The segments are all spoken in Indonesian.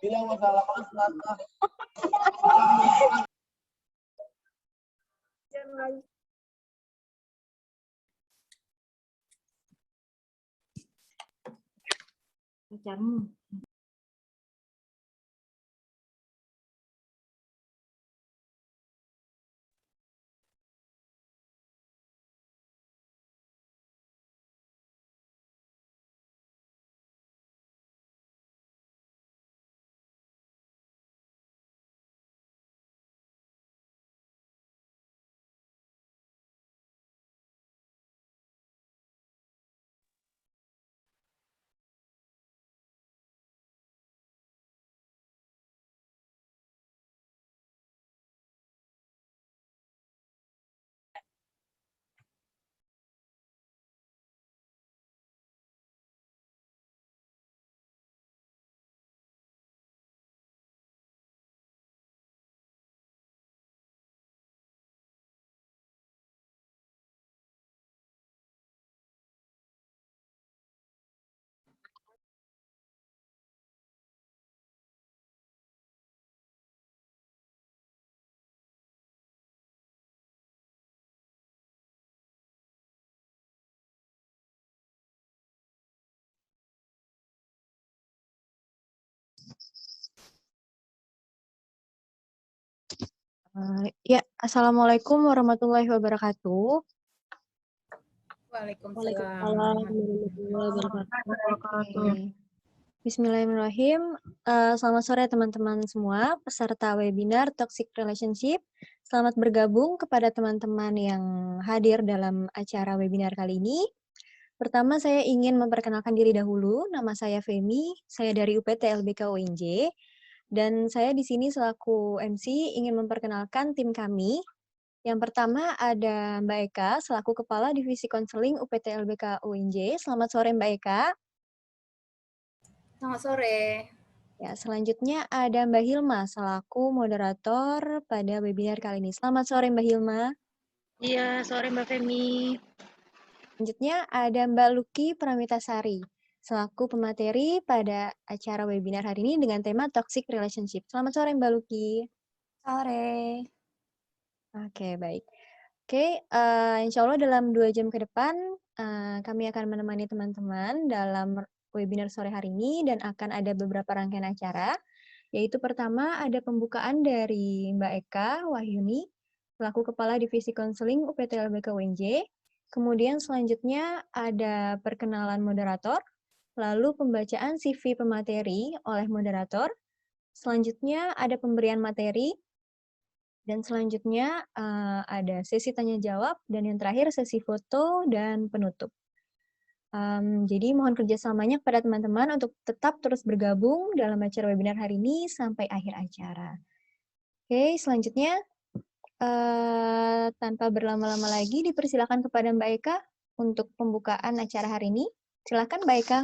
Bilang masalah masak. Pacarmu. Ya, Assalamualaikum warahmatullahi wabarakatuh. Waalaikumsalam warahmatullahi wabarakatuh. Bismillahirrahmanirrahim. Selamat sore teman-teman semua, peserta webinar Toxic Relationship. Selamat bergabung kepada teman-teman yang hadir dalam acara webinar kali ini. Pertama, saya ingin memperkenalkan diri dahulu. Nama saya Femi, saya dari UPT LBK UNJ. Dan saya di sini selaku MC ingin memperkenalkan tim kami. Yang pertama ada Mbak Eka, selaku Kepala Divisi Konseling UPT LBK UNJ. Selamat sore Mbak Eka. Selamat sore. Ya, selanjutnya ada Mbak Hilma, selaku moderator pada webinar kali ini. Selamat sore Mbak Hilma. Iya, sore Mbak Femi. Selanjutnya ada Mbak Luki Pramitasari, selaku pemateri pada acara webinar hari ini dengan tema Toxic Relationship. Selamat sore Mbak Luki. Sore. Oke, baik. Oke, insya Allah dalam 2 jam ke depan kami akan menemani teman-teman dalam webinar sore hari ini dan akan ada beberapa rangkaian acara, yaitu pertama ada pembukaan dari Mbak Eka Wahyuni, selaku Kepala Divisi Konseling UPT LBK UNJ. Kemudian selanjutnya ada perkenalan moderator, lalu pembacaan CV pemateri oleh moderator, selanjutnya ada pemberian materi, dan selanjutnya ada sesi tanya-jawab, dan yang terakhir sesi foto dan penutup. Jadi mohon kerjasamanya kepada teman-teman untuk tetap terus bergabung dalam acara webinar hari ini sampai akhir acara. Oke, selanjutnya tanpa berlama-lama lagi dipersilakan kepada Mbak Eka untuk pembukaan acara hari ini. Silakan Mbak Eka.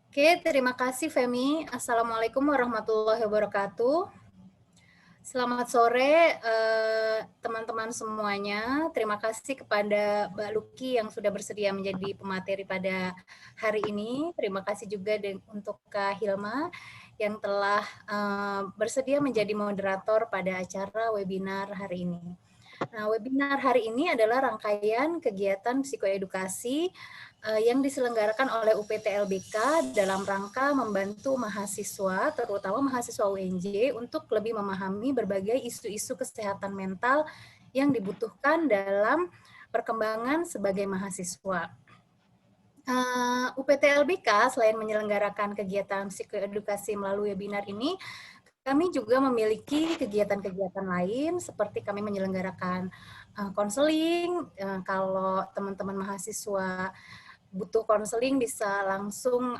Oke, terima kasih Femi. Assalamualaikum warahmatullahi wabarakatuh. Selamat sore teman-teman semuanya. Terima kasih kepada Mbak Luki yang sudah bersedia menjadi pemateri pada hari ini. Terima kasih juga untuk Kak Hilma yang telah bersedia menjadi moderator pada acara webinar hari ini. Nah, webinar hari ini adalah rangkaian kegiatan psikoedukasi yang diselenggarakan oleh UPT LBK dalam rangka membantu mahasiswa, terutama mahasiswa UNJ, untuk lebih memahami berbagai isu-isu kesehatan mental yang dibutuhkan dalam perkembangan sebagai mahasiswa. UPT LBK selain menyelenggarakan kegiatan psikoedukasi melalui webinar ini, kami juga memiliki kegiatan-kegiatan lain seperti kami menyelenggarakan konseling. Kalau teman-teman mahasiswa butuh konseling bisa langsung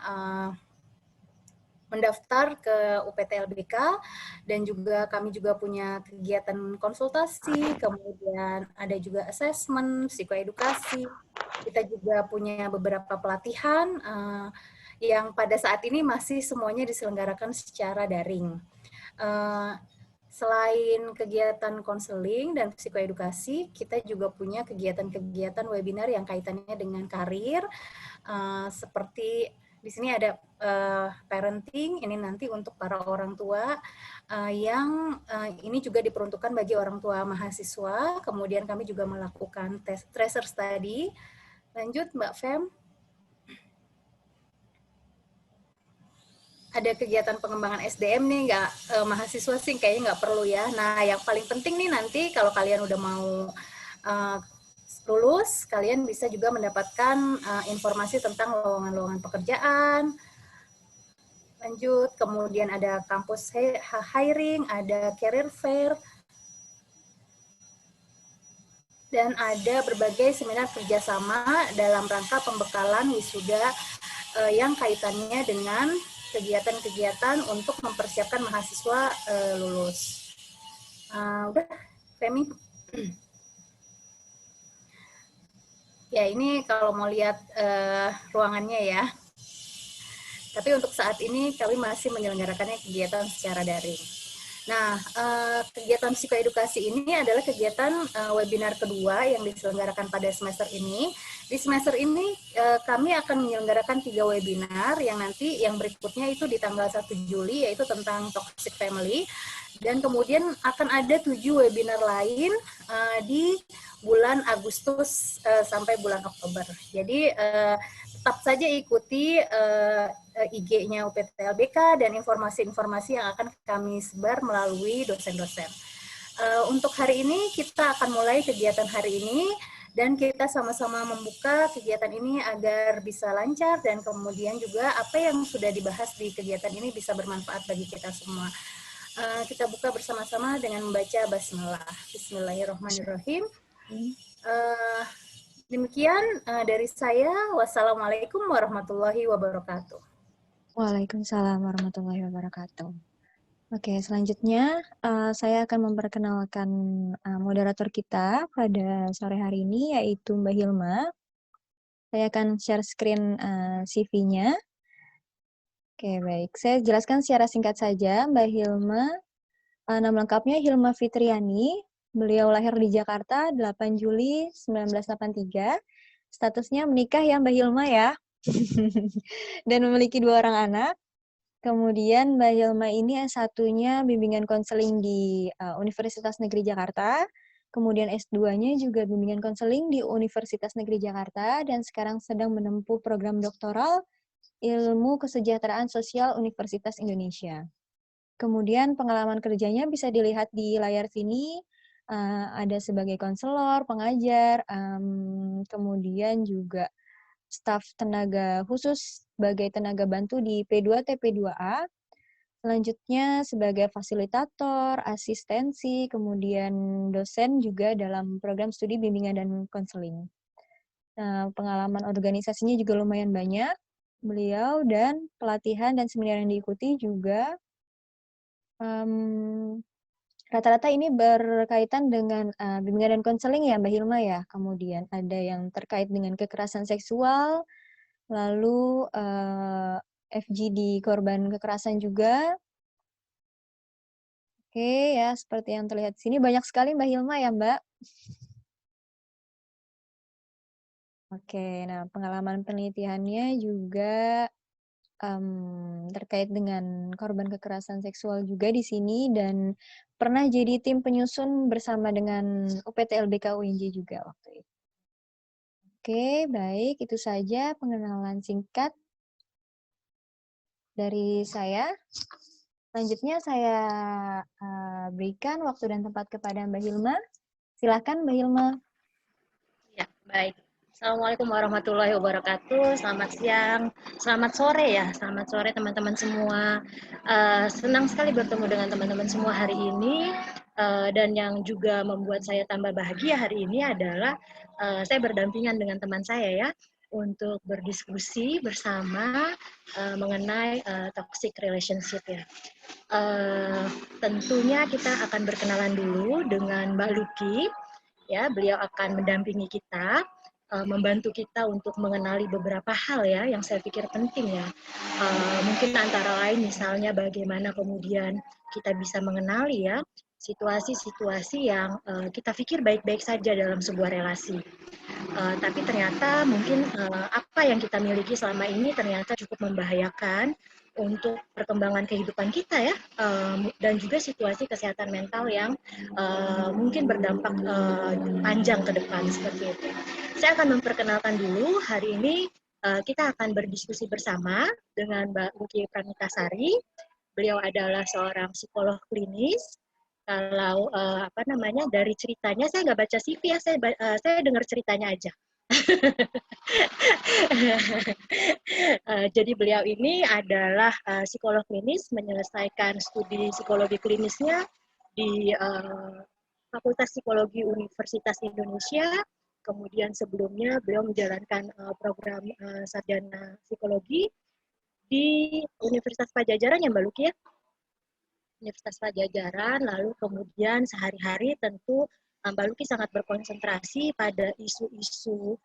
mendaftar ke UPT-LBK, dan juga kami juga punya kegiatan konsultasi, kemudian ada juga assessment, psikoedukasi. Kita juga punya beberapa pelatihan yang pada saat ini masih semuanya diselenggarakan secara daring. Selain kegiatan konseling dan psikoedukasi, kita juga punya kegiatan-kegiatan webinar yang kaitannya dengan karir, seperti di sini ada parenting, ini nanti untuk para orang tua yang ini juga diperuntukkan bagi orang tua mahasiswa. Kemudian kami juga melakukan tracer study. Lanjut Mbak Fem. Ada kegiatan pengembangan SDM nih, mahasiswa sih kayaknya nggak perlu ya. Nah, yang paling penting nih nanti kalau kalian udah mau lulus, kalian bisa juga mendapatkan informasi tentang lowongan-lowongan pekerjaan. Lanjut, kemudian ada kampus hiring, ada career fair, dan ada berbagai seminar kerjasama dalam rangka pembekalan wisuda yang kaitannya dengan kegiatan-kegiatan untuk mempersiapkan mahasiswa lulus. Udah, Femi. Ya, ini kalau mau lihat ruangannya ya. Tapi untuk saat ini kami masih menyelenggarakannya kegiatan secara daring. Nah, kegiatan psikoedukasi ini adalah kegiatan webinar kedua yang diselenggarakan pada semester ini. Di semester ini kami akan menyelenggarakan 3 webinar yang nanti yang berikutnya itu di tanggal 1 Juli yaitu tentang toxic family, dan kemudian akan ada 7 webinar lain di bulan Agustus sampai bulan Oktober. Jadi tetap saja ikuti IG-nya UPT-LBK dan informasi-informasi yang akan kami sebar melalui dosen-dosen. Untuk hari ini kita akan mulai kegiatan hari ini, dan kita sama-sama membuka kegiatan ini agar bisa lancar, dan kemudian juga apa yang sudah dibahas di kegiatan ini bisa bermanfaat bagi kita semua. Kita buka bersama-sama dengan membaca basmalah. Bismillahirrahmanirrahim. Demikian dari saya. Wassalamualaikum warahmatullahi wabarakatuh. Waalaikumsalam warahmatullahi wabarakatuh. Oke, selanjutnya saya akan memperkenalkan moderator kita pada sore hari ini, yaitu Mbak Hilma. Saya akan share screen CV-nya. Oke, baik. Saya jelaskan secara singkat saja. Mbak Hilma, nama lengkapnya Hilma Fitriani. Beliau lahir di Jakarta 8 Juli 1983. Statusnya menikah ya Mbak Hilma ya. Dan memiliki 2 orang anak. Kemudian Mbak Hilma ini S1-nya bimbingan konseling di Universitas Negeri Jakarta. Kemudian S2-nya juga bimbingan konseling di Universitas Negeri Jakarta, dan sekarang sedang menempuh program doktoral Ilmu Kesejahteraan Sosial Universitas Indonesia. Kemudian pengalaman kerjanya bisa dilihat di layar sini, ada sebagai konselor, pengajar, kemudian juga staf tenaga khusus sebagai tenaga bantu di P2TP2A, selanjutnya sebagai fasilitator, asistensi, kemudian dosen juga dalam program studi bimbingan dan konseling. Nah, pengalaman organisasinya juga lumayan banyak beliau, dan pelatihan dan seminar yang diikuti juga rata-rata ini berkaitan dengan bimbingan dan konseling ya Mbak Hilma ya. Kemudian ada yang terkait dengan kekerasan seksual, lalu FGD korban kekerasan juga. Oke ya, seperti yang terlihat di sini banyak sekali Mbak Hilma ya Mbak. Oke, nah pengalaman penelitiannya juga terkait dengan korban kekerasan seksual juga di sini, dan pernah jadi tim penyusun bersama dengan UPT-LBK UNJ juga waktu itu. Oke, baik, itu saja pengenalan singkat dari saya. Selanjutnya saya berikan waktu dan tempat kepada Mbak Hilma. Silakan Mbak Hilma. Ya, baik. Assalamualaikum warahmatullahi wabarakatuh. Selamat siang, selamat sore ya, selamat sore teman-teman semua. Senang sekali bertemu dengan teman-teman semua hari ini. Dan yang juga membuat saya tambah bahagia hari ini adalah saya berdampingan dengan teman saya ya untuk berdiskusi bersama mengenai toxic relationship ya. Tentunya kita akan berkenalan dulu dengan Mbak Luki. Ya, beliau akan mendampingi kita, membantu kita untuk mengenali beberapa hal ya yang saya pikir penting ya. Mungkin antara lain misalnya bagaimana kemudian kita bisa mengenali ya situasi-situasi yang kita pikir baik-baik saja dalam sebuah relasi. Tapi ternyata mungkin apa yang kita miliki selama ini ternyata cukup membahayakan untuk perkembangan kehidupan kita ya, dan juga situasi kesehatan mental yang mungkin berdampak panjang ke depan seperti itu. Saya akan memperkenalkan dulu hari ini kita akan berdiskusi bersama dengan Mbak Luki Pranitasari. Beliau adalah seorang psikolog klinis. Kalau dari ceritanya saya nggak baca CV ya, saya dengar ceritanya aja. Jadi beliau ini adalah psikolog klinis, menyelesaikan studi psikologi klinisnya di Fakultas Psikologi Universitas Indonesia. Kemudian sebelumnya beliau menjalankan program sarjana psikologi di Universitas Pajajaran ya Mbak Luki ya? Universitas Pajajaran, lalu kemudian sehari-hari tentu Mbak Luki sangat berkonsentrasi pada isu-isu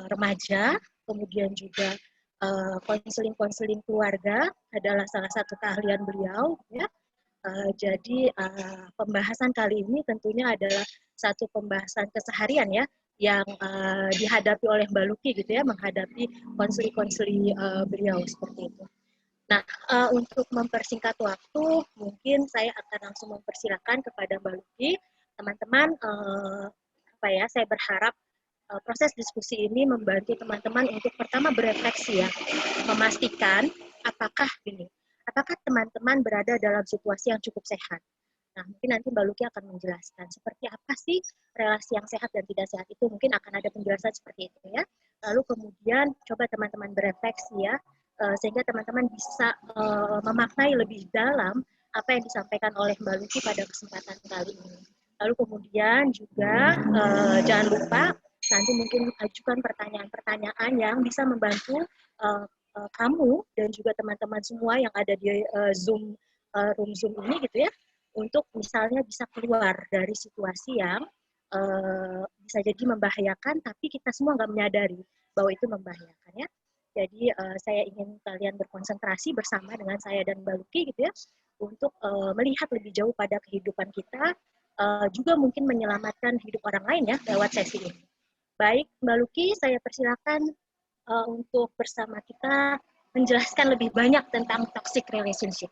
remaja, kemudian juga konseling-konseling keluarga adalah salah satu keahlian beliau. Ya. Jadi pembahasan kali ini tentunya adalah satu pembahasan keseharian ya, yang dihadapi oleh Mbak Luki gitu ya, menghadapi konseli-konseli beliau seperti itu. Nah, untuk mempersingkat waktu, mungkin saya akan langsung mempersilakan kepada Mbak Luki. Teman-teman, saya berharap proses diskusi ini membantu teman-teman untuk pertama berefleksi ya, memastikan apakah teman-teman berada dalam situasi yang cukup sehat. Nah, mungkin nanti Mbak Luki akan menjelaskan seperti apa sih relasi yang sehat dan tidak sehat itu. Mungkin akan ada penjelasan seperti itu ya. Lalu kemudian coba teman-teman berefleksi ya, sehingga teman-teman bisa memaknai lebih dalam apa yang disampaikan oleh Mbak Luki pada kesempatan kali ini. Lalu kemudian juga jangan lupa nanti mungkin ajukan pertanyaan-pertanyaan yang bisa membantu kamu dan juga teman-teman semua yang ada di room Zoom ini gitu ya, untuk misalnya bisa keluar dari situasi yang bisa jadi membahayakan, tapi kita semua nggak menyadari bahwa itu membahayakan ya. Jadi saya ingin kalian berkonsentrasi bersama dengan saya dan Mbak Luki gitu ya, untuk melihat lebih jauh pada kehidupan kita, juga mungkin menyelamatkan hidup orang lain ya lewat sesi ini. Baik, Mbak Luki, saya persilakan untuk bersama kita menjelaskan lebih banyak tentang toxic relationship.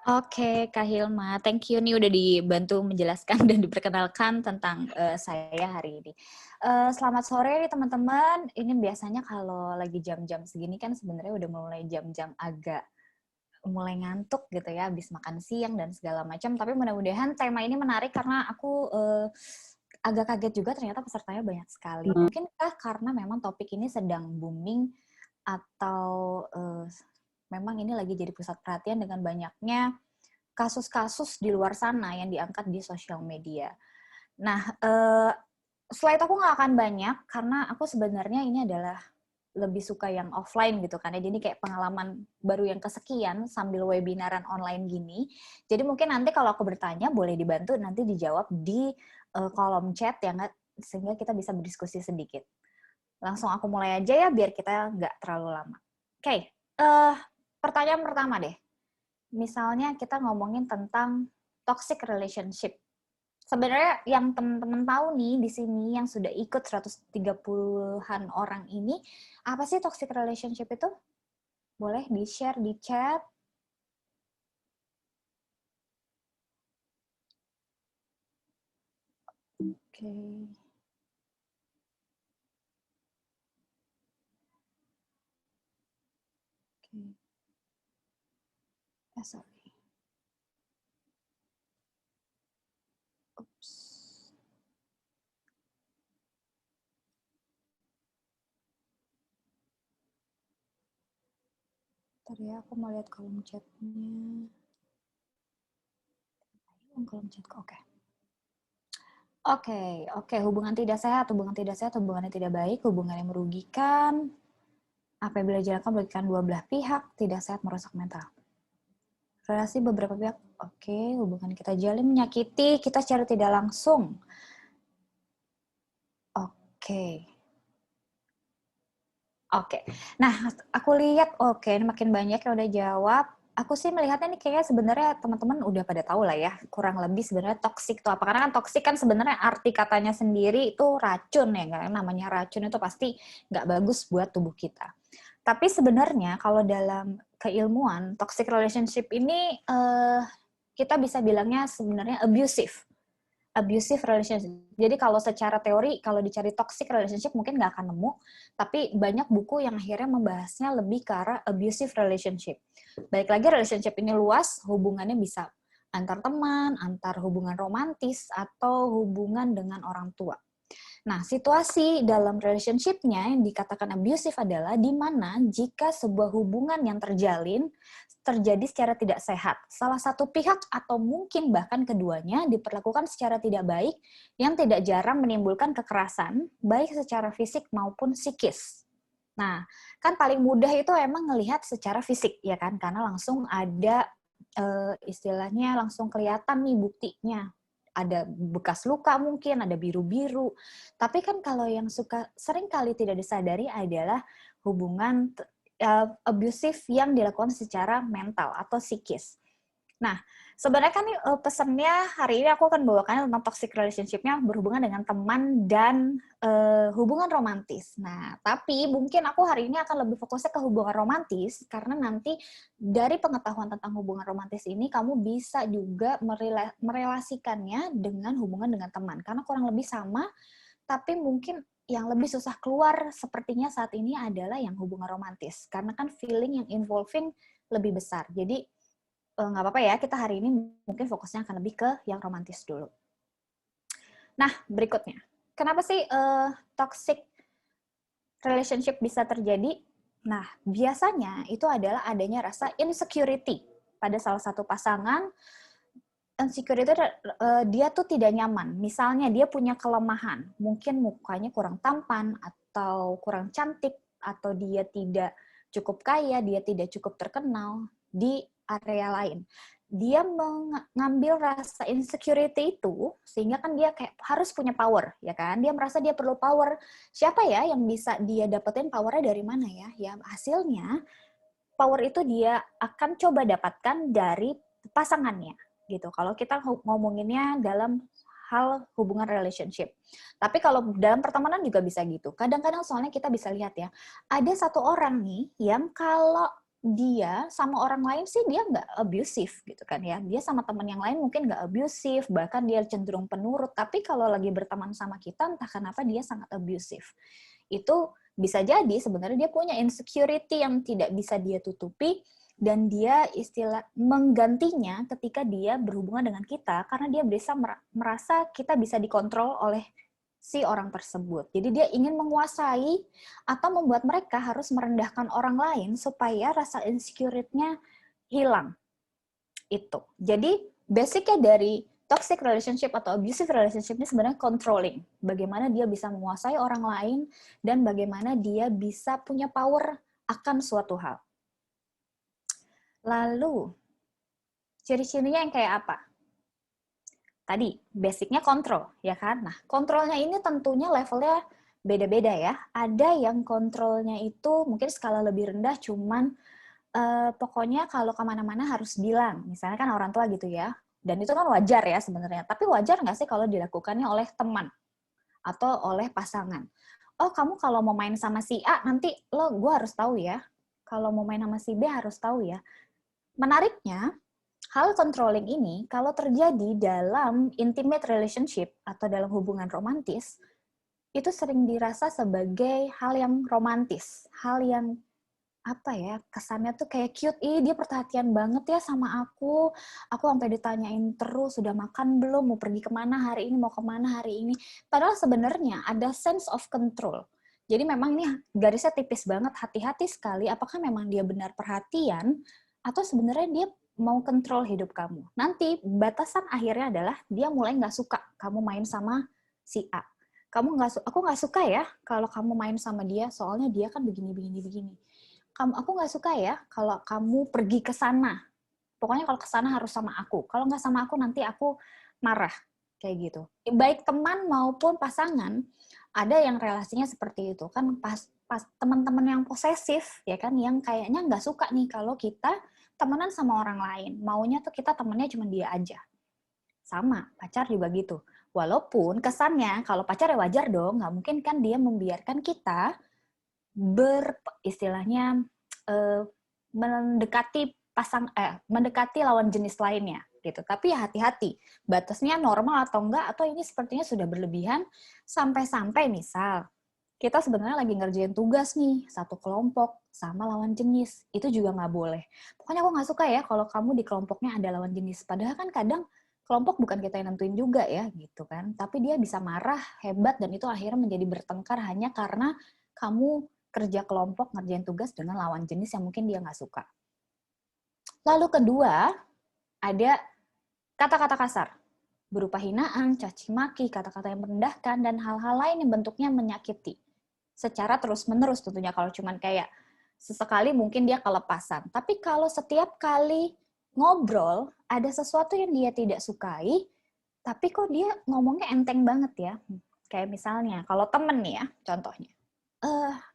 Oke, Kak Hilma, thank you nih udah dibantu menjelaskan dan diperkenalkan tentang saya hari ini. Selamat sore nih teman-teman. Ini biasanya kalau lagi jam-jam segini kan sebenarnya udah mulai jam-jam agak mulai ngantuk gitu ya, habis makan siang dan segala macam. Tapi mudah-mudahan tema ini menarik karena aku agak kaget juga ternyata pesertanya banyak sekali. Mungkinkah karena memang topik ini sedang booming atau memang ini lagi jadi pusat perhatian dengan banyaknya kasus-kasus di luar sana yang diangkat di sosial media. Nah, slide aku nggak akan banyak karena aku sebenarnya ini adalah lebih suka yang offline gitu kan ya. Jadi kayak pengalaman baru yang kesekian sambil webinaran online gini. Jadi mungkin nanti kalau aku bertanya boleh dibantu nanti dijawab di kolom chat ya, sehingga kita bisa berdiskusi sedikit. Langsung aku mulai aja ya biar kita nggak terlalu lama. Oke, pertanyaan pertama deh. Misalnya kita ngomongin tentang toxic relationship. Sebenarnya yang teman-teman tahu nih di sini yang sudah ikut 130-an orang ini, apa sih toxic relationship itu? Boleh di-share di chat. Oke. Sorry. Oops. Sorry ya, aku mau lihat kolom chatnya. Kolom chat, oke. Oke. Hubungan tidak sehat, hubungan yang tidak baik, hubungan yang merugikan, apabila dijalankan merugikan dua belah pihak, tidak sehat, merusak mental. Relasi beberapa pihak, oke. Hubungan kita jalin menyakiti kita secara tidak langsung. Oke. Nah, aku lihat, ini makin banyak yang udah jawab. Aku sih melihatnya nih kayaknya sebenarnya teman-teman udah pada tahu lah ya, kurang lebih sebenarnya toksik itu apa. Karena kan toksik kan sebenarnya arti katanya sendiri itu racun ya, kan? Namanya racun itu pasti nggak bagus buat tubuh kita. Tapi sebenarnya kalau dalam keilmuan, toxic relationship ini kita bisa bilangnya sebenarnya abusive relationship. Jadi kalau secara teori, kalau dicari toxic relationship mungkin nggak akan nemu, tapi banyak buku yang akhirnya membahasnya lebih ke arah abusive relationship. Balik lagi, relationship ini luas, hubungannya bisa antar teman, antar hubungan romantis, atau hubungan dengan orang tua. Nah, situasi dalam relationship-nya yang dikatakan abusive adalah di mana jika sebuah hubungan yang terjalin terjadi secara tidak sehat. Salah satu pihak atau mungkin bahkan keduanya diperlakukan secara tidak baik yang tidak jarang menimbulkan kekerasan, baik secara fisik maupun psikis. Nah, kan paling mudah itu emang ngelihat secara fisik, ya kan? Karena langsung ada istilahnya langsung kelihatan nih buktinya. Ada bekas luka mungkin, ada biru-biru. Tapi kan kalau yang sering kali tidak disadari adalah hubungan abusive yang dilakukan secara mental atau psikis. Nah, sebenarnya kan pesannya hari ini aku akan bawakan tentang toxic relationship-nya berhubungan dengan teman dan hubungan romantis. Nah, tapi mungkin aku hari ini akan lebih fokusnya ke hubungan romantis, karena nanti dari pengetahuan tentang hubungan romantis ini, kamu bisa juga merelasikannya dengan hubungan dengan teman. Karena kurang lebih sama, tapi mungkin yang lebih susah keluar sepertinya saat ini adalah yang hubungan romantis. Karena kan feeling yang involving lebih besar. Jadi, nggak apa-apa ya, kita hari ini mungkin fokusnya akan lebih ke yang romantis dulu. Nah, berikutnya. Kenapa sih toxic relationship bisa terjadi? Nah, biasanya itu adalah adanya rasa insecurity pada salah satu pasangan. Insecurity dia tuh tidak nyaman. Misalnya dia punya kelemahan, mungkin mukanya kurang tampan atau kurang cantik, atau dia tidak cukup kaya, dia tidak cukup terkenal di area lain. Dia mengambil rasa insecurity itu sehingga kan dia kayak harus punya power, ya kan? Dia merasa dia perlu power. Siapa ya yang bisa dia dapetin powernya dari mana ya? Ya hasilnya power itu dia akan coba dapatkan dari pasangannya. Gitu. Kalau kita ngomonginnya dalam hal hubungan relationship. Tapi kalau dalam pertemanan juga bisa gitu. Kadang-kadang soalnya kita bisa lihat ya, ada satu orang nih yang kalau dia sama orang lain sih dia nggak abusive gitu kan ya. Dia sama teman yang lain mungkin nggak abusive, bahkan dia cenderung penurut. Tapi kalau lagi berteman sama kita, entah kenapa dia sangat abusive. Itu bisa jadi sebenarnya dia punya insecurity yang tidak bisa dia tutupi, dan dia istilah menggantinya ketika dia berhubungan dengan kita, karena dia bisa merasa kita bisa dikontrol oleh si orang tersebut. Jadi dia ingin menguasai atau membuat mereka harus merendahkan orang lain supaya rasa insecurity-nya hilang. Itu. Jadi basicnya dari toxic relationship atau abusive relationship ini sebenarnya controlling. Bagaimana dia bisa menguasai orang lain dan bagaimana dia bisa punya power akan suatu hal. Lalu, ciri-cirinya yang kayak apa? Tadi, basicnya kontrol, ya kan? Nah, kontrolnya ini tentunya levelnya beda-beda ya. Ada yang kontrolnya itu mungkin skala lebih rendah, cuman pokoknya kalau kemana-mana harus bilang. Misalnya kan orang tua gitu ya. Dan itu kan wajar ya sebenarnya. Tapi wajar nggak sih kalau dilakukannya oleh teman atau oleh pasangan? Oh, kamu kalau mau main sama si A, nanti gue harus tahu ya. Kalau mau main sama si B harus tahu ya. Menariknya, hal controlling ini kalau terjadi dalam intimate relationship atau dalam hubungan romantis, itu sering dirasa sebagai hal yang romantis, hal yang apa ya, kesannya tuh kayak cute, dia perhatian banget ya sama aku sampai ditanyain terus, sudah makan belum, mau pergi kemana hari ini, mau kemana hari ini. Padahal sebenarnya ada sense of control. Jadi memang ini garisnya tipis banget, hati-hati sekali apakah memang dia benar perhatian atau sebenarnya dia mau kontrol hidup kamu. Nanti batasan akhirnya adalah dia mulai nggak suka kamu main sama si A. Aku nggak suka ya kalau kamu main sama dia, soalnya dia kan begini. Aku nggak suka ya kalau kamu pergi ke sana. Pokoknya kalau ke sana harus sama aku. Kalau nggak sama aku nanti aku marah. Kayak gitu. Baik teman maupun pasangan, ada yang relasinya seperti itu. Kan pas teman-teman yang posesif, ya kan, yang kayaknya nggak suka nih kalau kita temenan sama orang lain. Maunya tuh kita temennya cuma dia aja. Sama, pacar juga gitu. Walaupun kesannya, kalau pacar ya wajar dong, nggak mungkin kan dia membiarkan kita istilahnya mendekati lawan jenis lainnya gitu. Tapi ya hati-hati, batasnya normal atau enggak, atau ini sepertinya sudah berlebihan sampai-sampai misal kita sebenarnya lagi ngerjain tugas nih satu kelompok sama lawan jenis, itu juga nggak boleh. Pokoknya aku nggak suka ya kalau kamu di kelompoknya ada lawan jenis. Padahal kan kadang kelompok bukan kita yang nentuin juga ya gitu kan. Tapi dia bisa marah hebat dan itu akhirnya menjadi bertengkar hanya karena kamu kerja kelompok ngerjain tugas dengan lawan jenis yang mungkin dia nggak suka. Lalu kedua, ada kata-kata kasar, berupa hinaan, caci maki, kata-kata yang merendahkan, dan hal-hal lain yang bentuknya menyakiti. Secara terus-menerus tentunya, kalau cuman kayak sesekali mungkin dia kelepasan. Tapi kalau setiap kali ngobrol, ada sesuatu yang dia tidak sukai, tapi kok dia ngomongnya enteng banget ya. Kayak misalnya, kalau temen nih ya, contohnya.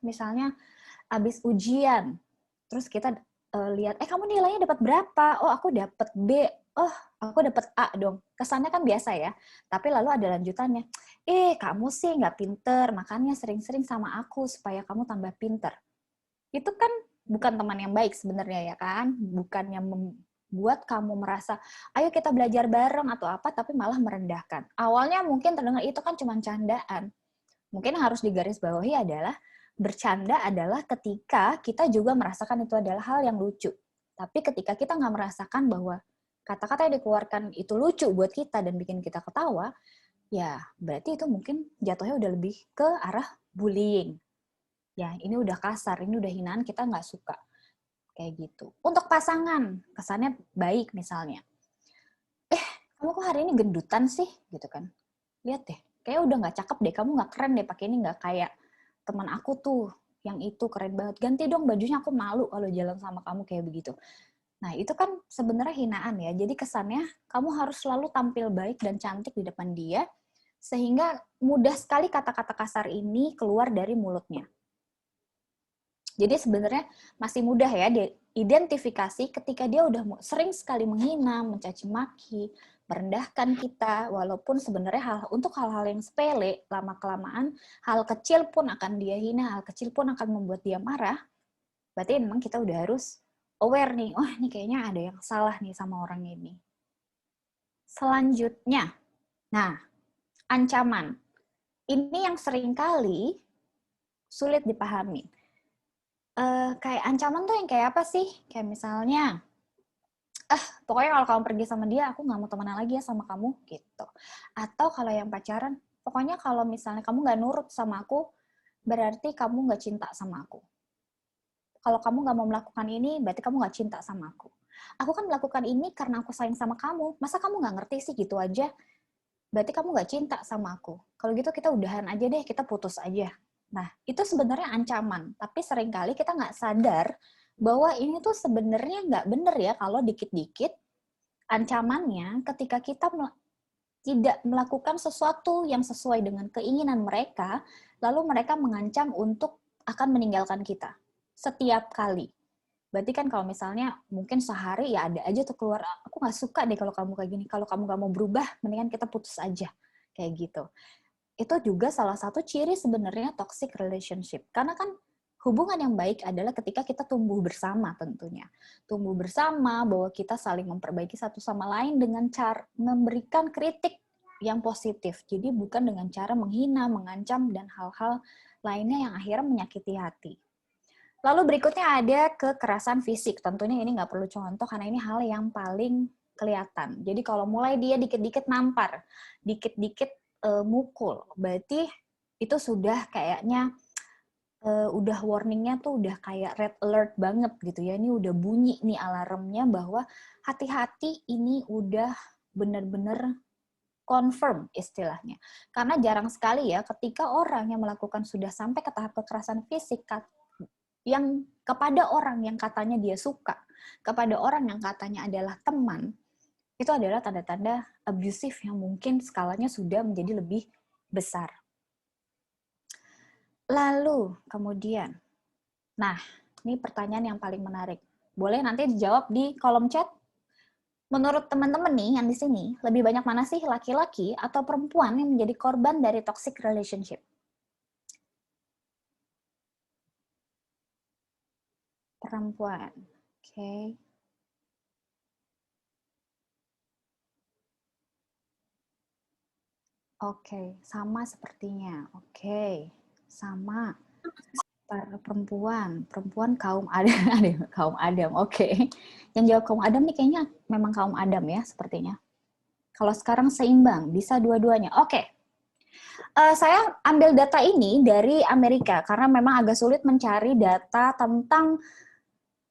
Misalnya, abis ujian, terus kita lihat, kamu nilainya dapat berapa? Oh, aku dapat B. Oh, aku dapat A dong. Kesannya kan biasa ya. Tapi lalu ada lanjutannya. Kamu sih nggak pinter, makanya sering-sering sama aku supaya kamu tambah pinter. Itu kan bukan teman yang baik sebenarnya ya kan? Bukan yang membuat kamu merasa, ayo kita belajar bareng atau apa, tapi malah merendahkan. Awalnya mungkin terdengar itu kan cuma candaan. Mungkin harus digarisbawahi adalah bercanda adalah ketika kita juga merasakan itu adalah hal yang lucu. Tapi ketika kita nggak merasakan bahwa kata-kata yang dikeluarkan itu lucu buat kita dan bikin kita ketawa, ya berarti itu mungkin jatuhnya udah lebih ke arah bullying. Ya, ini udah kasar, ini udah hinaan, kita nggak suka. Kayak gitu. Untuk pasangan, kesannya baik misalnya. Kamu kok hari ini gendutan sih? Gitu kan. Lihat deh, kayak udah nggak cakep deh, kamu nggak keren deh pakai ini, nggak kayak teman aku tuh yang itu keren banget, ganti dong bajunya, aku malu kalau jalan sama kamu kayak begitu. Nah itu kan sebenarnya hinaan ya, jadi kesannya kamu harus selalu tampil baik dan cantik di depan dia, sehingga mudah sekali kata-kata kasar ini keluar dari mulutnya. Jadi sebenarnya masih mudah ya diidentifikasi ketika dia udah sering sekali menghina, mencaci maki, merendahkan kita, walaupun sebenarnya untuk hal-hal yang sepele, lama-kelamaan, hal kecil pun akan dia hina, hal kecil pun akan membuat dia marah, berarti memang kita udah harus aware nih, ini kayaknya ada yang salah nih sama orang ini. Selanjutnya, nah, ancaman. Ini yang seringkali sulit dipahami. Kayak ancaman tuh yang kayak apa sih? Kayak misalnya, pokoknya kalau kamu pergi sama dia, aku nggak mau temenan lagi ya sama kamu, gitu. Atau kalau yang pacaran, pokoknya kalau misalnya kamu nggak nurut sama aku, berarti kamu nggak cinta sama aku. Kalau kamu nggak mau melakukan ini, berarti kamu nggak cinta sama aku. Aku kan melakukan ini karena aku sayang sama kamu. Masa kamu nggak ngerti sih gitu aja? Berarti kamu nggak cinta sama aku. Kalau gitu kita udahan aja deh, kita putus aja. Nah, itu sebenarnya ancaman. Tapi seringkali kita nggak sadar bahwa ini tuh sebenarnya nggak bener ya kalau dikit-dikit ancamannya ketika kita tidak melakukan sesuatu yang sesuai dengan keinginan mereka, lalu mereka mengancam untuk akan meninggalkan kita setiap kali. Berarti kan kalau misalnya mungkin sehari ya ada aja tuh keluar, aku nggak suka deh kalau kamu kayak gini, kalau kamu nggak mau berubah, mendingan kita putus aja. Kayak gitu. Itu juga salah satu ciri sebenarnya toxic relationship. Karena kan hubungan yang baik adalah ketika kita tumbuh bersama tentunya. Tumbuh bersama, bahwa kita saling memperbaiki satu sama lain dengan cara memberikan kritik yang positif. Jadi bukan dengan cara menghina, mengancam, dan hal-hal lainnya yang akhirnya menyakiti hati. Lalu berikutnya ada kekerasan fisik. Tentunya ini nggak perlu contoh karena ini hal yang paling kelihatan. Jadi kalau mulai dia dikit-dikit nampar, dikit-dikit mukul, berarti itu sudah kayaknya udah warningnya tuh udah kayak red alert banget gitu ya. Ini udah bunyi nih alarmnya bahwa hati-hati, ini udah benar-benar confirm istilahnya. Karena jarang sekali ya ketika orang yang melakukan sudah sampai ke tahap kekerasan fisik yang kepada orang yang katanya dia suka, kepada orang yang katanya adalah teman, itu adalah tanda-tanda abusive yang mungkin skalanya sudah menjadi lebih besar. Lalu kemudian, nah ini pertanyaan yang paling menarik. Boleh nanti dijawab di kolom chat. Menurut teman-teman nih yang di sini, lebih banyak mana sih laki-laki atau perempuan yang menjadi korban dari toxic relationship? Perempuan. Oke. Oke, sama sepertinya. Oke, sama. Para perempuan kaum Adam, kaum Adam. Oke. Yang jawab kaum Adam nih kayaknya memang kaum Adam ya sepertinya. Kalau sekarang seimbang, bisa dua-duanya. Oke. Saya ambil data ini dari Amerika karena memang agak sulit mencari data tentang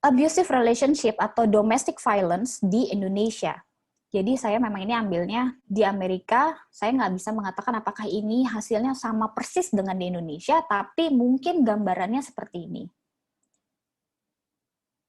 abusive relationship atau domestic violence di Indonesia. Jadi saya memang ini ambilnya di Amerika, saya nggak bisa mengatakan apakah ini hasilnya sama persis dengan di Indonesia, tapi mungkin gambarannya seperti ini.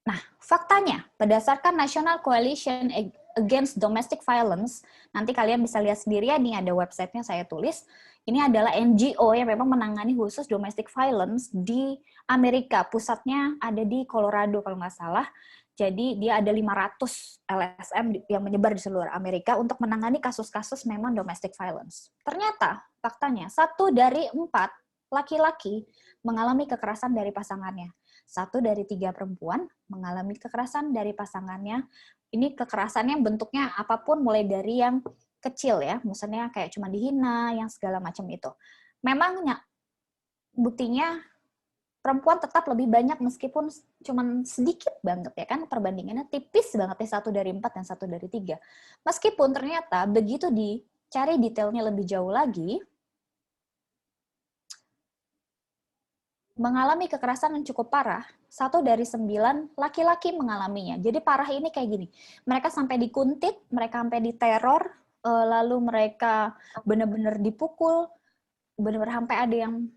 Nah, faktanya, berdasarkan National Coalition Against Domestic Violence, nanti kalian bisa lihat sendiri ya, nih ada websitenya saya tulis, ini adalah NGO yang memang menangani khusus domestic violence di Amerika, pusatnya ada di Colorado kalau nggak salah. Jadi dia ada 500 LSM yang menyebar di seluruh Amerika untuk menangani kasus-kasus memang domestic violence. Ternyata, faktanya, 1 dari 4 laki-laki mengalami kekerasan dari pasangannya. 1 dari 3 perempuan mengalami kekerasan dari pasangannya. Ini kekerasannya bentuknya apapun, mulai dari yang kecil ya, misalnya kayak cuma dihina, yang segala macam itu. Memangnya, buktinya perempuan tetap lebih banyak meskipun cuman sedikit banget ya kan, perbandingannya tipis banget ya, 1 dari 4 dan 1 dari 3. Meskipun ternyata begitu dicari detailnya lebih jauh lagi, mengalami kekerasan yang cukup parah, 1 dari 9 laki-laki mengalaminya. Jadi parah ini kayak gini, mereka sampai dikuntit, mereka sampai diteror, lalu mereka benar-benar dipukul, benar-benar sampai ada yang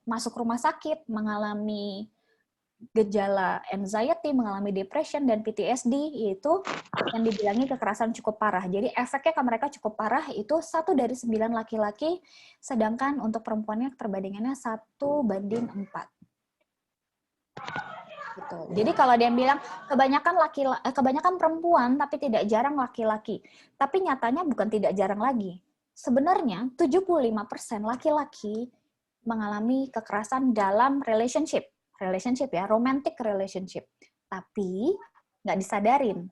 masuk rumah sakit, mengalami gejala anxiety, mengalami depression dan PTSD, yaitu yang dibilangi kekerasan cukup parah. Jadi efeknya ke mereka cukup parah, itu 1 dari 9 laki-laki, sedangkan untuk perempuannya perbandingannya 1:4. Gitu. Jadi kalau ada yang bilang kebanyakan perempuan tapi tidak jarang laki-laki. Tapi nyatanya bukan tidak jarang lagi. Sebenarnya 75% laki-laki mengalami kekerasan dalam relationship ya, romantic relationship. Tapi nggak disadarin.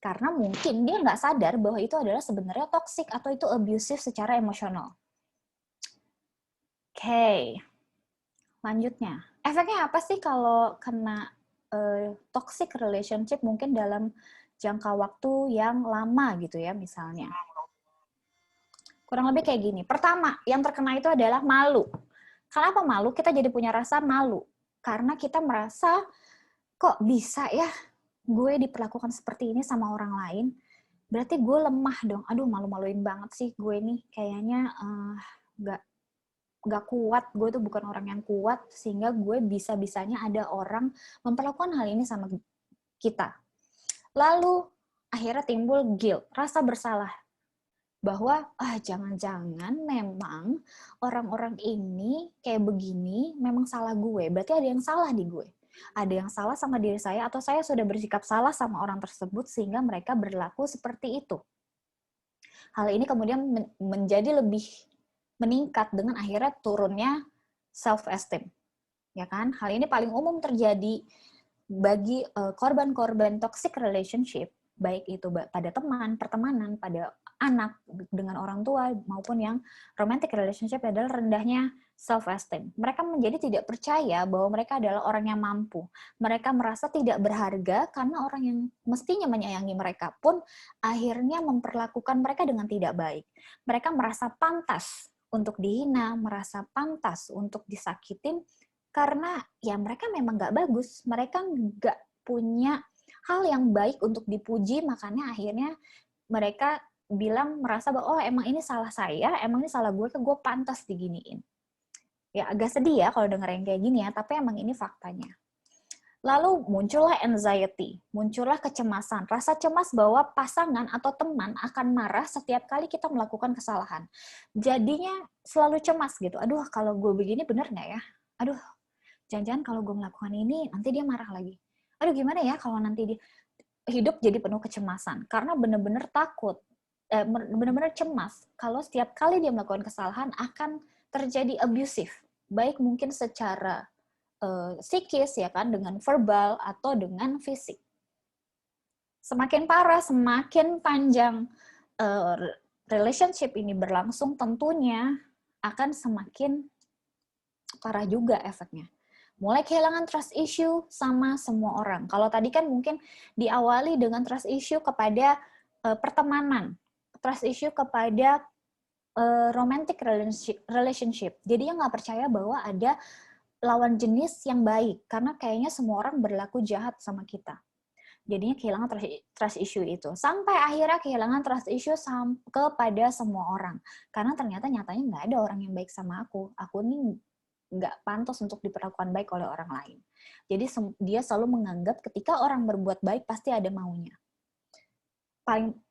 Karena mungkin dia nggak sadar bahwa itu adalah sebenarnya toxic atau itu abusive secara emosional. Oke. Lanjutnya. Efeknya apa sih kalau kena toxic relationship mungkin dalam jangka waktu yang lama gitu ya misalnya. Kurang lebih kayak gini. Pertama, yang terkena itu adalah malu. Kenapa malu? Kita jadi punya rasa malu. Karena kita merasa, kok bisa ya gue diperlakukan seperti ini sama orang lain? Berarti gue lemah dong. Aduh, malu-maluin banget sih gue nih. Kayaknya nggak kuat. Gue tuh bukan orang yang kuat. Sehingga gue bisa-bisanya ada orang memperlakukan hal ini sama kita. Lalu, akhirnya timbul guilt, rasa bersalah. Bahwa jangan-jangan memang orang-orang ini kayak begini memang salah gue. Berarti ada yang salah di gue. Ada yang salah sama diri saya atau saya sudah bersikap salah sama orang tersebut sehingga mereka berlaku seperti itu. Hal ini kemudian menjadi lebih meningkat dengan akhirnya turunnya self-esteem. Ya kan? Hal ini paling umum terjadi bagi korban-korban toxic relationship, baik itu pada teman, pertemanan, pada anak dengan orang tua maupun yang romantic relationship adalah rendahnya self-esteem. Mereka menjadi tidak percaya bahwa mereka adalah orang yang mampu. Mereka merasa tidak berharga karena orang yang mestinya menyayangi mereka pun akhirnya memperlakukan mereka dengan tidak baik. Mereka merasa pantas untuk dihina, merasa pantas untuk disakitin, karena ya mereka memang nggak bagus, mereka nggak punya hal yang baik untuk dipuji, makanya akhirnya mereka bilang merasa bahwa oh emang ini salah saya, emang ini salah gue pantas diginiin. Ya agak sedih ya kalau denger yang kayak gini ya, tapi emang ini faktanya. Lalu muncullah anxiety, muncullah kecemasan, rasa cemas bahwa pasangan atau teman akan marah setiap kali kita melakukan kesalahan. Jadinya selalu cemas gitu, aduh kalau gue begini bener nggak ya? Aduh, jangan-jangan kalau gue melakukan ini nanti dia marah lagi. Aduh gimana ya kalau nanti dia... Hidup jadi penuh kecemasan, karena bener-bener takut, bener-bener cemas kalau setiap kali dia melakukan kesalahan akan terjadi abusive, baik mungkin secara psikis ya kan, dengan verbal atau dengan fisik. Semakin parah, semakin panjang relationship ini berlangsung, tentunya akan semakin parah juga efeknya. Mulai kehilangan trust issue sama semua orang. Kalau tadi kan mungkin diawali dengan trust issue kepada pertemanan, trust issue kepada romantic relationship. Jadi dia nggak percaya bahwa ada lawan jenis yang baik, karena kayaknya semua orang berlaku jahat sama kita. Jadinya kehilangan trust issue itu. Sampai akhirnya kehilangan trust issue kepada semua orang. Karena ternyata nyatanya nggak ada orang yang baik sama aku. Aku nih nggak pantas untuk diperlakukan baik oleh orang lain. Jadi dia selalu menganggap ketika orang berbuat baik pasti ada maunya.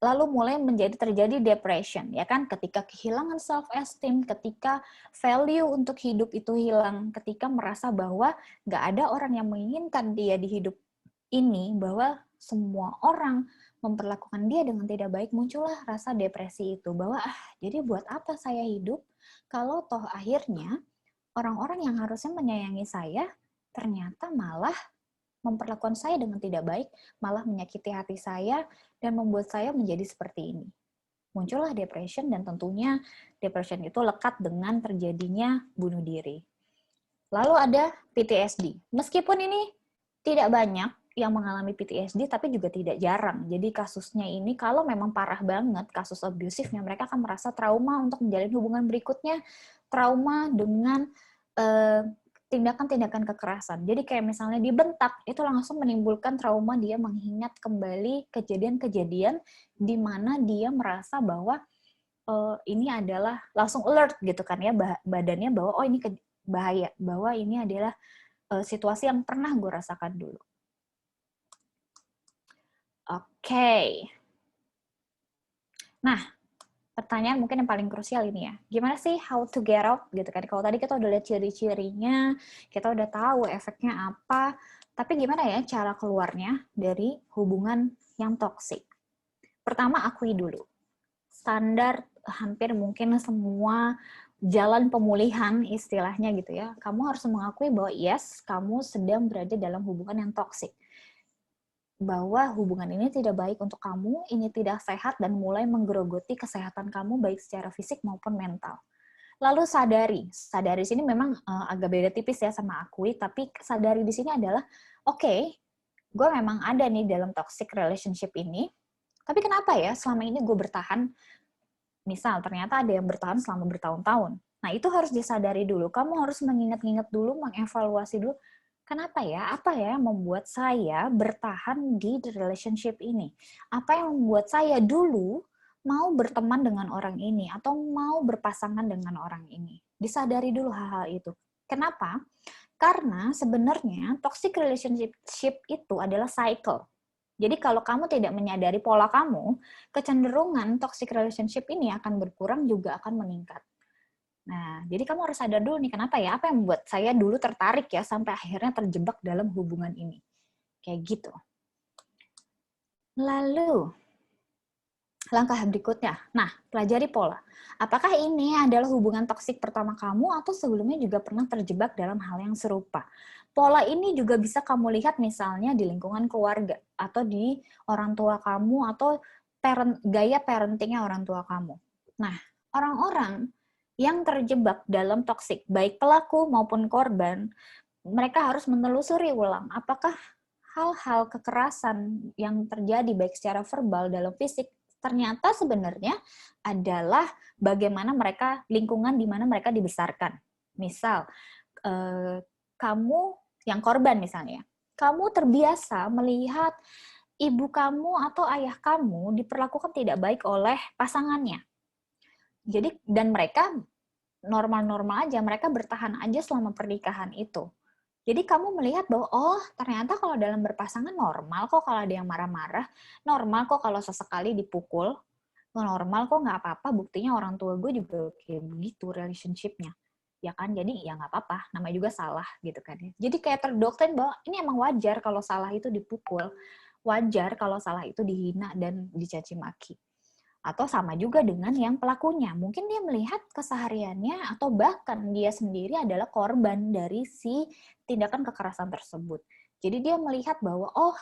Lalu mulai terjadi depression, ya kan? Ketika kehilangan self-esteem, ketika value untuk hidup itu hilang, ketika merasa bahwa nggak ada orang yang menginginkan dia di hidup ini, bahwa semua orang memperlakukan dia dengan tidak baik, muncullah rasa depresi itu. Bahwa, jadi buat apa saya hidup kalau toh akhirnya orang-orang yang harusnya menyayangi saya, ternyata malah memperlakukan saya dengan tidak baik, malah menyakiti hati saya, dan membuat saya menjadi seperti ini. Muncullah depression, dan tentunya depression itu lekat dengan terjadinya bunuh diri. Lalu ada PTSD. Meskipun ini tidak banyak yang mengalami PTSD, tapi juga tidak jarang. Jadi kasusnya ini, kalau memang parah banget, kasus abusifnya, mereka akan merasa trauma untuk menjalin hubungan berikutnya, trauma dengan tindakan-tindakan kekerasan. Jadi kayak misalnya dibentak, itu langsung menimbulkan trauma, dia mengingat kembali kejadian-kejadian di mana dia merasa bahwa ini adalah langsung alert gitu kan ya, badannya bahwa oh ini bahaya, bahwa ini adalah situasi yang pernah gue rasakan dulu. Oke. Nah, pertanyaan mungkin yang paling krusial ini ya. Gimana sih how to get out gitu kan. Kalau tadi kita udah lihat ciri-cirinya, kita udah tahu efeknya apa, tapi gimana ya cara keluarnya dari hubungan yang toksik? Pertama, akui dulu. Standar hampir mungkin semua jalan pemulihan istilahnya gitu ya. Kamu harus mengakui bahwa yes, kamu sedang berada dalam hubungan yang toksik. Bahwa hubungan ini tidak baik untuk kamu, ini tidak sehat, dan mulai menggerogoti kesehatan kamu baik secara fisik maupun mental. Lalu sadari di sini memang agak beda tipis ya sama akui, tapi sadari di sini adalah, oke, gue memang ada nih dalam toxic relationship ini, tapi kenapa ya selama ini gue bertahan, misal ternyata ada yang bertahan selama bertahun-tahun. Nah itu harus disadari dulu, kamu harus mengingat-ingat dulu, mengevaluasi dulu, kenapa ya? Apa ya yang membuat saya bertahan di relationship ini? Apa yang membuat saya dulu mau berteman dengan orang ini atau mau berpasangan dengan orang ini? Disadari dulu hal-hal itu. Kenapa? Karena sebenarnya toxic relationship itu adalah cycle. Jadi kalau kamu tidak menyadari pola kamu, kecenderungan toxic relationship ini akan berkurang juga akan meningkat. Nah, jadi kamu harus sadar dulu nih, kenapa ya? Apa yang membuat saya dulu tertarik ya, sampai akhirnya terjebak dalam hubungan ini. Kayak gitu. Lalu, langkah berikutnya. Nah, pelajari pola. Apakah ini adalah hubungan toksik pertama kamu, atau sebelumnya juga pernah terjebak dalam hal yang serupa? Pola ini juga bisa kamu lihat misalnya di lingkungan keluarga, atau di orang tua kamu, atau gaya parentingnya orang tua kamu. Nah, orang-orang yang terjebak dalam toksik, baik pelaku maupun korban, mereka harus menelusuri ulang apakah hal-hal kekerasan yang terjadi baik secara verbal dalam fisik ternyata sebenarnya adalah bagaimana mereka, lingkungan di mana mereka dibesarkan. Misal, kamu yang korban misalnya, kamu terbiasa melihat ibu kamu atau ayah kamu diperlakukan tidak baik oleh pasangannya. Jadi, dan mereka normal-normal aja, mereka bertahan aja selama pernikahan itu. Jadi kamu melihat bahwa, oh ternyata kalau dalam berpasangan normal kok kalau ada yang marah-marah, normal kok kalau sesekali dipukul, normal kok nggak apa-apa, buktinya orang tua gue juga kayak begitu relationship-nya. Ya kan, jadi ya nggak apa-apa, namanya juga salah gitu kan ya. Jadi kayak terdoktrin bahwa ini emang wajar kalau salah itu dipukul, wajar kalau salah itu dihina dan dicaci maki. Atau sama juga dengan yang pelakunya. Mungkin dia melihat kesehariannya atau bahkan dia sendiri adalah korban dari si tindakan kekerasan tersebut. Jadi dia melihat bahwa, oh,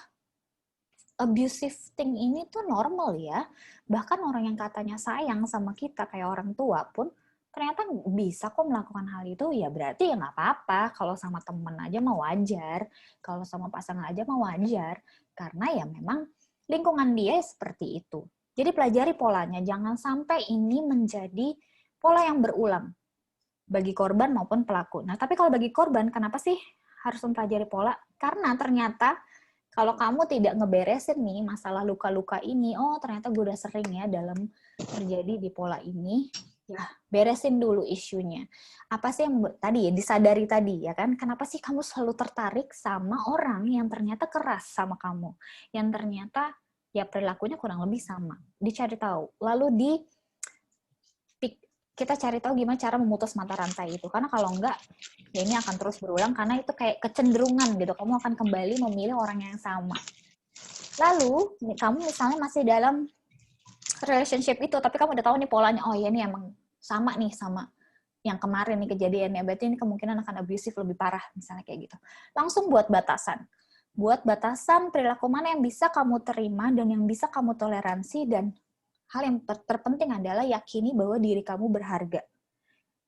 abusive thing ini tuh normal ya. Bahkan orang yang katanya sayang sama kita, kayak orang tua pun, ternyata bisa kok melakukan hal itu, ya berarti ya nggak apa-apa. Kalau sama temen aja mah wajar. Kalau sama pasangan aja mah wajar. Karena ya memang lingkungan dia seperti itu. Jadi pelajari polanya, jangan sampai ini menjadi pola yang berulang bagi korban maupun pelaku. Nah, tapi kalau bagi korban, kenapa sih harus mempelajari pola? Karena ternyata kalau kamu tidak ngeberesin nih masalah luka-luka ini, oh ternyata gue udah sering ya dalam terjadi di pola ini, ya beresin dulu isunya. Apa sih yang tadi ya, disadari tadi ya kan, kenapa sih kamu selalu tertarik sama orang yang ternyata keras sama kamu, yang ternyata ya perilakunya kurang lebih sama. Dicari tahu. Lalu kita cari tahu gimana cara memutus mata rantai itu. Karena kalau enggak, ya ini akan terus berulang karena itu kayak kecenderungan gitu. Kamu akan kembali memilih orang yang sama. Lalu, kamu misalnya masih dalam relationship itu, tapi kamu udah tahu nih polanya, oh ya ini emang sama nih sama yang kemarin nih kejadiannya. Berarti ini kemungkinan akan abusive lebih parah, misalnya kayak gitu. Langsung buat batasan. Buat batasan perilaku mana yang bisa kamu terima dan yang bisa kamu toleransi, dan hal yang terpenting adalah yakini bahwa diri kamu berharga.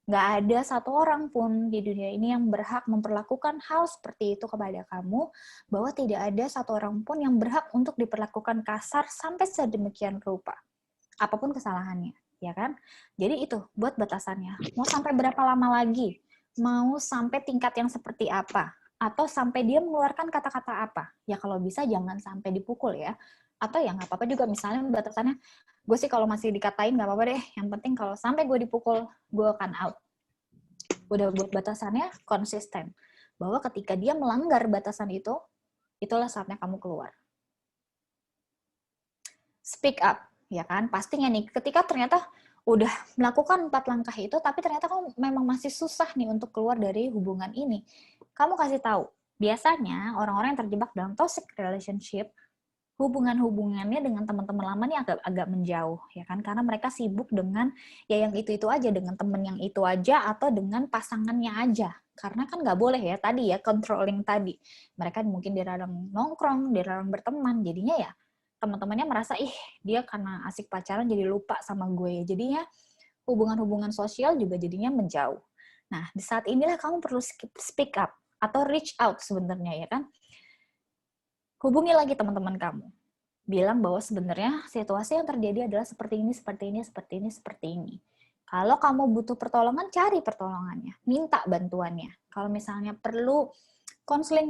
Nggak ada satu orang pun di dunia ini yang berhak memperlakukan hal seperti itu kepada kamu, bahwa tidak ada satu orang pun yang berhak untuk diperlakukan kasar sampai sedemikian rupa. Apapun kesalahannya, ya kan? Jadi itu, buat batasannya. Mau sampai berapa lama lagi? Mau sampai tingkat yang seperti apa? Atau sampai dia mengeluarkan kata-kata apa? Ya kalau bisa jangan sampai dipukul ya. Atau ya nggak apa-apa juga, misalnya batasannya, gue sih kalau masih dikatain nggak apa-apa deh, yang penting kalau sampai gue dipukul, gue akan out. Udah buat batasannya konsisten. Bahwa ketika dia melanggar batasan itu, itulah saatnya kamu keluar. Speak up, ya kan? Pastinya nih, ketika ternyata udah melakukan 4 langkah itu, tapi ternyata kamu memang masih susah nih untuk keluar dari hubungan ini, kamu kasih tahu. Biasanya orang-orang yang terjebak dalam toxic relationship, hubungannya dengan teman-teman lama nih agak menjauh, ya kan? Karena mereka sibuk dengan ya yang itu aja, dengan temen yang itu aja, atau dengan pasangannya aja. Karena kan nggak boleh ya tadi ya, controlling tadi. Mereka mungkin dilarang nongkrong, dilarang berteman, jadinya ya teman-temannya merasa, dia karena asik pacaran jadi lupa sama gue. Jadinya hubungan-hubungan sosial juga jadinya menjauh. Nah, di saat inilah kamu perlu speak up atau reach out sebenarnya, ya kan? Hubungi lagi teman-teman kamu. Bilang bahwa sebenarnya situasi yang terjadi adalah seperti ini, seperti ini, seperti ini, seperti ini. Kalau kamu butuh pertolongan, cari pertolongannya. Minta bantuannya. Kalau misalnya perlu konseling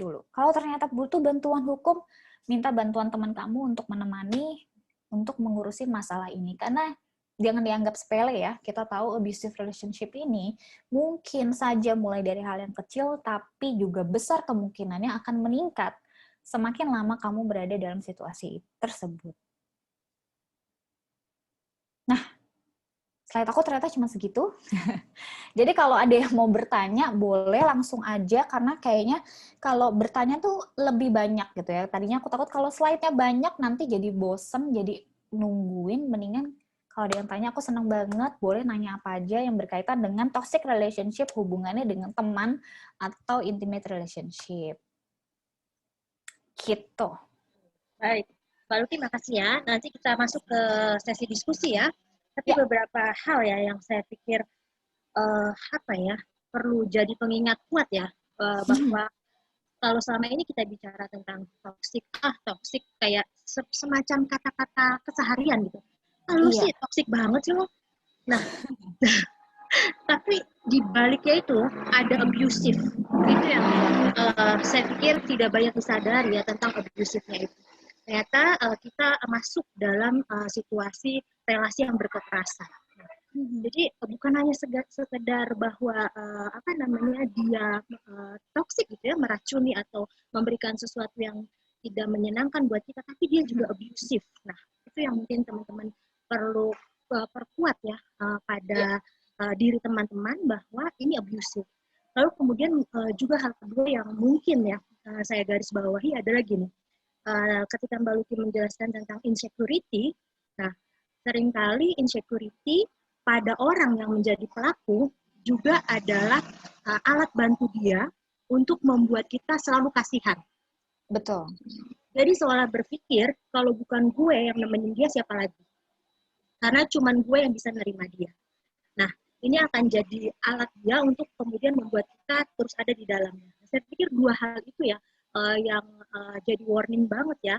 dulu. Kalau ternyata butuh bantuan hukum, minta bantuan teman kamu untuk menemani, untuk mengurusi masalah ini. Karena jangan dianggap sepele ya, kita tahu abusive relationship ini mungkin saja mulai dari hal yang kecil, tapi juga besar kemungkinannya akan meningkat semakin lama kamu berada dalam situasi tersebut. Nah, slide aku ternyata cuma segitu. Jadi kalau ada yang mau bertanya, boleh langsung aja, karena kayaknya kalau bertanya tuh lebih banyak gitu ya. Tadinya aku takut kalau slide-nya banyak nanti jadi bosen, jadi nungguin. Mendingan kalau ada yang tanya, aku seneng banget, boleh nanya apa aja yang berkaitan dengan toxic relationship, hubungannya dengan teman atau intimate relationship. Gitu. Baik, Mbak Luki makasih ya. Nanti kita masuk ke sesi diskusi ya. Tapi beberapa hal ya yang saya pikir perlu jadi pengingat kuat ya, bahwa kalau selama ini kita bicara tentang toksik kayak semacam kata-kata keseharian gitu. Lalu sih toksik banget sih lo. Nah, tapi di baliknya itu ada abusive. Itu yang saya pikir tidak banyak disadari ya tentang abusive-nya itu. Ternyata kita masuk dalam situasi relasi yang berkekerasan. Jadi bukan hanya sekedar bahwa dia toksik gitu ya, meracuni atau memberikan sesuatu yang tidak menyenangkan buat kita, tapi dia juga abusive. Nah, itu yang mungkin teman-teman perlu perkuat ya pada diri teman-teman bahwa ini abusive. Lalu kemudian juga hal kedua yang mungkin ya saya garis bawahi adalah gini. Ketika Mbak Luki menjelaskan tentang insecurity, nah seringkali insecurity pada orang yang menjadi pelaku juga adalah alat bantu dia untuk membuat kita selalu kasihan. Betul. Jadi seolah berpikir kalau bukan gue yang nemenin dia siapa lagi? Karena cuman gue yang bisa nerima dia. Nah, ini akan jadi alat dia untuk kemudian membuat kita terus ada di dalamnya. Saya pikir dua hal itu ya yang jadi warning banget ya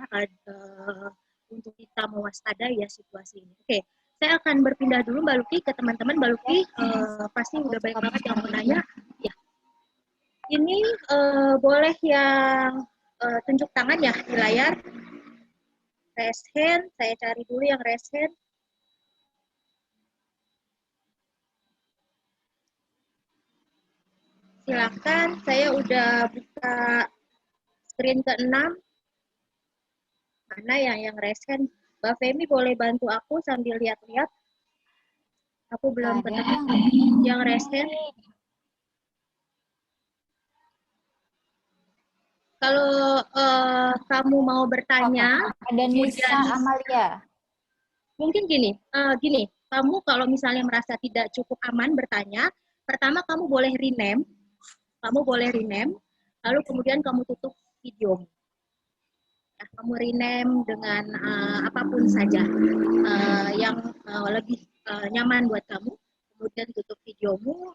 untuk kita mewaspadai ya situasi ini. Oke, saya akan berpindah dulu Mbak Luki ke teman-teman. Mbak Luki pasti udah banyak banget yang mau nanya. Ya, ini boleh yang tunjuk tangan ya di layar. Raise hand, saya cari dulu yang raise hand. Silakan, saya udah buka screen ke-6. Mana yang raise hand? Mbak Femi boleh bantu aku sambil lihat-lihat. Aku belum ketemu yang raise hand. Kalau kamu mau bertanya, ada Nisa Amalia. Mungkin gini, kamu kalau misalnya merasa tidak cukup aman bertanya, pertama kamu boleh rename, lalu kemudian kamu tutup video. Nah, kamu rename dengan apapun saja yang lebih nyaman buat kamu. Kemudian tutup videomu,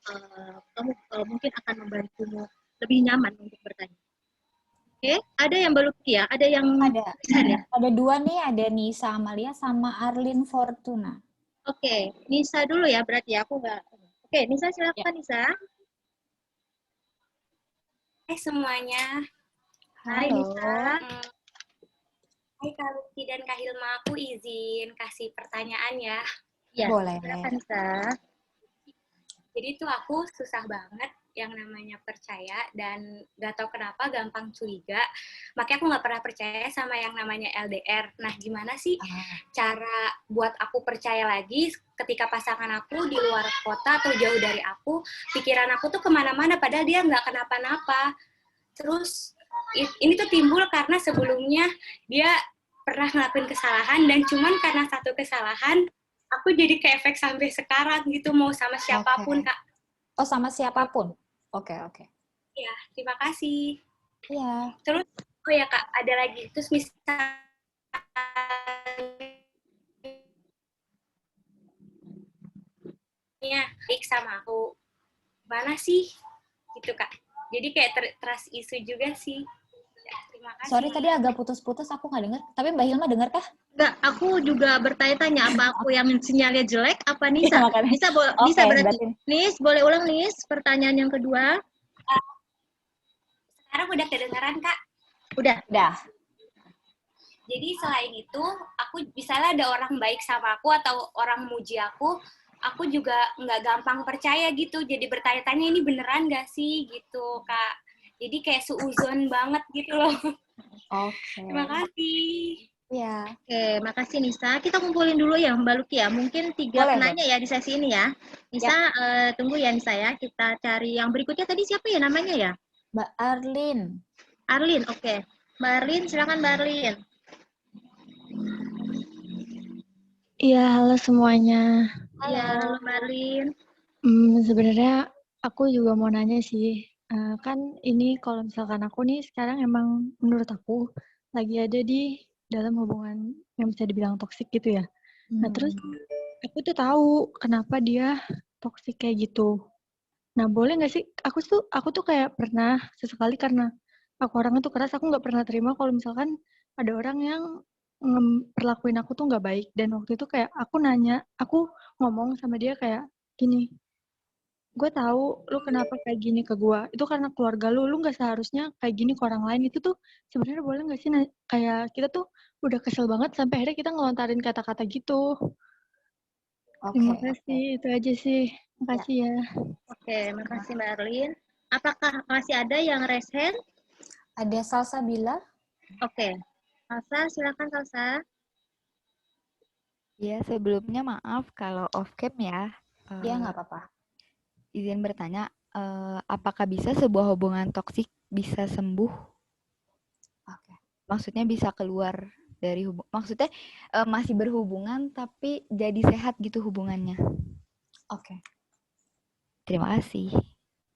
kamu mungkin akan membantumu lebih nyaman untuk bertanya. Oke, ada yang belum ya? Ada yang ya? Ada dua nih, ada Nisa Amalia sama Arlin Fortuna. Oke, Nisa dulu ya berarti ya, aku nggak. Oke, Nisa silakan ya. Nisa. Hai semuanya. Hai Nisa. Hai Kak Luki dan Kak Hilma, aku izin kasih pertanyaan ya. Ya, boleh. Silakan Nisa. Jadi tuh aku susah banget yang namanya percaya dan gak tahu kenapa gampang curiga. Makanya aku gak pernah percaya sama yang namanya LDR. Nah, gimana sih cara buat aku percaya lagi ketika pasangan aku di luar kota atau jauh dari aku, pikiran aku tuh kemana-mana padahal dia gak kenapa-napa. Terus ini tuh timbul karena sebelumnya dia pernah ngelakuin kesalahan dan cuman karena satu kesalahan aku jadi ke efek sampai sekarang gitu, mau sama siapapun, Kak. Oh, sama siapapun? Oke. Ya, terima kasih. Iya. Terus, oh ya Kak, ada lagi. Terus misalnya baik sama aku, mana sih? Gitu, Kak. Jadi kayak trust issue juga sih. Ya, terima kasih. Sorry, tadi agak putus-putus, aku nggak dengar. Tapi Mbak Hilma dengar kah? Enggak, aku juga bertanya-tanya apa aku yang sinyalnya jelek, apa Nisa? Ya, Nisa berarti. Nis, boleh ulang Nis, pertanyaan yang kedua. Sekarang udah kedengaran, Kak? Udah. Jadi selain itu, aku misalnya ada orang baik sama aku atau orang muji aku juga nggak gampang percaya gitu. Jadi bertanya-tanya ini beneran nggak sih gitu, Kak. Jadi kayak seuzon banget gitu loh. Oke. Terima kasih. Iya. Oke, makasih Nisa. Kita kumpulin dulu ya Mbak Luki ya. Mungkin 3 penanya ya di sesi ini ya. Nisa, tunggu ya Nisa ya. Kita cari yang berikutnya tadi siapa ya namanya ya? Mbak Arlin. Arlin, oke. Mbak Arlin, silakan Mbak Arlin. Iya, halo semuanya. Iya, halo Mbak Arlin. Sebenarnya aku juga mau nanya sih. Kan ini kalau misalkan aku nih sekarang emang menurut aku lagi ada di dalam hubungan yang bisa dibilang toksik gitu ya. Nah terus aku tuh tahu kenapa dia toksik kayak gitu. Nah boleh nggak sih? Aku tuh kayak pernah sesekali karena aku orangnya tuh keras, aku nggak pernah terima kalau misalkan ada orang yang perlakuin aku tuh nggak baik. Dan waktu itu kayak aku ngomong sama dia kayak gini, gue tahu lu kenapa kayak gini ke gue. Itu karena keluarga lu nggak seharusnya kayak gini ke orang lain. Itu tuh sebenarnya boleh nggak sih kayak kita tuh udah kesel banget sampai akhirnya kita ngelontarin kata-kata gitu. Terima Oke, kasih, itu aja sih. Makasih ya. Oke, makasih Mbak Erlin. Apakah masih ada yang raise hand? Ada Salsabila? Oke. Salsa, silakan Salsa. Ya, sebelumnya maaf kalau off cam ya. Ya, nggak apa-apa. Izin bertanya, apakah bisa sebuah hubungan toksik bisa sembuh? Oke. Maksudnya bisa keluar dari maksudnya masih berhubungan tapi jadi sehat gitu hubungannya. Oke. Terima kasih.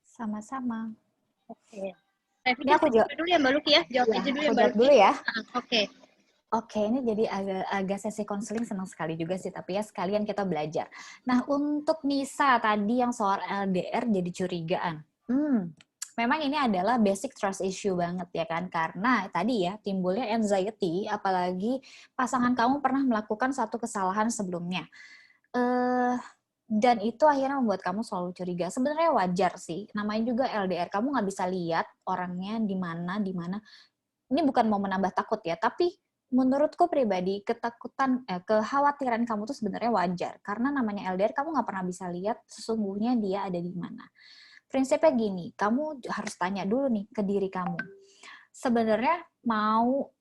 Sama-sama. Oke. Ini aku jawab dulu ya Mbak Luki ya. Jawab aja dulu ya aku Mbak jawab Luki. dulu ya. Oke. Oke, ini jadi agak sesi konseling, senang sekali juga sih, tapi ya sekalian kita belajar. Nah, untuk Nisa tadi yang soal LDR jadi curigaan. Memang ini adalah basic trust issue banget ya kan, karena tadi ya timbulnya anxiety, apalagi pasangan kamu pernah melakukan satu kesalahan sebelumnya. Dan itu akhirnya membuat kamu selalu curiga. Sebenarnya wajar sih, namanya juga LDR, kamu nggak bisa lihat orangnya di mana. Ini bukan mau menambah takut ya, tapi menurutku pribadi, kekhawatiran kamu tuh sebenarnya wajar. Karena namanya LDR, kamu nggak pernah bisa lihat sesungguhnya dia ada di mana. Prinsipnya gini, kamu harus tanya dulu nih ke diri kamu. Sebenarnya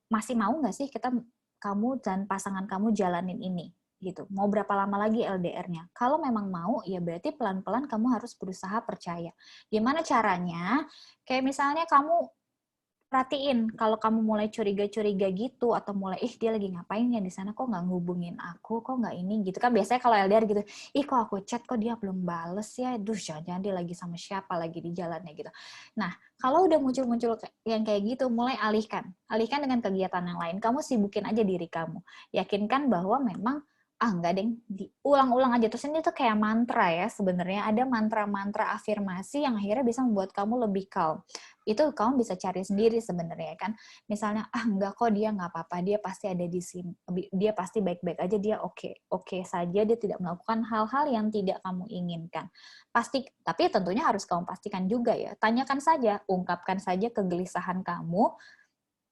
masih mau nggak sih kamu dan pasangan kamu jalanin ini? Gitu. Mau berapa lama lagi LDR-nya? Kalau memang mau, ya berarti pelan-pelan kamu harus berusaha percaya. Gimana caranya? Kayak misalnya kamu perhatiin kalau kamu mulai curiga-curiga gitu atau mulai dia lagi ngapain ya di sana, kok nggak ngehubungin aku, kok nggak ini gitu kan, biasanya kalau LDR gitu, kok aku chat kok dia belum bales ya, jangan-jangan dia lagi sama siapa lagi di jalannya gitu. Nah, kalau udah muncul-muncul yang kayak gitu, mulai alihkan dengan kegiatan yang lain, kamu sibukin aja diri kamu, yakinkan bahwa memang enggak deng, diulang-ulang aja. Terus ini tuh kayak mantra ya, sebenarnya ada mantra-mantra afirmasi yang akhirnya bisa membuat kamu lebih calm. Itu kamu bisa cari sendiri sebenarnya kan. Misalnya, enggak kok, dia nggak apa-apa, dia pasti ada di sini, dia pasti baik-baik aja, dia oke saja, dia tidak melakukan hal-hal yang tidak kamu inginkan. Tapi tentunya harus kamu pastikan juga ya. Tanyakan saja, ungkapkan saja kegelisahan kamu.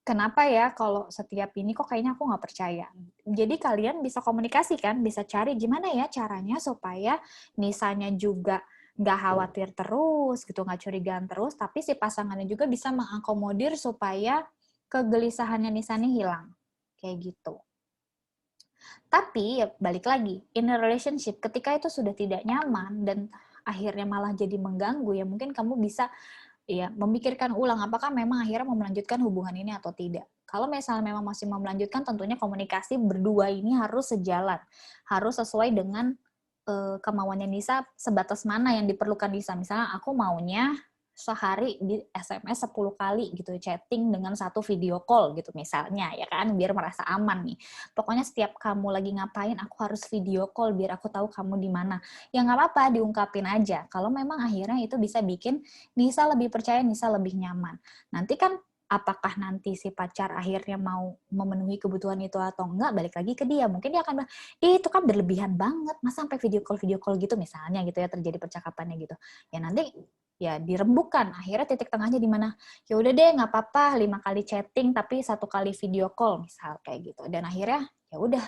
Kenapa ya kalau setiap ini kok kayaknya aku nggak percaya. Jadi kalian bisa komunikasi kan, bisa cari gimana ya caranya supaya Nisanya juga nggak khawatir terus, gitu, nggak curigaan terus, tapi si pasangannya juga bisa mengakomodir supaya kegelisahannya Nisa ini hilang. Kayak gitu. Tapi ya balik lagi, in a relationship, ketika itu sudah tidak nyaman dan akhirnya malah jadi mengganggu, ya mungkin kamu bisa ya memikirkan ulang apakah memang akhirnya mau melanjutkan hubungan ini atau tidak. Kalau misalnya memang masih mau melanjutkan, tentunya komunikasi berdua ini harus sejalan, harus sesuai dengan kemauannya Nisa, sebatas mana yang diperlukan Nisa. Misalnya aku maunya sehari di SMS 10 kali gitu, chatting dengan satu video call gitu misalnya, ya kan, biar merasa aman nih. Pokoknya setiap kamu lagi ngapain, aku harus video call biar aku tahu kamu di mana. Ya nggak apa-apa, diungkapin aja. Kalau memang akhirnya itu bisa bikin Nisa lebih percaya, Nisa lebih nyaman. Nanti kan apakah nanti si pacar akhirnya mau memenuhi kebutuhan itu atau enggak, balik lagi ke dia. Mungkin dia akan bilang, itu kan berlebihan banget, masa sampai video call gitu misalnya gitu ya, terjadi percakapannya gitu. Ya nanti ya dirembukan, akhirnya titik tengahnya di mana, ya udah deh nggak apa-apa 5 kali chatting tapi 1 kali video call misal kayak gitu, dan akhirnya ya udah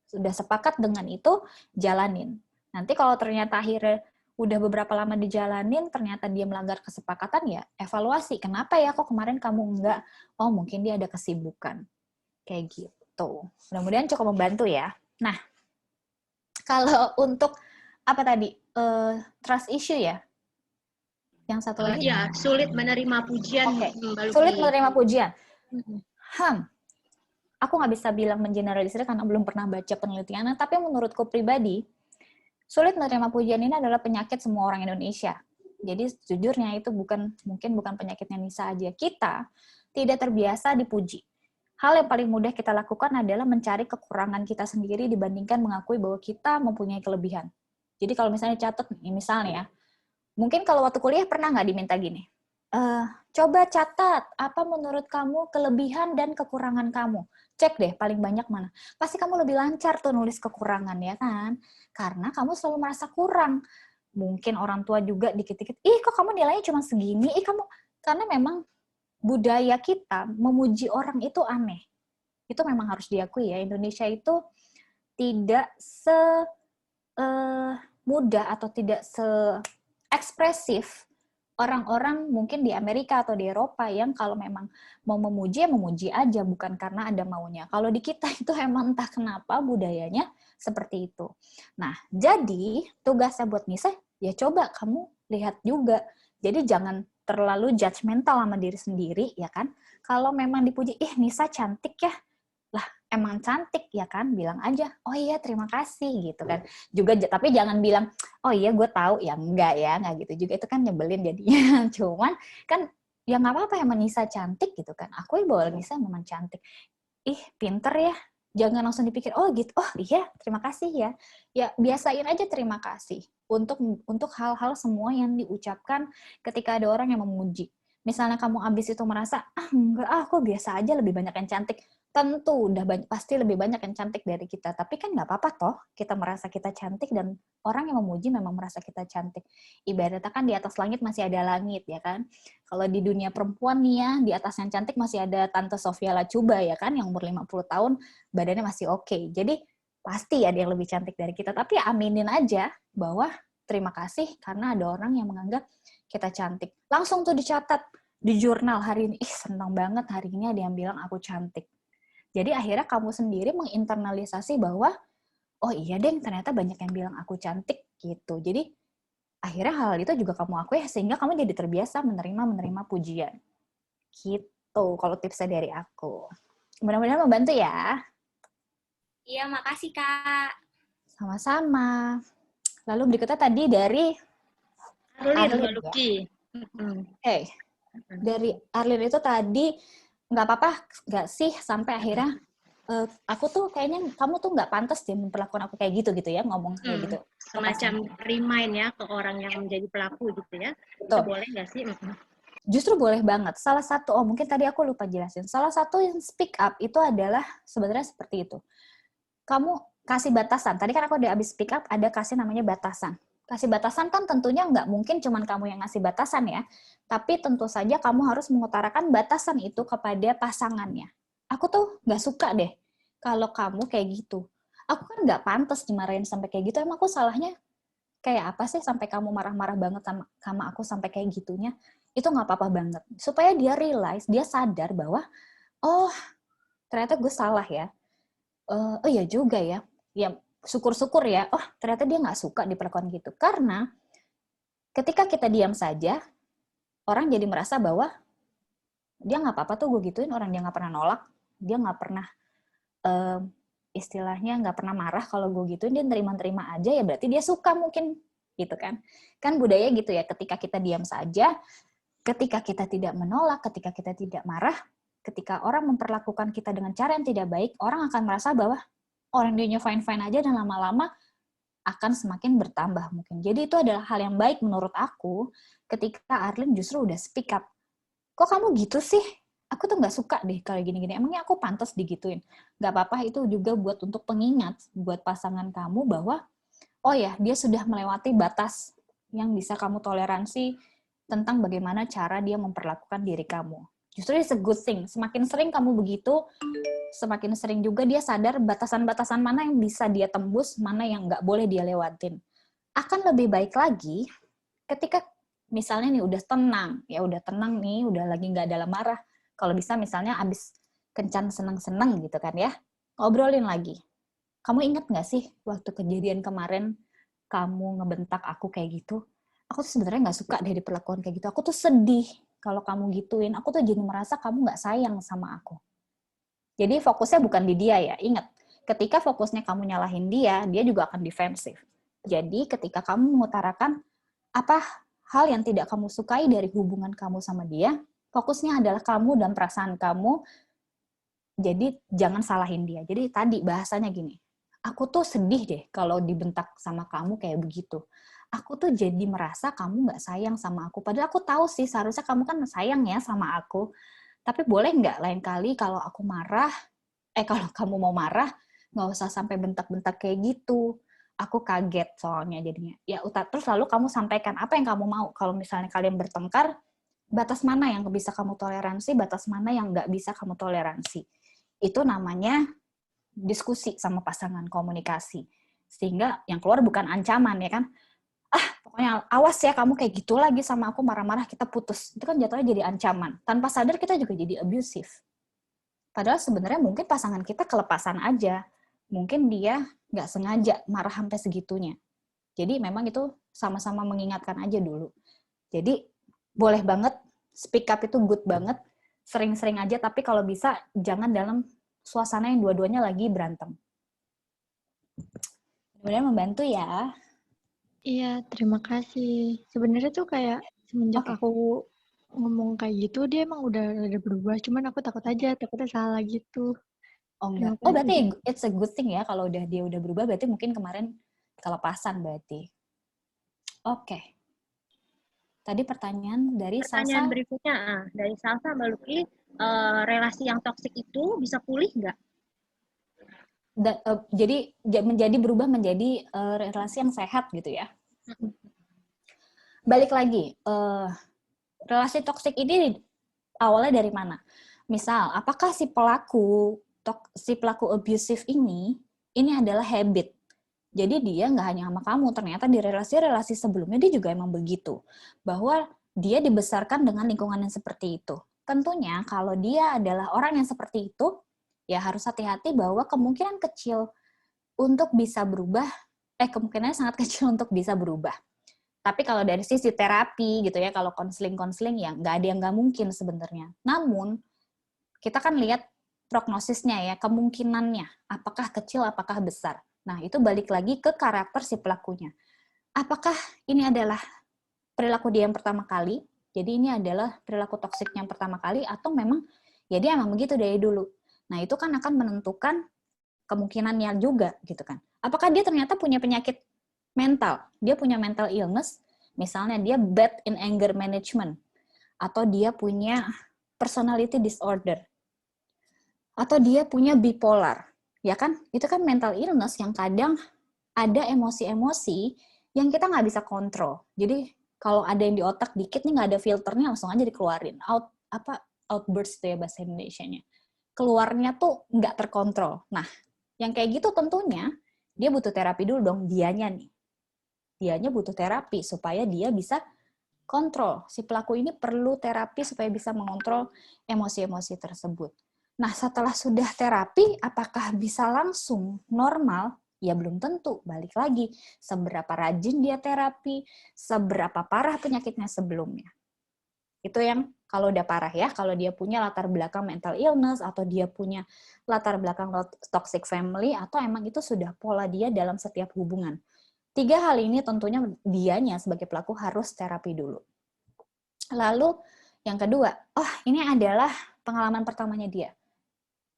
sudah sepakat dengan itu, jalanin. Nanti kalau ternyata akhirnya udah beberapa lama dijalanin ternyata dia melanggar kesepakatan, ya evaluasi, kenapa ya kok kemarin kamu enggak, oh mungkin dia ada kesibukan kayak gitu. Mudah-mudahan cukup membantu ya. Nah, kalau untuk apa tadi, trust issue ya. Yang satu lagi? Ya, sulit menerima pujian. Oke, Mbak Luki. sulit menerima pujian. Aku nggak bisa bilang mengeneralisir karena belum pernah baca penelitiannya, tapi menurutku pribadi, sulit menerima pujian ini adalah penyakit semua orang Indonesia. Jadi sejujurnya itu mungkin bukan penyakitnya Nisa aja. Kita tidak terbiasa dipuji. Hal yang paling mudah kita lakukan adalah mencari kekurangan kita sendiri dibandingkan mengakui bahwa kita mempunyai kelebihan. Jadi kalau misalnya catat, misalnya ya, mungkin kalau waktu kuliah pernah nggak diminta gini, coba catat apa menurut kamu kelebihan dan kekurangan kamu. Cek deh paling banyak mana. Pasti kamu lebih lancar tuh nulis kekurangan ya kan. Karena kamu selalu merasa kurang. mungkin orang tua juga dikit-dikit, ih kok kamu nilainya cuma segini, ih kamu, karena memang budaya kita memuji orang itu aneh. Itu memang harus diakui ya, Indonesia itu tidak mudah atau tidak se-ekspresif orang-orang mungkin di Amerika atau di Eropa yang kalau memang mau memuji, ya memuji aja, bukan karena ada maunya. Kalau di kita itu emang entah kenapa budayanya seperti itu. Nah, jadi tugasnya buat Nisa, ya coba kamu lihat juga. Jadi jangan terlalu judgmental sama diri sendiri, ya kan? Kalau memang dipuji, Nisa cantik ya, lah emang cantik ya kan, bilang aja, oh iya terima kasih gitu kan. Juga tapi jangan bilang, oh iya gue tahu, ya enggak gitu juga, itu kan nyebelin jadinya. Cuman kan ya nggak apa-apa emang Nisa cantik gitu kan, aku bahwa Nisa memang cantik, pinter ya, jangan langsung dipikir, oh gitu, oh iya terima kasih ya, ya biasain aja terima kasih untuk hal-hal semua yang diucapkan ketika ada orang yang memuji. Misalnya kamu abis itu merasa, enggak, aku biasa aja, lebih banyak yang cantik. Tentu pasti lebih banyak yang cantik dari kita, tapi kan nggak apa-apa toh kita merasa kita cantik dan orang yang memuji memang merasa kita cantik. Ibaratnya kan di atas langit masih ada langit ya kan. Kalau di dunia perempuan nih ya, di atas yang cantik masih ada Tante Sofia Lacuba ya kan, yang umur 50 tahun badannya masih oke. Jadi pasti ada yang lebih cantik dari kita, tapi aminin aja bahwa terima kasih karena ada orang yang menganggap kita cantik. Langsung tuh dicatat di jurnal hari ini, senang banget hari ini ada yang bilang aku cantik. Jadi akhirnya kamu sendiri menginternalisasi bahwa, oh iya deng, ternyata banyak yang bilang aku cantik gitu. Jadi akhirnya hal itu juga kamu akui, sehingga kamu jadi terbiasa menerima pujian. Gitu, kalau tipsnya dari aku. Mudah-mudahan membantu ya. Iya, makasih Kak. Sama-sama. Lalu berikutnya tadi dari Arlin, Arlin, Mbak Lucky. Oke. Dari Arlin itu tadi, nggak apa-apa nggak sih sampai akhirnya aku tuh kayaknya kamu tuh nggak pantas deh memperlakukan aku kayak gitu ya, ngomong kayak gitu. Semacam remind ya ke orang yang menjadi pelaku gitu ya. Betul. Itu boleh nggak sih? Justru boleh banget. Salah satu, mungkin tadi aku lupa jelasin. Salah satu yang speak up itu adalah sebenarnya seperti itu. Kamu kasih batasan. Tadi kan aku udah habis speak up, ada kasih namanya batasan. Kasih batasan kan tentunya nggak mungkin cuman kamu yang ngasih batasan ya. Tapi tentu saja kamu harus mengutarakan batasan itu kepada pasangannya. Aku tuh nggak suka deh kalau kamu kayak gitu. Aku kan nggak pantas dimarahin sampai kayak gitu. Emang aku salahnya kayak apa sih sampai kamu marah-marah banget sama aku sampai kayak gitunya? Itu nggak apa-apa banget. Supaya dia realize, dia sadar bahwa, oh ternyata gue salah ya. Oh iya juga ya. Ya syukur-syukur ya. Oh ternyata dia nggak suka diperlakukan gitu. Karena ketika kita diam saja, orang jadi merasa bahwa dia nggak apa-apa tuh gue gituin, orang dia nggak pernah nolak, dia nggak pernah istilahnya nggak pernah marah kalau gue gituin, dia terima-terima aja, ya berarti dia suka mungkin gitu kan. Kan budaya gitu ya, ketika kita diam saja, ketika kita tidak menolak, ketika kita tidak marah, ketika orang memperlakukan kita dengan cara yang tidak baik, orang akan merasa bahwa orang dia fine-fine aja dan lama-lama akan semakin bertambah mungkin. Jadi itu adalah hal yang baik menurut aku ketika Arlin justru udah speak up. Kok kamu gitu sih? Aku tuh nggak suka deh kalau gini-gini. Emangnya aku pantas digituin? Nggak apa-apa, itu juga buat untuk pengingat buat pasangan kamu bahwa, oh ya, dia sudah melewati batas yang bisa kamu toleransi tentang bagaimana cara dia memperlakukan diri kamu. Justru it's a good thing. Semakin sering kamu begitu, semakin sering juga dia sadar batasan-batasan mana yang bisa dia tembus, mana yang nggak boleh dia lewatin. Akan lebih baik lagi ketika misalnya nih udah tenang nih, udah lagi nggak dalam marah. Kalau bisa misalnya abis kencan seneng-seneng gitu kan ya, ngobrolin lagi. Kamu ingat nggak sih waktu kejadian kemarin kamu ngebentak aku kayak gitu? Aku tuh sebenarnya nggak suka deh diperlakukan kayak gitu. Aku tuh sedih kalau kamu gituin. Aku tuh jadi merasa kamu nggak sayang sama aku. Jadi fokusnya bukan di dia ya. Ingat, ketika fokusnya kamu nyalahin dia, dia juga akan defensif. Jadi ketika kamu mengutarakan apa hal yang tidak kamu sukai dari hubungan kamu sama dia, fokusnya adalah kamu dan perasaan kamu. Jadi jangan salahin dia. Jadi tadi bahasanya gini, aku tuh sedih deh kalau dibentak sama kamu kayak begitu. Aku tuh jadi merasa kamu nggak sayang sama aku. Padahal aku tahu sih seharusnya kamu kan sayang ya sama aku. Tapi boleh nggak lain kali kalau aku marah, kalau kamu mau marah, nggak usah sampai bentak-bentak kayak gitu. Aku kaget soalnya jadinya. Ya, terus lalu kamu sampaikan apa yang kamu mau. Kalau misalnya kalian bertengkar, batas mana yang bisa kamu toleransi, batas mana yang nggak bisa kamu toleransi. Itu namanya diskusi sama pasangan, komunikasi. Sehingga yang keluar bukan ancaman, ya kan? Pokoknya awas ya kamu kayak gitu lagi sama aku, marah-marah, kita putus. Itu kan jatuhnya jadi ancaman. Tanpa sadar kita juga jadi abusive. Padahal sebenarnya mungkin pasangan kita kelepasan aja. Mungkin dia nggak sengaja marah sampai segitunya. Jadi memang itu sama-sama mengingatkan aja dulu. Jadi boleh banget, speak up itu good banget, sering-sering aja, tapi kalau bisa jangan dalam suasana yang dua-duanya lagi berantem. Mudah-mudahan membantu ya. Iya, terima kasih. Sebenarnya tuh kayak semenjak Oke. aku ngomong kayak gitu, dia emang udah berubah. Cuman aku takut aja, takutnya salah gitu. Oh Terima enggak. Oh kasih. berarti it's a good thing ya kalau dia udah berubah, berarti mungkin kemarin kelepasan berarti. Oke. Tadi pertanyaan dari Pertanyaan Salsa. berikutnya dari Salsa, Mbak Luki, relasi yang toksik itu bisa pulih nggak? Jadi menjadi berubah menjadi relasi yang sehat gitu ya. Balik lagi, relasi toksik ini awalnya dari mana? Misal, apakah si pelaku abusive ini adalah habit. Jadi dia nggak hanya sama kamu, ternyata di relasi-relasi sebelumnya dia juga emang begitu. Bahwa dia dibesarkan dengan lingkungan yang seperti itu. Tentunya kalau dia adalah orang yang seperti itu, ya harus hati-hati bahwa kemungkinan kecil untuk bisa berubah, kemungkinannya sangat kecil untuk bisa berubah. Tapi kalau dari sisi terapi gitu ya, kalau konseling ya nggak ada yang nggak mungkin sebenarnya. Namun, kita kan lihat prognosisnya ya, kemungkinannya, apakah kecil, apakah besar. Nah, itu balik lagi ke karakter si pelakunya. Apakah ini adalah perilaku dia yang pertama kali, jadi ini adalah perilaku toksik yang pertama kali, atau memang ya dia emang begitu dari dulu. Nah, itu kan akan menentukan kemungkinannya juga, gitu kan. Apakah dia ternyata punya penyakit mental, dia punya mental illness, misalnya dia bad in anger management, atau dia punya personality disorder, atau dia punya bipolar, ya kan? Itu kan mental illness yang kadang ada emosi-emosi yang kita nggak bisa kontrol. Jadi kalau ada yang di otak dikit nih nggak ada filternya langsung aja dikeluarin. Outburst itu ya bahasa Indonesianya. Keluarnya tuh nggak terkontrol. Nah, yang kayak gitu tentunya dia butuh terapi dulu dong, dianya nih. Dianya butuh terapi supaya dia bisa kontrol. Si pelaku ini perlu terapi supaya bisa mengontrol emosi-emosi tersebut. Nah, setelah sudah terapi, apakah bisa langsung normal? Ya belum tentu. Balik lagi, seberapa rajin dia terapi, seberapa parah penyakitnya sebelumnya. Itu yang kalau udah parah ya, kalau dia punya latar belakang mental illness, atau dia punya latar belakang toxic family, atau emang itu sudah pola dia dalam setiap hubungan. 3 hal ini tentunya dianya sebagai pelaku harus terapi dulu. Lalu yang kedua, ini adalah pengalaman pertamanya dia.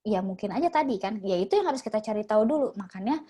Ya mungkin aja tadi kan, ya itu yang harus kita cari tahu dulu. Makanya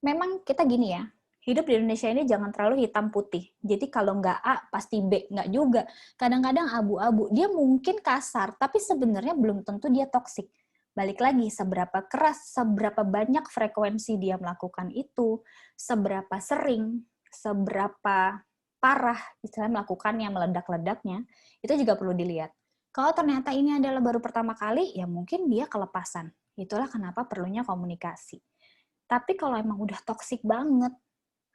memang kita gini ya, hidup di Indonesia ini jangan terlalu hitam putih. Jadi kalau nggak A, pasti B. Nggak juga. Kadang-kadang abu-abu. Dia mungkin kasar, tapi sebenarnya belum tentu dia toksik. Balik lagi, seberapa keras, seberapa banyak frekuensi dia melakukan itu, seberapa sering, seberapa parah istilahnya melakukannya, meledak-ledaknya, itu juga perlu dilihat. Kalau ternyata ini adalah baru pertama kali, ya mungkin dia kelepasan. Itulah kenapa perlunya komunikasi. Tapi kalau emang udah toksik banget,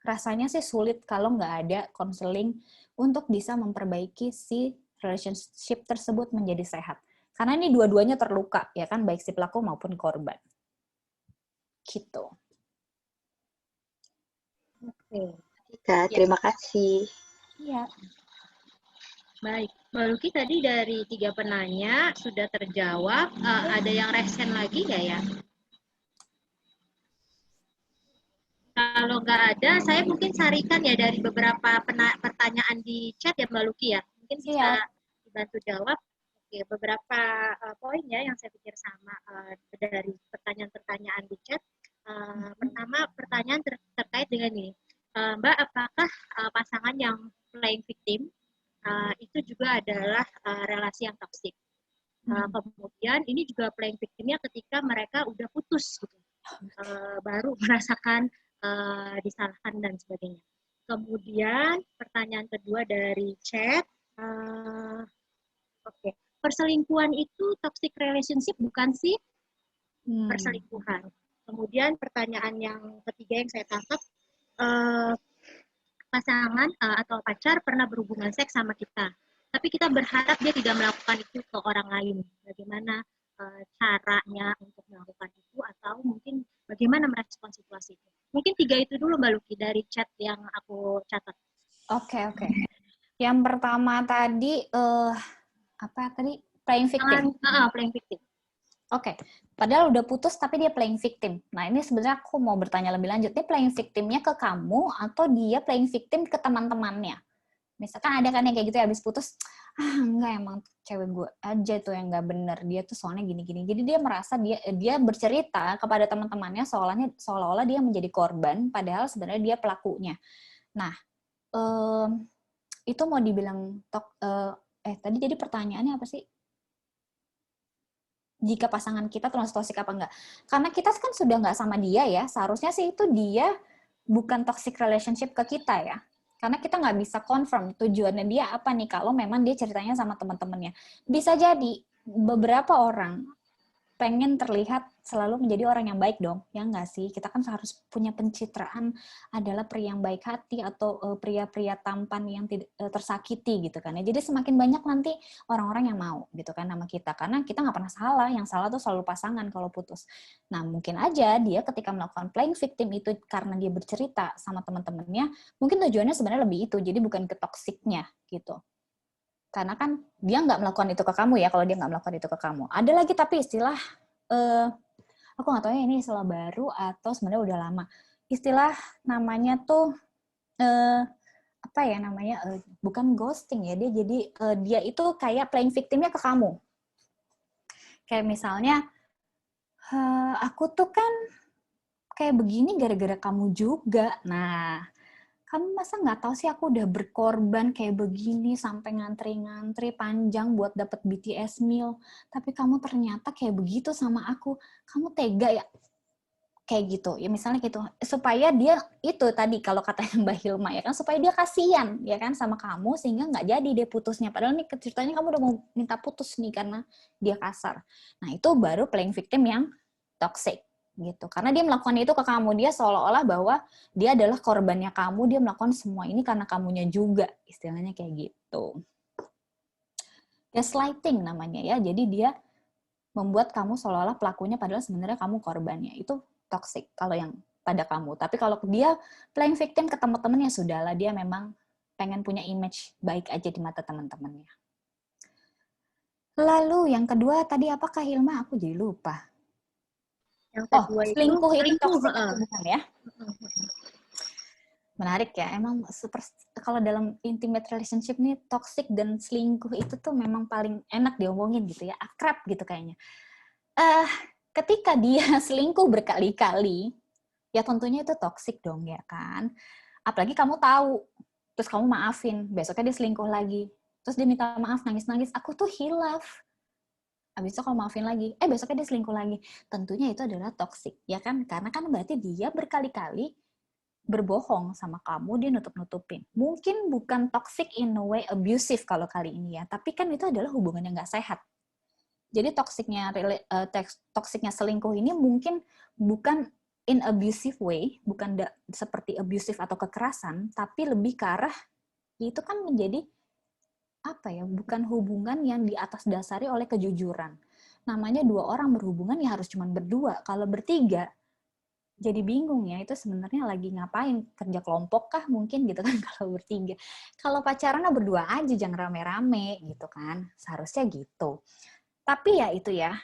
rasanya sih sulit kalau nggak ada konseling untuk bisa memperbaiki si relationship tersebut menjadi sehat. Karena ini dua-duanya terluka, ya kan, baik si pelaku maupun korban. Gitu. Oke. Kak, terima kasih. Iya. Baik, Mbak Luki tadi dari 3 penanya sudah terjawab. Ada yang resen lagi nggak ya? Kalau nggak ada, saya mungkin sarikan ya dari beberapa pertanyaan di chat ya Mbak Luki ya. Mungkin bisa dibantu jawab. Oke, beberapa poin ya yang saya pikir sama dari pertanyaan-pertanyaan di chat. Pertama, pertanyaan terkait dengan ini. Mbak, apakah pasangan yang playing victim itu juga adalah relasi yang toksik? Kemudian ini juga playing victimnya ketika mereka udah putus gitu. Baru merasakan disalahkan dan sebagainya. Kemudian pertanyaan kedua dari chat, oke, perselingkuhan itu toxic relationship bukan sih? Perselingkuhan. Kemudian pertanyaan yang ketiga yang saya tangkap, pasangan atau pacar pernah berhubungan seks sama kita, tapi kita berharap dia tidak melakukan itu ke orang lain. Bagaimana caranya untuk melakukan itu, atau mungkin bagaimana merespon situasi itu? Mungkin 3 itu dulu Mbak Luki dari chat yang aku catat. Oke. Yang pertama tadi apa tadi? Playing victim. Playing victim. Oke. Padahal udah putus tapi dia playing victim. Nah, ini sebenarnya aku mau bertanya lebih lanjut. Dia playing victimnya ke kamu atau dia playing victim ke teman-temannya? Misalkan ada kan yang kayak gitu ya, habis putus, enggak, emang cewek gue aja tuh yang nggak bener, dia tuh soalnya gini-gini. Jadi dia merasa dia bercerita kepada teman-temannya seolah-olah dia menjadi korban, padahal sebenarnya dia pelakunya. Nah, itu mau dibilang tadi jadi pertanyaannya apa sih? Jika pasangan kita termasuk toksik apa enggak? Karena kita kan sudah nggak sama dia ya, seharusnya sih itu dia bukan toxic relationship ke kita ya. Karena kita nggak bisa confirm tujuannya dia apa nih kalau memang dia ceritanya sama teman-temannya. Bisa jadi beberapa orang pengen terlihat selalu menjadi orang yang baik dong, ya nggak sih? Kita kan harus punya pencitraan adalah pria yang baik hati atau pria-pria tampan yang tidak tersakiti gitu kan ya. Jadi semakin banyak nanti orang-orang yang mau gitu kan sama kita, karena kita nggak pernah salah, yang salah tuh selalu pasangan kalau putus. Nah mungkin aja dia ketika melakukan playing victim itu karena dia bercerita sama teman-temannya, mungkin tujuannya sebenarnya lebih itu, jadi bukan ke toksiknya gitu. Karena kan dia nggak melakukan itu ke kamu ya, kalau dia nggak melakukan itu ke kamu. Ada lagi tapi istilah, aku nggak tahu ya ini istilah baru atau sebenarnya udah lama. Istilah namanya tuh, apa ya namanya, bukan ghosting ya, dia itu kayak playing victimnya ke kamu. Kayak misalnya, aku tuh kan kayak begini gara-gara kamu juga. Nah, kamu masa nggak tahu sih aku udah berkorban kayak begini sampai ngantri-ngantri panjang buat dapet BTS meal, tapi kamu ternyata kayak begitu sama aku, kamu tega ya? Kayak gitu, ya misalnya gitu, supaya dia itu tadi kalau katanya Mbak Hilma ya kan, supaya dia kasihan ya kan sama kamu sehingga nggak jadi dia putusnya. Padahal nih ceritanya kamu udah mau minta putus nih karena dia kasar. Nah itu baru playing victim yang toxic gitu, karena dia melakukan itu ke kamu, dia seolah-olah bahwa dia adalah korbannya kamu, dia melakukan semua ini karena kamunya juga, istilahnya kayak gitu. Gaslighting namanya ya, jadi dia membuat kamu seolah-olah pelakunya padahal sebenarnya kamu korbannya. Itu toxic kalau yang pada kamu. Tapi kalau dia playing victim ke teman-temannya, sudahlah, dia memang pengen punya image baik aja di mata teman-temannya. Lalu yang kedua tadi apakah Hilma? Aku jadi lupa. Yang kedua selingkuh itu toxic selingkuh, bukan ya? Menarik ya, emang kalau dalam intimate relationship nih, toxic dan selingkuh itu tuh memang paling enak diomongin gitu ya, akrab gitu kayaknya. Ketika dia selingkuh berkali-kali, ya tentunya itu toxic dong ya kan. Apalagi kamu tahu, terus kamu maafin, besoknya dia selingkuh lagi, terus dia minta maaf, nangis-nangis, aku tuh hilaf. Habis itu kamu maafin lagi, besoknya dia selingkuh lagi. Tentunya itu adalah toxic, ya kan? Karena kan berarti dia berkali-kali berbohong sama kamu, dia nutup-nutupin. Mungkin bukan toxic in a way abusive kalau kali ini ya, tapi kan itu adalah hubungan yang nggak sehat. Jadi toksiknya selingkuh ini mungkin bukan in abusive way, bukan seperti abusive atau kekerasan, tapi lebih ke arah itu kan menjadi apa ya, bukan hubungan yang di atas dasari oleh kejujuran. Namanya 2 orang berhubungan ya harus cuma berdua. Kalau bertiga jadi bingung ya, itu sebenarnya lagi ngapain, kerja kelompok kah mungkin gitu kan kalau bertiga. Kalau pacaran berdua aja, jangan rame-rame gitu kan, seharusnya gitu. Tapi ya itu ya,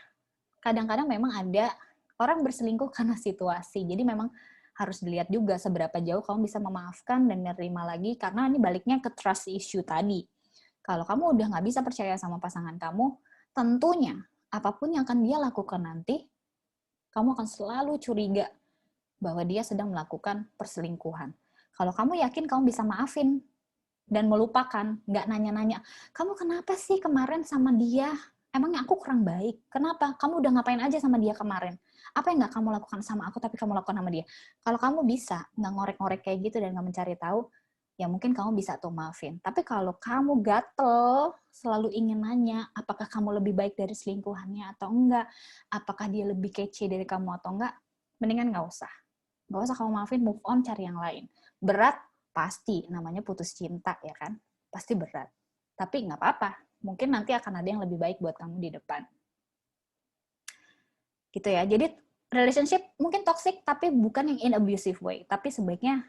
kadang-kadang memang ada orang berselingkuh karena situasi, jadi memang harus dilihat juga seberapa jauh kamu bisa memaafkan dan menerima lagi, karena ini baliknya ke trust issue tadi. Kalau kamu udah nggak bisa percaya sama pasangan kamu, tentunya apapun yang akan dia lakukan nanti, kamu akan selalu curiga bahwa dia sedang melakukan perselingkuhan. Kalau kamu yakin kamu bisa maafin dan melupakan, nggak nanya-nanya, kamu kenapa sih kemarin sama dia? emangnya aku kurang baik? Kenapa? Kamu udah ngapain aja sama dia kemarin? Apa yang nggak kamu lakukan sama aku tapi kamu lakukan sama dia? Kalau kamu bisa nggak ngorek-ngorek kayak gitu dan nggak mencari tahu, ya mungkin kamu bisa tuh maafin. Tapi kalau kamu gatel, selalu ingin nanya, apakah kamu lebih baik dari selingkuhannya atau enggak? Apakah dia lebih kece dari kamu atau enggak? Mendingan nggak usah. Nggak usah kamu maafin, move on, cari yang lain. Berat, pasti. Namanya putus cinta, ya kan? Pasti berat. Tapi nggak apa-apa. Mungkin nanti akan ada yang lebih baik buat kamu di depan. Gitu ya. Jadi relationship mungkin toxic, tapi bukan yang in abusive way. Tapi sebaiknya,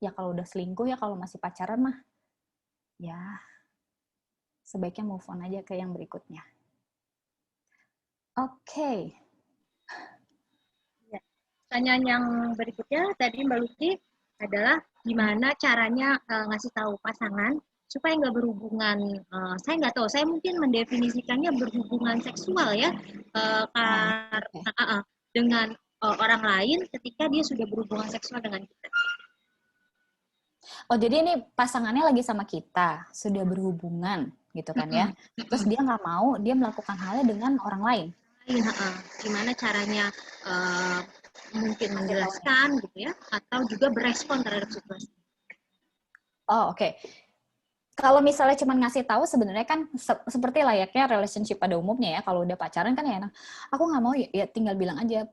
ya kalau udah selingkuh, ya kalau masih pacaran mah, ya sebaiknya move on aja ke yang berikutnya. Oke. Ya. Pertanyaan yang berikutnya tadi Mbak Lucy adalah gimana caranya ngasih tahu pasangan supaya nggak berhubungan, saya nggak tahu, saya mungkin mendefinisikannya berhubungan seksual ya, dengan orang lain ketika dia sudah berhubungan seksual dengan kita. Oh, jadi ini pasangannya lagi sama kita, sudah berhubungan, gitu kan ya. Terus dia nggak mau, dia melakukan halnya dengan orang lain. Gimana caranya mungkin menjelaskan gitu ya, atau juga berespon terhadap situasi. Oh, oke. Kalau misalnya cuma ngasih tahu, sebenarnya kan seperti layaknya relationship pada umumnya ya. Kalau udah pacaran kan ya, aku nggak mau ya tinggal bilang aja.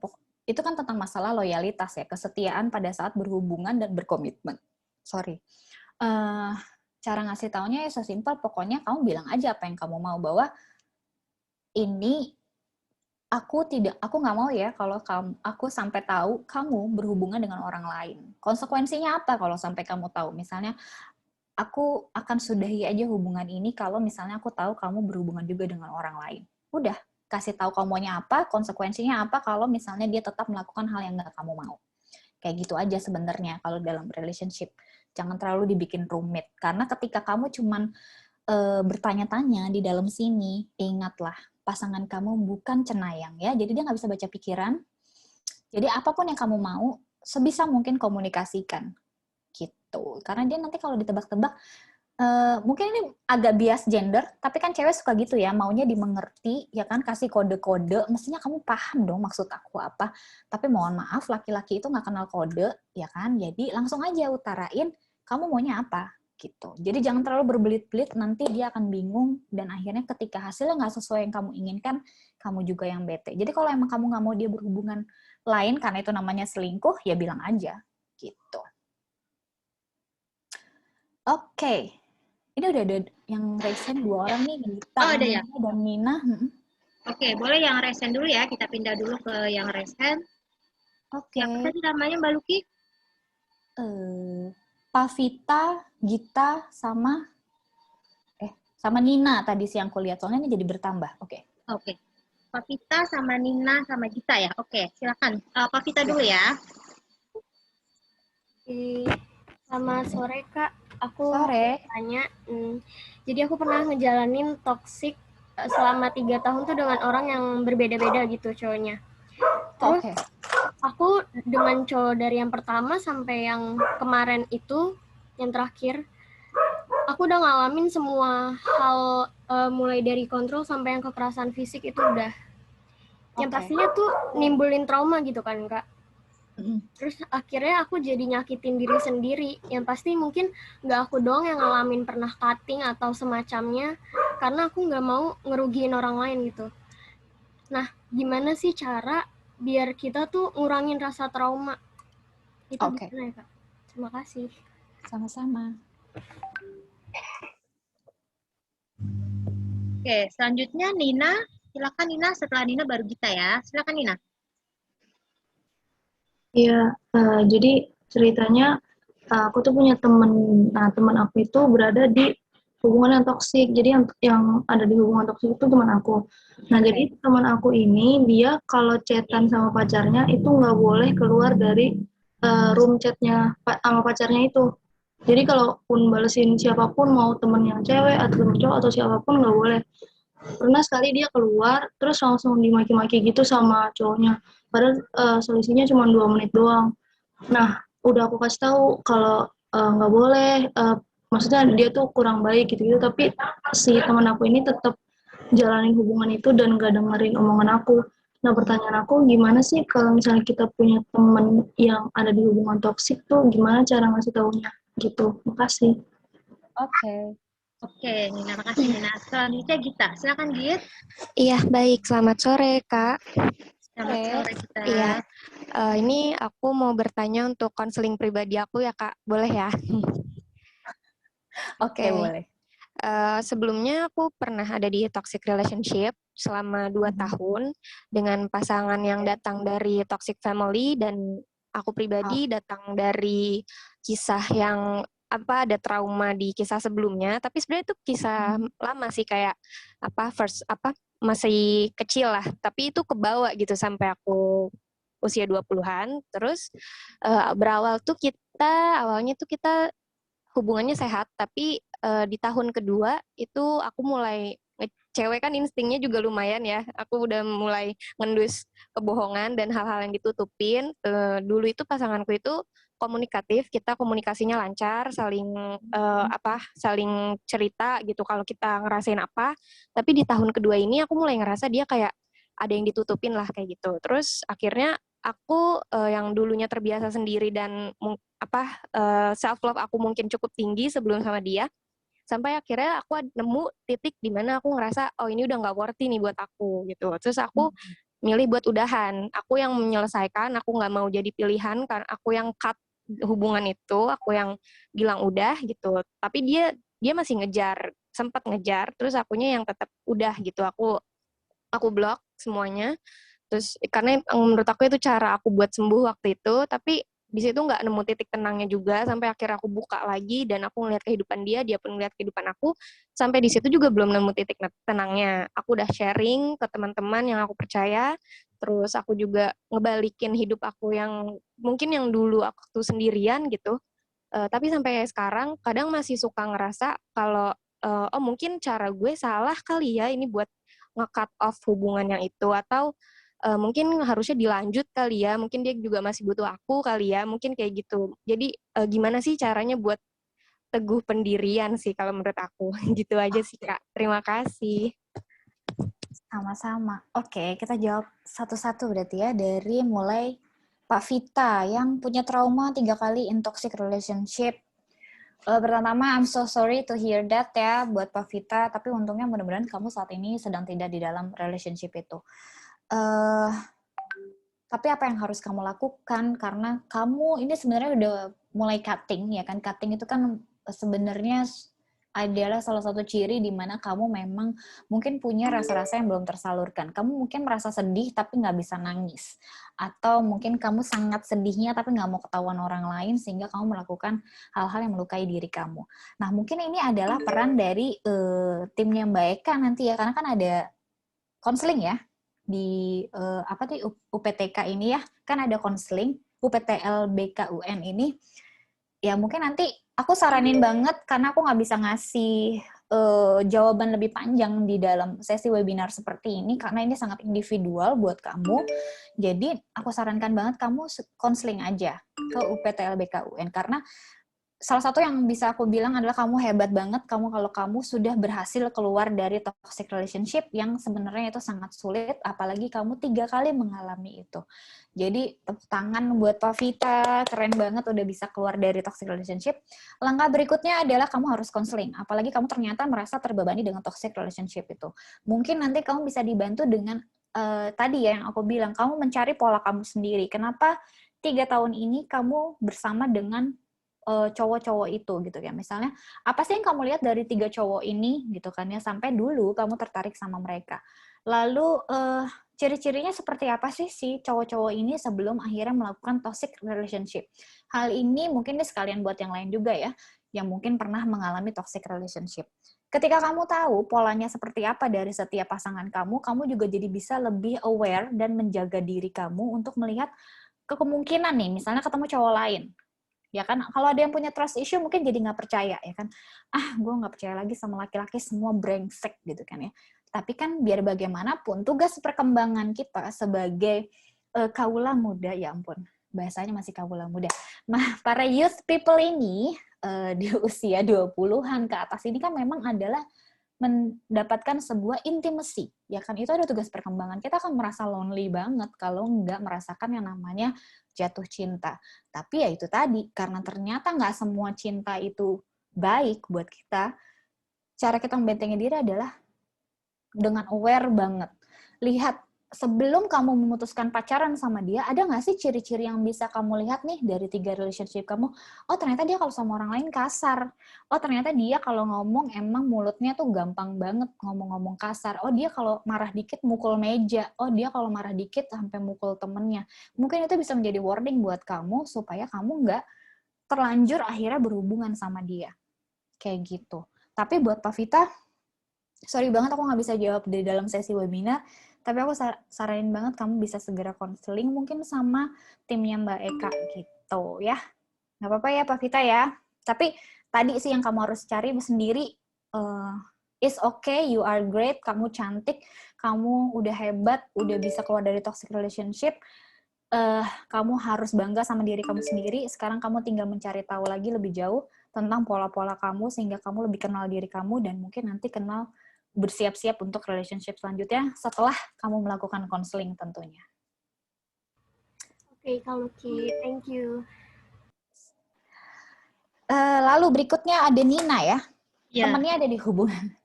Itu kan tentang masalah loyalitas ya, kesetiaan pada saat berhubungan dan berkomitmen. Cara ngasih taunya ya sesimpel, pokoknya kamu bilang aja apa yang kamu mau, bahwa ini aku nggak mau ya kalau aku sampai tahu kamu berhubungan dengan orang lain. Konsekuensinya apa kalau sampai kamu tahu? Misalnya, aku akan sudahi aja hubungan ini kalau misalnya aku tahu kamu berhubungan juga dengan orang lain. Udah, kasih tahu kamu maunya apa, konsekuensinya apa kalau misalnya dia tetap melakukan hal yang nggak kamu mau. Kayak gitu aja sebenarnya kalau dalam relationship. Jangan terlalu dibikin rumit. Karena ketika kamu cuman bertanya-tanya di dalam sini, ingatlah, pasangan kamu bukan cenayang ya. Jadi dia nggak bisa baca pikiran. Jadi apapun yang kamu mau, sebisa mungkin komunikasikan. Gitu. Karena dia nanti kalau ditebak-tebak, mungkin ini agak bias gender, tapi kan cewek suka gitu ya, maunya dimengerti, ya kan, kasih kode-kode, mestinya kamu paham dong maksud aku apa. Tapi mohon maaf, laki-laki itu nggak kenal kode, ya kan, jadi langsung aja utarain, kamu maunya apa, gitu. Jadi jangan terlalu berbelit-belit, nanti dia akan bingung, dan akhirnya ketika hasilnya nggak sesuai yang kamu inginkan, kamu juga yang bete. Jadi kalau emang kamu nggak mau dia berhubungan lain, karena itu namanya selingkuh, ya bilang aja, gitu. Oke. Ini udah ada yang raise hand 2 orang nih, Gita, ada ya? dan Nina. Oke, boleh yang raise hand dulu ya. Kita pindah dulu ke yang raise hand. Oke. Siapa tadi namanya Mbak Lucky? Pavita, Gita, sama Nina tadi sih yang aku lihat. Soalnya ini jadi bertambah. Oke. Pavita sama Nina sama Gita ya. Oke, silakan. Pavita dulu ya. Selamat sore Kak. Aku Sore. tanya, jadi aku pernah ngejalanin toksik selama 3 tahun tuh dengan orang yang berbeda-beda gitu cowoknya. Terus aku dengan cowok dari yang pertama sampai yang kemarin itu, yang terakhir, aku udah ngalamin semua hal, mulai dari kontrol sampai yang kekerasan fisik itu udah. Yang pastinya tuh nimbulin trauma gitu kan Kak. Terus akhirnya aku jadi nyakitin diri sendiri. Yang pasti mungkin nggak aku doang yang ngalamin pernah cutting atau semacamnya, karena aku nggak mau ngerugiin orang lain gitu. Nah, gimana sih cara biar kita tuh ngurangin rasa trauma? Itu gimana ya Kak? Terima kasih. Sama-sama. Oke, selanjutnya Nina. Silakan Nina, setelah Nina baru Gita ya. Silakan Nina. Iya, jadi ceritanya aku tuh punya temen. Nah, teman aku itu berada di hubungan yang toksik. Jadi yang ada di hubungan toksik itu teman aku. Nah, jadi teman aku ini dia kalau chatan sama pacarnya itu nggak boleh keluar dari room chatnya sama pacarnya itu. Jadi kalaupun balesin siapapun, mau temen yang cewek atau temen cowok atau siapapun nggak boleh. Pernah sekali dia keluar terus langsung dimaki-maki gitu sama cowoknya. Padahal selisihnya cuma 2 menit doang. Nah, udah aku kasih tahu kalau nggak boleh, maksudnya dia tuh kurang baik gitu-gitu, tapi si teman aku ini tetap jalanin hubungan itu dan gak dengerin omongan aku. Nah, pertanyaan aku, gimana sih kalau misalnya kita punya temen yang ada di hubungan toksik tuh, gimana cara ngasih taunya? Gitu. Makasih. Oke. Oke, Nina, makasih Nina. Selanjutnya Gita, silakan Git. Iya, baik. Selamat sore, Kak. Selamat sore Gita. Iya, ini aku mau bertanya untuk konseling pribadi aku ya, Kak. Boleh ya? Oke, boleh. Sebelumnya aku pernah ada di toxic relationship selama 2 tahun dengan pasangan yang datang dari toxic family, dan aku pribadi datang dari kisah yang ada trauma di kisah sebelumnya, tapi sebenarnya itu kisah lama sih, kayak masih kecil lah, tapi itu kebawa gitu sampai aku usia 20-an. Terus awalnya tuh kita hubungannya sehat, tapi di tahun kedua itu aku mulai cewek kan instingnya juga lumayan ya. Aku udah mulai ngendus kebohongan dan hal-hal yang ditutupin. Dulu itu pasanganku itu komunikatif, kita komunikasinya lancar, saling cerita gitu kalau kita ngerasain apa. Tapi di tahun kedua ini aku mulai ngerasa dia kayak ada yang ditutupin lah kayak gitu. Terus akhirnya aku yang dulunya terbiasa sendiri dan self love aku mungkin cukup tinggi sebelum sama dia, sampai akhirnya aku nemu titik di mana aku ngerasa ini udah nggak worthy nih buat aku gitu. Terus aku milih buat udahan, aku yang menyelesaikan, aku nggak mau jadi pilihan, karena aku yang cut hubungan itu, aku yang bilang udah gitu. Tapi dia masih sempat ngejar, terus akunya yang tetap udah gitu. Aku blok semuanya. Terus karena menurut aku itu cara aku buat sembuh waktu itu, tapi di situ nggak nemu titik tenangnya juga, sampai akhirnya aku buka lagi dan aku ngeliat kehidupan dia pun ngeliat kehidupan aku, sampai di situ juga belum nemu titik tenangnya. Aku udah sharing ke teman-teman yang aku percaya, terus aku juga ngebalikin hidup aku yang mungkin yang dulu aku tuh sendirian gitu. Tapi sampai sekarang kadang masih suka ngerasa kalau mungkin cara gue salah kali ya ini buat nge-cut off hubungan yang itu, atau mungkin harusnya dilanjut kali ya, mungkin dia juga masih butuh aku kali ya, mungkin kayak gitu. Jadi gimana sih caranya buat teguh pendirian sih kalau menurut aku. Gitu aja sih, Kak. Terima kasih. Sama-sama. Oke, kita jawab satu-satu berarti ya, dari mulai Pak Vita yang punya trauma 3 kali in toxic relationship. Pertama, I'm so sorry to hear that ya buat Pak Vita, tapi untungnya mudah-mudahan kamu saat ini sedang tidak di dalam relationship itu. Tapi apa yang harus kamu lakukan, karena kamu ini sebenarnya udah mulai cutting ya kan. Cutting itu kan sebenarnya adalah salah satu ciri di mana kamu memang mungkin punya rasa-rasa yang belum tersalurkan. Kamu mungkin merasa sedih tapi nggak bisa nangis, atau mungkin kamu sangat sedihnya tapi nggak mau ketahuan orang lain sehingga kamu melakukan hal-hal yang melukai diri kamu. Nah, mungkin ini adalah peran dari timnya Mbak Eka nanti ya, karena kan ada konseling ya di UPTK ini ya, kan ada konseling UPTLBKUN ini. Ya mungkin nanti aku saranin banget, karena aku nggak bisa ngasih jawaban lebih panjang di dalam sesi webinar seperti ini, karena ini sangat individual buat kamu. Jadi aku sarankan banget kamu konseling aja ke UPTLBKUN, karena salah satu yang bisa aku bilang adalah kamu hebat banget kalau kamu sudah berhasil keluar dari toxic relationship yang sebenarnya itu sangat sulit, apalagi kamu 3 kali mengalami itu. Jadi tepuk tangan buat Pak Vita, keren banget udah bisa keluar dari toxic relationship. Langkah berikutnya adalah kamu harus konseling, apalagi kamu ternyata merasa terbebani dengan toxic relationship itu. Mungkin nanti kamu bisa dibantu dengan tadi ya yang aku bilang, kamu mencari pola kamu sendiri. Kenapa 3 tahun ini kamu bersama dengan cowok-cowok itu gitu ya. Misalnya, apa sih yang kamu lihat dari 3 cowok ini gitu kan ya, sampai dulu kamu tertarik sama mereka. Lalu ciri-cirinya seperti apa sih si cowok-cowok ini sebelum akhirnya melakukan toxic relationship. Hal ini mungkin sekalian buat yang lain juga ya, yang mungkin pernah mengalami toxic relationship. Ketika kamu tahu polanya seperti apa dari setiap pasangan kamu juga jadi bisa lebih aware dan menjaga diri kamu untuk melihat kemungkinan nih, misalnya ketemu cowok lain. Ya kan, kalau ada yang punya trust issue mungkin jadi nggak percaya ya kan, gue nggak percaya lagi sama laki-laki, semua brengsek gitu kan ya. Tapi kan biar bagaimanapun tugas perkembangan kita sebagai kaula muda, ya ampun bahasanya masih kaula muda, para youth people ini di usia 20-an ke atas ini kan memang adalah mendapatkan sebuah intimacy, ya kan? Itu ada tugas perkembangan. Kita akan merasa lonely banget kalau nggak merasakan yang namanya jatuh cinta. Tapi ya itu tadi, karena ternyata nggak semua cinta itu baik buat kita, cara kita membentengi diri adalah dengan aware banget. Lihat, sebelum kamu memutuskan pacaran sama dia, ada nggak sih ciri-ciri yang bisa kamu lihat nih dari 3 relationship kamu? Oh, ternyata dia kalau sama orang lain kasar. Oh, ternyata dia kalau ngomong emang mulutnya tuh gampang banget ngomong-ngomong kasar. Oh, dia kalau marah dikit mukul meja. Oh, dia kalau marah dikit sampai mukul temennya. Mungkin itu bisa menjadi warning buat kamu supaya kamu nggak terlanjur akhirnya berhubungan sama dia. Kayak gitu. Tapi buat Pak Vita, sorry banget aku nggak bisa jawab di dalam sesi webinar, tapi aku saranin banget kamu bisa segera konseling mungkin sama timnya Mbak Eka gitu ya. Nggak apa-apa ya Pak Vita ya. Tapi tadi sih yang kamu harus cari sendiri, is okay, you are great, kamu cantik, kamu udah hebat, udah bisa keluar dari toxic relationship, kamu harus bangga sama diri kamu sendiri. Sekarang kamu tinggal mencari tahu lagi lebih jauh tentang pola-pola kamu, sehingga kamu lebih kenal diri kamu, dan mungkin nanti kenal bersiap-siap untuk relationship selanjutnya setelah kamu melakukan konseling tentunya. Oke, Kak Lucky, thank you. Lalu berikutnya ada Nina ya. Ya. Temennya ada di hubungan.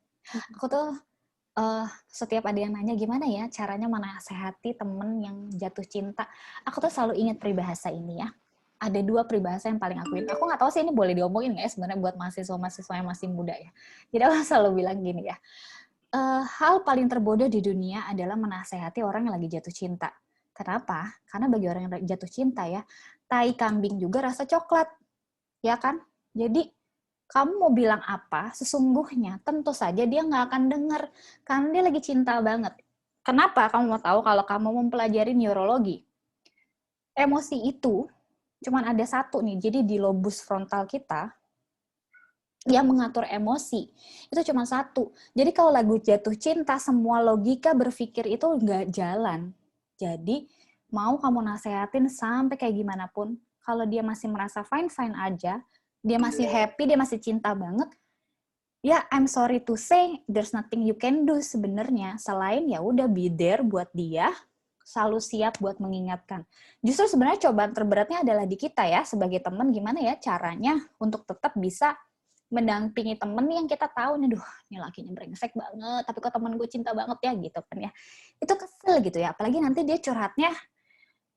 Aku tuh setiap ada yang nanya gimana ya caranya menasehati temen yang jatuh cinta, aku tuh selalu ingat peribahasa ini ya. Ada 2 peribahasa yang paling aku ingat. Aku nggak tahu sih ini boleh diomongin nggak ya sebenarnya buat mahasiswa-mahasiswa yang masih muda ya. Jadi aku selalu bilang gini ya. Hal paling terbodoh di dunia adalah menasehati orang yang lagi jatuh cinta. Kenapa? Karena bagi orang yang jatuh cinta ya, tai kambing juga rasa coklat. Ya kan? Jadi, kamu mau bilang apa, sesungguhnya tentu saja dia nggak akan dengar. Karena dia lagi cinta banget. Kenapa? Kamu mau tahu kalau kamu mempelajari neurologi? Emosi itu cuman ada satu nih, jadi di lobus frontal kita, yang mengatur emosi itu cuma satu. Jadi kalau lagu jatuh cinta, semua logika berpikir itu nggak jalan. Jadi mau kamu nasehatin sampai kayak gimana pun, kalau dia masih merasa fine-fine aja, dia masih happy, dia masih cinta banget, ya I'm sorry to say, there's nothing you can do sebenarnya selain ya udah be there buat dia, selalu siap buat mengingatkan. Justru sebenarnya cobaan terberatnya adalah di kita ya sebagai teman, gimana ya caranya untuk tetap bisa mendampingi temen yang kita tahu nih, duh, ini lakinya brengsek banget, tapi kok temen gue cinta banget ya, gitu kan ya. Itu kesel gitu ya, apalagi nanti dia curhatnya,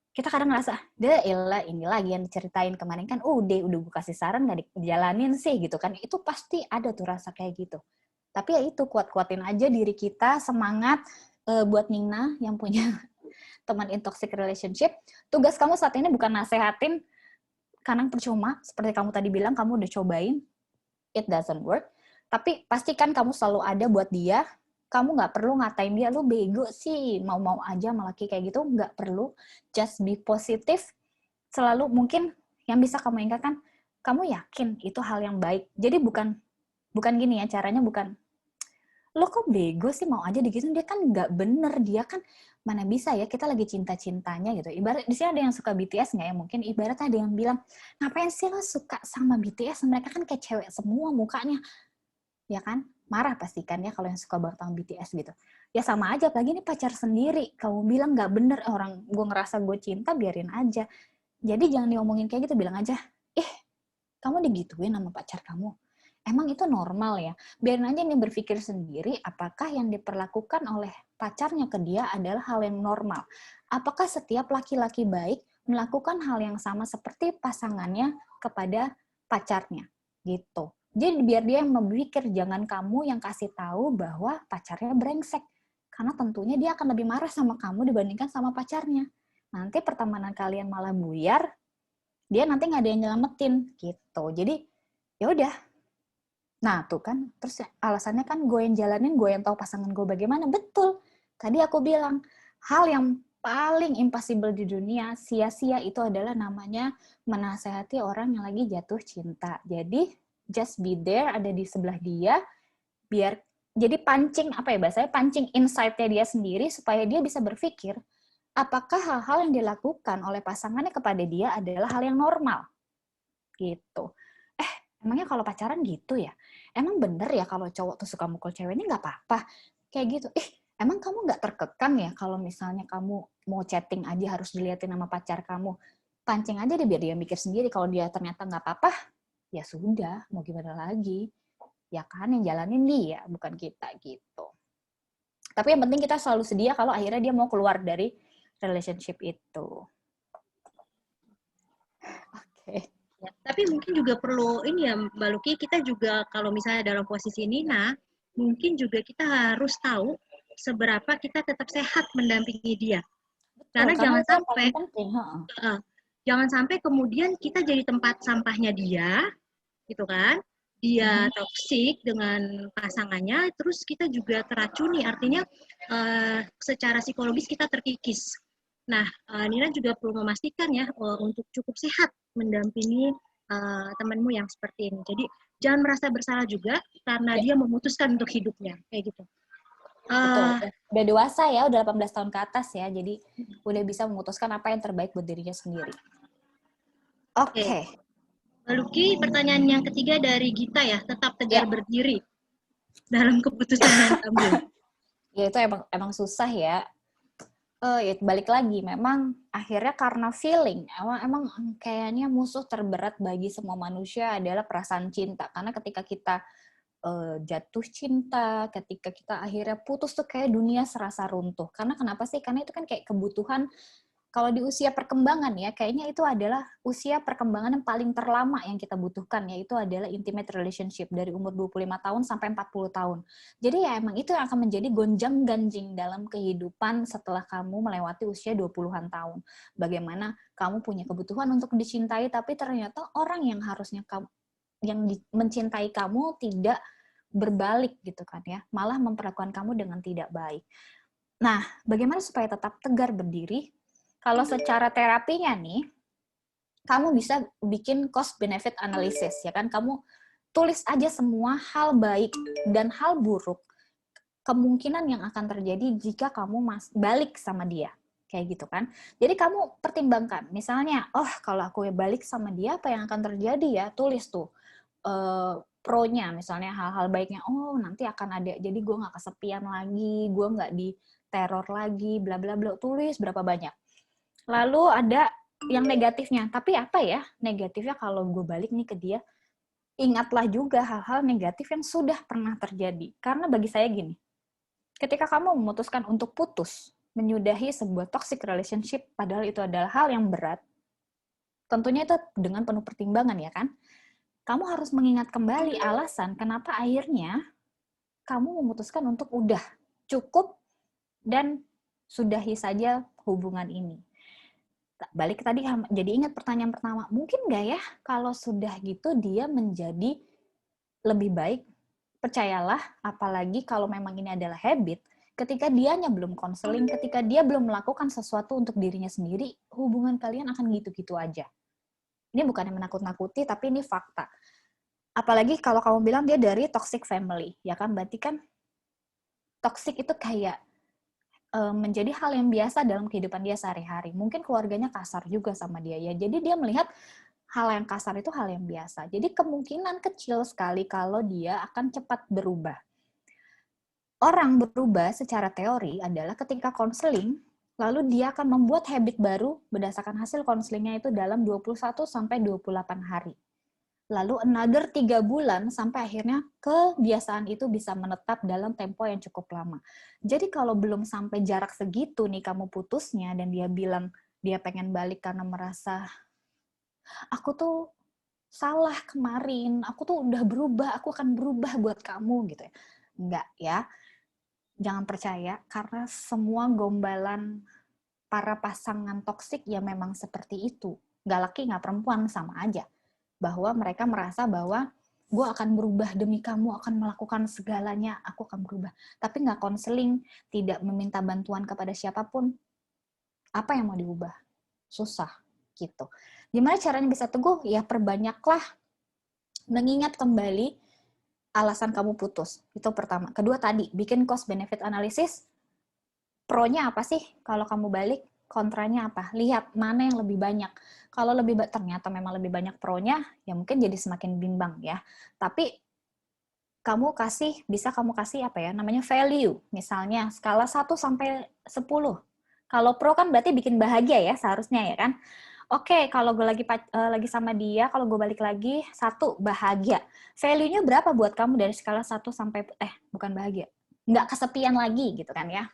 kita kadang ngerasa, deh elah, ini lagi yang diceritain kemarin kan, udah gue kasih saran, gak dijalanin sih, gitu kan. Itu pasti ada tuh rasa kayak gitu. Tapi ya itu, kuat-kuatin aja diri kita, semangat buat Nina yang punya teman in toxic relationship. Tugas kamu saat ini bukan nasehatin, karena percuma, seperti kamu tadi bilang, kamu udah cobain, it doesn't work, tapi pastikan kamu selalu ada buat dia. Kamu nggak perlu ngatain dia, lu bego sih, mau-mau aja sama laki kayak gitu, nggak perlu. Just be positive. Selalu mungkin yang bisa kamu ingatkan, kamu yakin itu hal yang baik. Jadi bukan gini ya, caranya bukan, lo kok bego sih mau aja digituin, dia kan nggak bener, dia kan mana bisa ya, kita lagi cinta-cintanya gitu. Ibarat di sini ada yang suka BTS nggak ya, mungkin ibarat ada yang bilang, ngapain sih lo suka sama BTS, mereka kan kayak cewek semua mukanya, ya kan, marah pasti kan ya kalau yang suka banget sama BTS gitu. Ya sama aja, apalagi ini pacar sendiri, kamu bilang nggak bener, orang gue ngerasa gue cinta, biarin aja. Jadi jangan diomongin kayak gitu, bilang aja, kamu digituin sama pacar kamu, emang itu normal ya? Biarin aja nih berpikir sendiri, apakah yang diperlakukan oleh pacarnya ke dia adalah hal yang normal? Apakah setiap laki-laki baik melakukan hal yang sama seperti pasangannya kepada pacarnya? Gitu. Jadi biar dia yang berpikir, jangan kamu yang kasih tahu bahwa pacarnya brengsek. Karena tentunya dia akan lebih marah sama kamu dibandingkan sama pacarnya. Nanti pertemanan kalian malah buyar, dia nanti nggak ada yang nyelamatin. Gitu. Jadi ya udah. Nah, tuh kan, terus alasannya kan gue yang jalanin, gue yang tahu pasangan gue bagaimana. Betul. Tadi aku bilang, hal yang paling impossible di dunia, sia-sia itu adalah namanya menasehati orang yang lagi jatuh cinta. Jadi, just be there, ada di sebelah dia, biar, jadi pancing, apa ya bahasanya, pancing insight-nya dia sendiri, supaya dia bisa berpikir, apakah hal-hal yang dilakukan oleh pasangannya kepada dia adalah hal yang normal. Gitu. Emangnya kalau pacaran gitu ya? Emang bener ya kalau cowok tuh suka mukul ceweknya nggak apa-apa? Kayak gitu. Emang kamu nggak terkekang ya kalau misalnya kamu mau chatting aja harus diliatin sama pacar kamu? Pancing aja deh biar dia mikir sendiri. Kalau dia ternyata nggak apa-apa, ya sudah, mau gimana lagi? Ya kan, yang jalanin dia, bukan kita gitu. Tapi yang penting kita selalu sedia kalau akhirnya dia mau keluar dari relationship itu. Oke. Ya, tapi mungkin juga perlu ini ya Mbak Luki, kita juga kalau misalnya dalam posisi Nina, mungkin juga kita harus tahu seberapa kita tetap sehat mendampingi dia. Karena jangan sampai kemudian kita jadi tempat sampahnya dia, gitu kan? Dia toksik dengan pasangannya, terus kita juga teracuni, artinya secara psikologis kita terkikis. Nah, Nina juga perlu memastikan ya untuk cukup sehat mendampingi temanmu yang seperti ini. Jadi jangan merasa bersalah juga karena dia memutuskan untuk hidupnya, kayak gitu. Betul. Udah dewasa ya, udah 18 tahun ke atas ya, jadi udah bisa memutuskan apa yang terbaik buat dirinya sendiri. Oke. Mbak Luki, pertanyaan yang ketiga dari Gita ya, tetap tegar berdiri dalam keputusan yang diambil. Ya itu emang susah ya. Ya balik lagi, memang akhirnya karena feeling, emang kayaknya musuh terberat bagi semua manusia adalah perasaan cinta. Karena ketika kita jatuh cinta, ketika kita akhirnya putus tuh kayak dunia serasa runtuh. Karena kenapa sih? Karena itu kan kayak kebutuhan. Kalau di usia perkembangan ya, kayaknya itu adalah usia perkembangan yang paling terlama yang kita butuhkan, yaitu adalah intimate relationship dari umur 25 tahun sampai 40 tahun. Jadi ya emang itu yang akan menjadi gonjang-ganjing dalam kehidupan setelah kamu melewati usia 20-an tahun. Bagaimana kamu punya kebutuhan untuk dicintai, tapi ternyata orang yang harusnya kamu yang mencintai kamu tidak berbalik gitu kan ya, malah memperlakukan kamu dengan tidak baik. Nah, bagaimana supaya tetap tegar berdiri? Kalau secara terapinya nih, kamu bisa bikin cost benefit analysis ya kan, kamu tulis aja semua hal baik dan hal buruk kemungkinan yang akan terjadi jika kamu balik sama dia. Kayak gitu kan. Jadi kamu pertimbangkan, misalnya, kalau aku balik sama dia, apa yang akan terjadi ya? Tulis tuh pro-nya, misalnya hal-hal baiknya, nanti akan ada, jadi gue nggak kesepian lagi, gue nggak diteror lagi, bla bla bla, tulis berapa banyak. Lalu ada yang negatifnya, tapi apa ya negatifnya kalau gue balik nih ke dia? Ingatlah juga hal-hal negatif yang sudah pernah terjadi. Karena bagi saya gini, ketika kamu memutuskan untuk putus, menyudahi sebuah toxic relationship, padahal itu adalah hal yang berat, tentunya itu dengan penuh pertimbangan ya kan? Kamu harus mengingat kembali alasan kenapa akhirnya kamu memutuskan untuk udah cukup dan sudahi saja hubungan ini. Balik tadi, jadi ingat pertanyaan pertama, mungkin nggak ya kalau sudah gitu dia menjadi lebih baik? Percayalah, apalagi kalau memang ini adalah habit, ketika dianya belum konseling, ketika dia belum melakukan sesuatu untuk dirinya sendiri, hubungan kalian akan gitu-gitu aja. Ini bukan yang menakut-nakuti, tapi ini fakta. Apalagi kalau kamu bilang dia dari toxic family, ya kan? Berarti kan toxic itu kayak menjadi hal yang biasa dalam kehidupan dia sehari-hari. Mungkin keluarganya kasar juga sama dia ya. Jadi dia melihat hal yang kasar itu hal yang biasa. Jadi kemungkinan kecil sekali kalau dia akan cepat berubah. Orang berubah secara teori adalah ketika konseling, lalu dia akan membuat habit baru berdasarkan hasil konselingnya itu dalam 21 sampai 28 hari. Lalu another 3 bulan sampai akhirnya kebiasaan itu bisa menetap dalam tempo yang cukup lama. Jadi kalau belum sampai jarak segitu nih kamu putusnya dan dia bilang dia pengen balik karena merasa aku tuh salah kemarin, aku tuh udah berubah, aku akan berubah buat kamu gitu ya. Enggak ya. Jangan percaya karena semua gombalan para pasangan toksik ya memang seperti itu. Nggak laki, nggak perempuan, sama aja. Bahwa mereka merasa bahwa gue akan berubah demi kamu, akan melakukan segalanya, aku akan berubah. Tapi nggak konseling, tidak meminta bantuan kepada siapapun, apa yang mau diubah? Susah, gitu. Gimana caranya bisa teguh? Ya perbanyaklah mengingat kembali alasan kamu putus. Itu pertama. Kedua tadi, bikin cost benefit analysis. Pro-nya apa sih kalau kamu balik? kontranya apa? Lihat mana yang lebih banyak. Kalau ternyata memang lebih banyak pro-nya, ya mungkin jadi semakin bimbang ya. Tapi bisa kamu kasih apa ya, namanya value. Misalnya skala 1 sampai 10. Kalau pro kan berarti bikin bahagia ya seharusnya ya kan. Oke, kalau gue lagi sama dia, kalau gue balik lagi, 1 bahagia. Value-nya berapa buat kamu dari skala 1 sampai bukan bahagia. Nggak kesepian lagi gitu kan ya.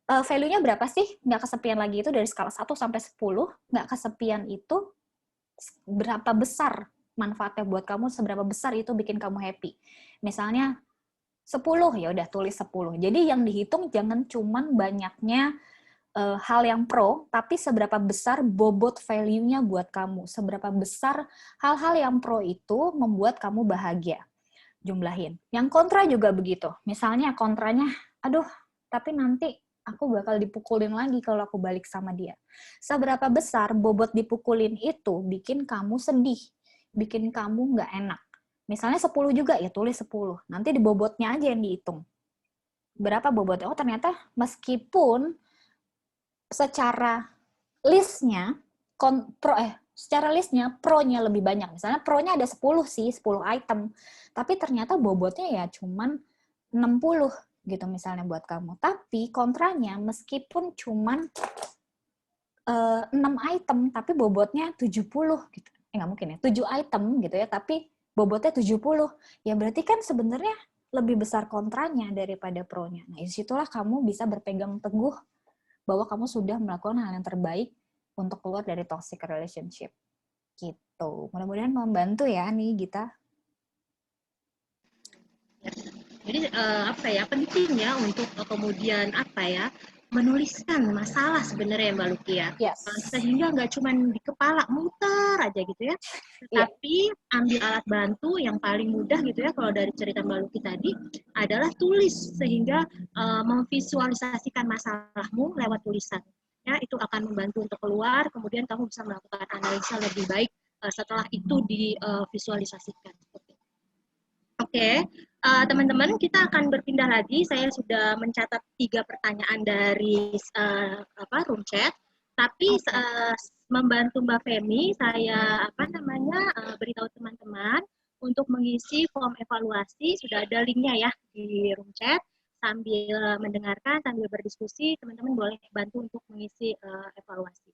Value-nya berapa sih? Nggak kesepian lagi itu dari skala 1 sampai 10, nggak kesepian itu berapa besar manfaatnya buat kamu, seberapa besar itu bikin kamu happy. Misalnya 10, ya udah tulis 10. Jadi yang dihitung jangan cuman banyaknya hal yang pro, tapi seberapa besar bobot value-nya buat kamu. Seberapa besar hal-hal yang pro itu membuat kamu bahagia. Jumlahin. Yang kontra juga begitu. Misalnya kontranya, aduh, tapi nanti aku bakal dipukulin lagi kalau aku balik sama dia. Seberapa besar bobot dipukulin itu bikin kamu sedih, bikin kamu nggak enak. Misalnya 10 juga, ya tulis 10. Nanti di bobotnya aja yang dihitung. Berapa bobotnya? Oh ternyata meskipun secara listnya, secara listnya pro-nya lebih banyak. Misalnya pro-nya ada 10 sih, 10 item. Tapi ternyata bobotnya ya cuman 60 gitu misalnya buat kamu. Tapi kontranya meskipun cuman 6 item, tapi bobotnya 70 gitu. Nggak mungkin ya, 7 item gitu ya, tapi bobotnya 70. Ya berarti kan sebenarnya lebih besar kontranya daripada pro-nya. Nah, disitulah kamu bisa berpegang teguh bahwa kamu sudah melakukan hal yang terbaik untuk keluar dari toxic relationship. Gitu. Mudah-mudahan membantu ya nih Gita. Jadi pentingnya untuk kemudian menuliskan masalah sebenarnya Mbak Luki ya. Yes. Sehingga nggak cuma di kepala muter aja gitu ya. Tapi ambil alat bantu yang paling mudah gitu ya kalau dari cerita Mbak Luki tadi adalah tulis, sehingga memvisualisasikan masalahmu lewat tulisan. Ya, itu akan membantu untuk keluar, kemudian kamu bisa melakukan analisa lebih baik setelah itu divisualisasikan. Oke, teman-teman, kita akan berpindah lagi. Saya sudah mencatat 3 pertanyaan dari room chat. Tapi membantu Mbak Femi, saya beritahu teman-teman untuk mengisi form evaluasi. Sudah ada linknya ya di room chat. Sambil mendengarkan, sambil berdiskusi, teman-teman boleh bantu untuk mengisi evaluasi.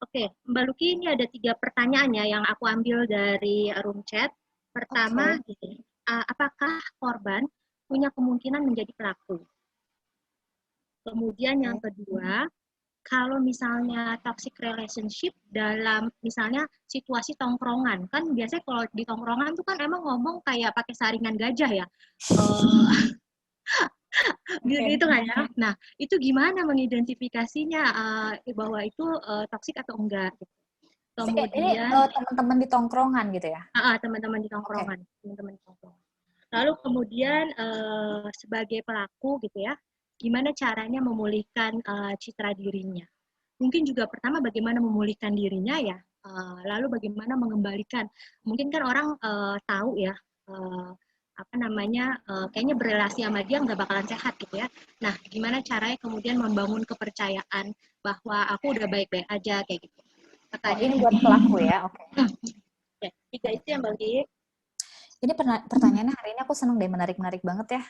Oke, Mbak Luki, ini ada 3 pertanyaan ya yang aku ambil dari room chat. Pertama, gini. Apakah korban punya kemungkinan menjadi pelaku? Kemudian yang kedua, kalau misalnya toxic relationship dalam misalnya situasi tongkrongan, kan biasanya kalau di tongkrongan tuh kan emang ngomong kayak pakai saringan gajah ya. Gitu kan ya. Nah, itu gimana mengidentifikasinya bahwa itu toxic atau enggak? Kemudian ini teman-teman di tongkrongan gitu ya? Teman-teman di tongkrongan. Teman-teman di tongkrongan. Lalu kemudian sebagai pelaku gitu ya, gimana caranya memulihkan citra dirinya? Mungkin juga pertama bagaimana memulihkan dirinya ya, lalu bagaimana mengembalikan. Mungkin kan orang tahu ya, kayaknya berrelasi sama dia nggak bakalan sehat gitu ya. Nah, gimana caranya kemudian membangun kepercayaan bahwa aku udah baik-baik aja kayak gitu. Ini buat pelaku ya, oke. Ya, 3 itu yang bagi. Ini pertanyaannya hari ini aku seneng deh, menarik-menarik banget ya.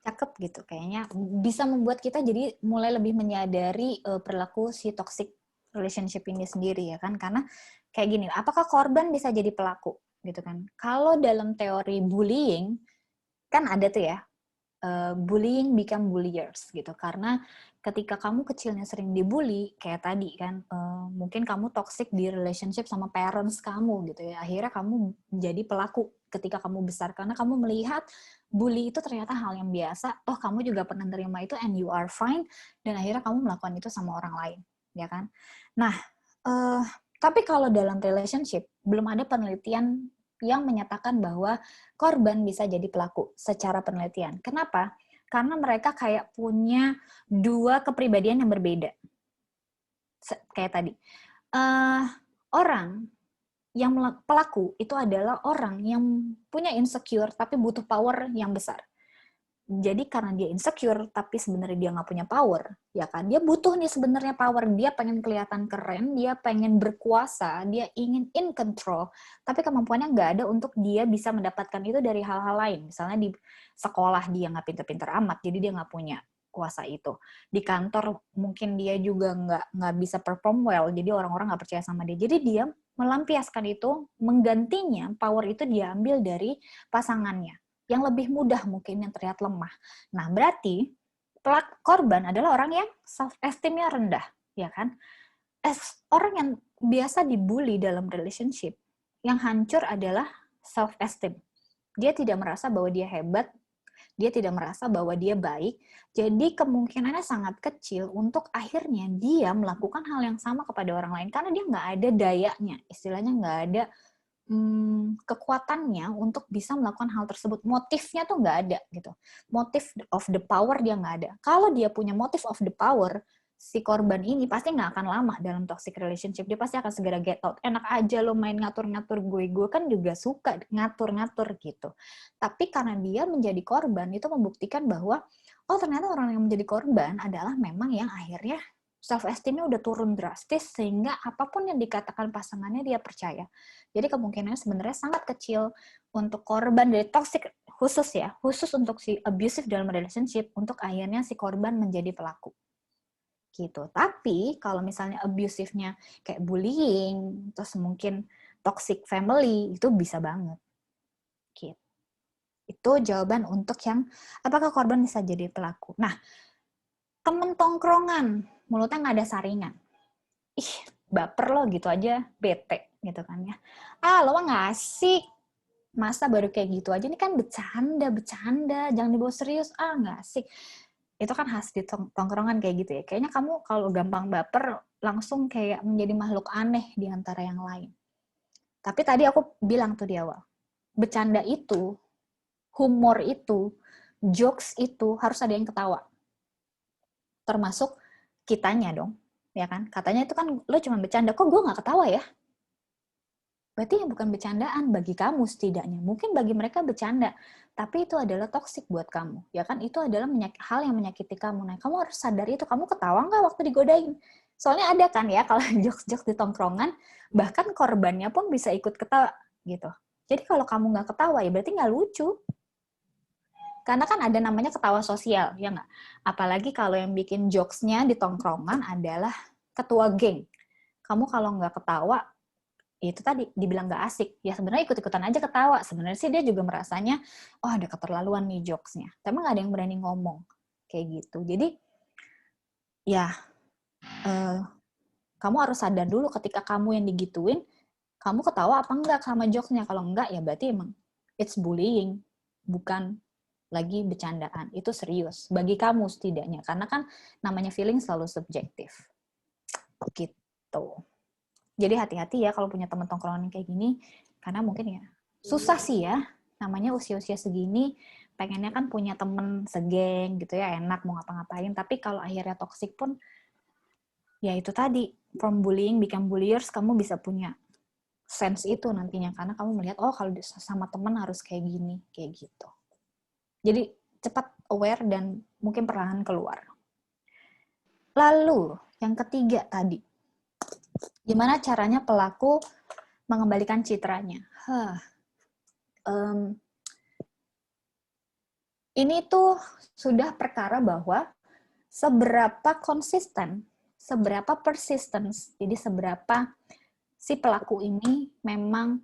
Cakep gitu, kayaknya bisa membuat kita jadi mulai lebih menyadari perilaku si toxic relationship ini sendiri ya kan. Karena kayak gini, apakah korban bisa jadi pelaku gitu kan? Kalau dalam teori bullying, kan ada tuh ya, bullying become bulliers gitu. Karena ketika kamu kecilnya sering dibully, kayak tadi kan, mungkin kamu toxic di relationship sama parents kamu gitu ya. Akhirnya kamu jadi pelaku ketika kamu besar. Karena kamu melihat bully itu ternyata hal yang biasa. Oh, kamu juga pernah nerima itu and you are fine. Dan akhirnya kamu melakukan itu sama orang lain. Ya kan? Nah, tapi kalau dalam relationship, belum ada penelitian yang menyatakan bahwa korban bisa jadi pelaku secara penelitian. Kenapa? Karena mereka kayak punya 2 kepribadian yang berbeda. Kayak tadi. Orang yang pelaku itu adalah orang yang punya insecure tapi butuh power yang besar. Jadi karena dia insecure, tapi sebenarnya dia nggak punya power, ya kan? Dia butuh nih sebenarnya power. Dia pengen kelihatan keren, dia pengen berkuasa, dia ingin in control. Tapi kemampuannya nggak ada untuk dia bisa mendapatkan itu dari hal-hal lain. Misalnya di sekolah dia nggak pinter-pinter amat, jadi dia nggak punya kuasa itu. Di kantor mungkin dia juga nggak bisa perform well, jadi orang-orang nggak percaya sama dia. Jadi dia melampiaskan itu, menggantinya power itu diambil dari pasangannya yang lebih mudah mungkin, yang terlihat lemah. Nah, berarti korban adalah orang yang self-esteem-nya rendah, ya kan? Orang yang biasa dibully dalam relationship, yang hancur adalah self-esteem. Dia tidak merasa bahwa dia hebat, dia tidak merasa bahwa dia baik, jadi kemungkinannya sangat kecil untuk akhirnya dia melakukan hal yang sama kepada orang lain, karena dia nggak ada dayanya, istilahnya nggak ada kekuatannya untuk bisa melakukan hal tersebut. Motifnya tuh nggak ada gitu. Motif of the power dia nggak ada. Kalau dia punya motif of the power, si korban ini pasti nggak akan lama dalam toxic relationship. Dia pasti akan segera get out. Enak aja lo main ngatur-ngatur gue kan juga suka ngatur-ngatur gitu. Tapi karena dia menjadi korban, itu membuktikan bahwa oh ternyata orang yang menjadi korban adalah memang yang akhirnya self-esteem-nya udah turun drastis, sehingga apapun yang dikatakan pasangannya dia percaya. Jadi kemungkinannya sebenarnya sangat kecil untuk korban dari toxic, khusus untuk si abusive dalam relationship, untuk akhirnya si korban menjadi pelaku. Gitu. Tapi kalau misalnya abusive-nya kayak bullying, terus mungkin toxic family, itu bisa banget. Gitu. Itu jawaban untuk yang apakah korban bisa jadi pelaku. Nah, temen tongkrongan, mulutnya nggak ada saringan. Ih, baper lo gitu aja, bete gitu kan ya. Lo nggak asik. Masa baru kayak gitu aja, ini kan bercanda, jangan dibawa serius, nggak asik. Itu kan khas di tongkrongan kayak gitu ya. Kayaknya kamu kalau gampang baper, langsung kayak menjadi makhluk aneh di antara yang lain. Tapi tadi aku bilang tuh di awal, bercanda itu, humor itu, jokes itu harus ada yang ketawa. Termasuk kitanya dong, ya kan? Katanya itu kan lo cuma bercanda, kok gue nggak ketawa ya? Berarti yang bukan bercandaan bagi kamu setidaknya. Mungkin bagi mereka bercanda, tapi itu adalah toksik buat kamu, ya kan? Itu adalah hal yang menyakiti kamu. Nah, kamu harus sadar itu. Kamu ketawa nggak waktu digodain? Soalnya ada kan ya, kalau jokes-jokes di tongkrongan, bahkan korbannya pun bisa ikut ketawa gitu. Jadi kalau kamu nggak ketawa, ya berarti nggak lucu. Karena kan ada namanya ketawa sosial, ya nggak? Apalagi kalau yang bikin jokes-nya di tongkrongan adalah ketua geng. Kamu kalau nggak ketawa, itu tadi dibilang nggak asik. Ya sebenarnya ikut-ikutan aja ketawa. Sebenarnya sih dia juga merasanya, oh ada keterlaluan nih jokes-nya. Tapi nggak ada yang berani ngomong. Kayak gitu. Jadi, ya kamu harus sadar dulu ketika kamu yang digituin, kamu ketawa apa enggak sama jokes-nya. Kalau enggak, ya berarti emang it's bullying. Bukan lagi bercandaan, itu serius bagi kamu setidaknya, karena kan namanya feeling selalu subjektif gitu. Jadi hati-hati ya kalau punya teman tongkrongan kayak gini, karena mungkin ya susah sih ya, namanya usia-usia segini pengennya kan punya temen segeng gitu ya, enak mau ngapa-ngapain, tapi kalau akhirnya toksik pun ya itu tadi, from bullying become bulliers, kamu bisa punya sense itu nantinya, karena kamu melihat oh kalau sama temen harus kayak gini, kayak gitu. Jadi cepat aware dan mungkin perlahan keluar. Lalu yang ketiga tadi, gimana caranya pelaku mengembalikan citranya? Ini tuh sudah perkara bahwa seberapa konsisten, seberapa persistence, jadi seberapa si pelaku ini memang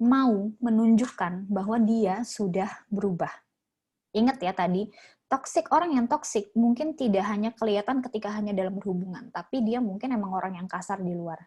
mau menunjukkan bahwa dia sudah berubah. Ingat ya tadi, orang yang toksik mungkin tidak hanya kelihatan ketika hanya dalam berhubungan, tapi dia mungkin emang orang yang kasar di luar.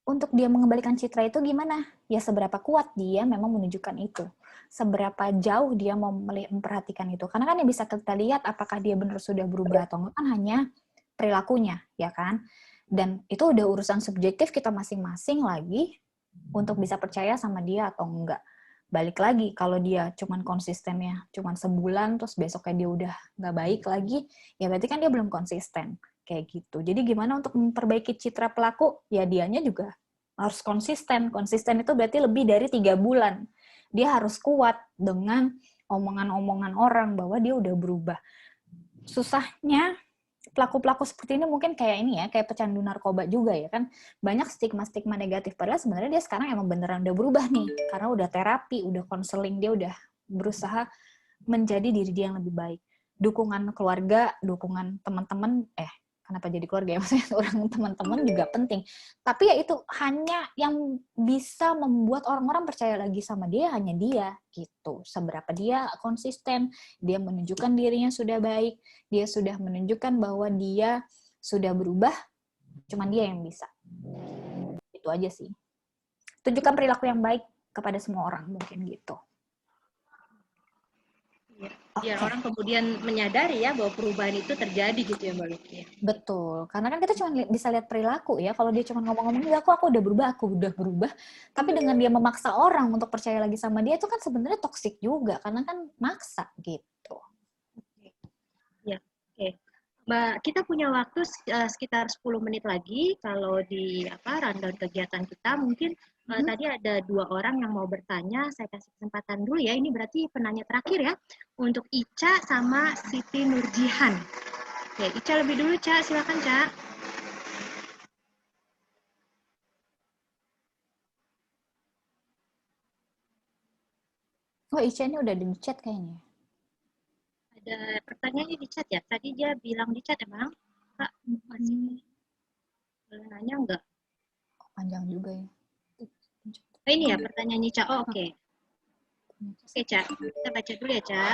Untuk dia mengembalikan citra itu gimana? Ya seberapa kuat dia memang menunjukkan itu. Seberapa jauh dia mau memperhatikan itu. Karena kan yang bisa kita lihat apakah dia benar sudah berubah atau enggak kan hanya perilakunya, ya kan? Dan itu udah urusan subjektif kita masing-masing lagi untuk bisa percaya sama dia atau enggak. Balik lagi, kalau dia cuman konsistennya cuman sebulan, terus besoknya dia udah nggak baik lagi, ya berarti kan dia belum konsisten, kayak gitu. Jadi gimana untuk memperbaiki citra pelaku? Ya dianya juga harus konsisten. Konsisten itu berarti lebih dari 3 bulan. Dia harus kuat dengan omongan-omongan orang bahwa dia udah berubah. Susahnya pelaku-pelaku seperti ini mungkin kayak ini ya, kayak pecandu narkoba juga ya kan. Banyak stigma-stigma negatif, padahal sebenarnya dia sekarang emang beneran udah berubah nih. Karena udah terapi, udah konseling, dia udah berusaha menjadi diri dia yang lebih baik. Dukungan keluarga, dukungan teman-teman, kenapa jadi keluarga ya? Maksudnya orang teman-teman juga penting. Tapi ya itu hanya yang bisa membuat orang-orang percaya lagi sama dia, hanya dia gitu. Seberapa dia konsisten, dia menunjukkan dirinya sudah baik, dia sudah menunjukkan bahwa dia sudah berubah, cuman dia yang bisa. Itu aja sih. Tunjukkan perilaku yang baik kepada semua orang, mungkin gitu. Biar orang kemudian menyadari ya bahwa perubahan itu terjadi gitu ya Mbak Luki. Betul, karena kan kita cuma bisa lihat perilaku ya. Kalau dia cuma ngomong-ngomong, ya aku udah berubah. Tapi dengan dia memaksa orang untuk percaya lagi sama dia, itu kan sebenarnya toksik juga, karena kan maksa gitu. Ya, oke. Mbak, kita punya waktu sekitar 10 menit lagi. Kalau di rundown kegiatan kita, mungkin tadi ada 2 orang yang mau bertanya. Saya kasih kesempatan dulu ya. Ini berarti penanya terakhir ya. Untuk Ica sama Siti Nurjihan. Oke, Ica lebih dulu, Ca. Silakan, Ca. Oh, Ica ini udah di chat kayaknya. Ada pertanyaannya di chat ya? Tadi dia bilang di chat emang? Kak, masih boleh nanya enggak? Panjang juga ya. Ini ya pertanyaannya, Ca. Oh, oke. Oke, Ca. Kita baca dulu ya, Ca.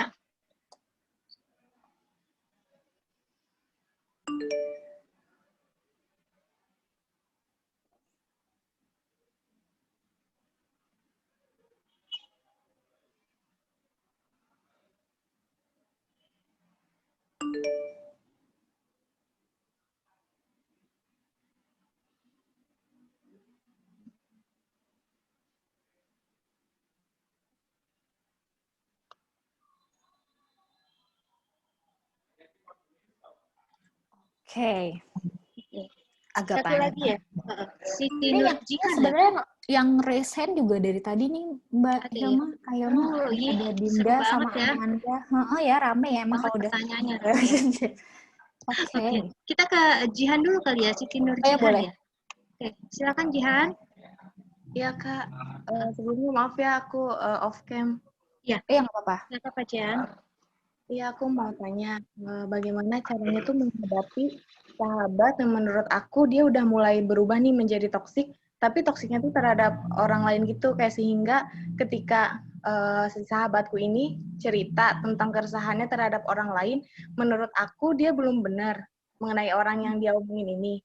Oke. Agak Satu panjang. lagi ya. Siti Ini Nurjihan sebenarnya yang raise hand juga dari tadi nih Mbak Hilma, Kayoma, iya, ada seru Dinda sama banget ya. Amanda. Ya rame ya emang kalau udah pertanyaannya. Oke. Kita ke Jihan dulu kali ya, Siti Nurjihan boleh. ya. Oke, silakan Jihan. Iya Kak, sebelumnya maaf ya aku off cam. Ya, nggak apa-apa. Nggak apa-apa Jihan. Iya, aku mau tanya bagaimana caranya tuh menghadapi sahabat yang menurut aku dia udah mulai berubah nih menjadi toksik, tapi toksiknya tuh terhadap orang lain gitu, kayak sehingga ketika si sahabatku ini cerita tentang keresahannya terhadap orang lain, menurut aku dia belum benar mengenai orang yang dia omongin ini.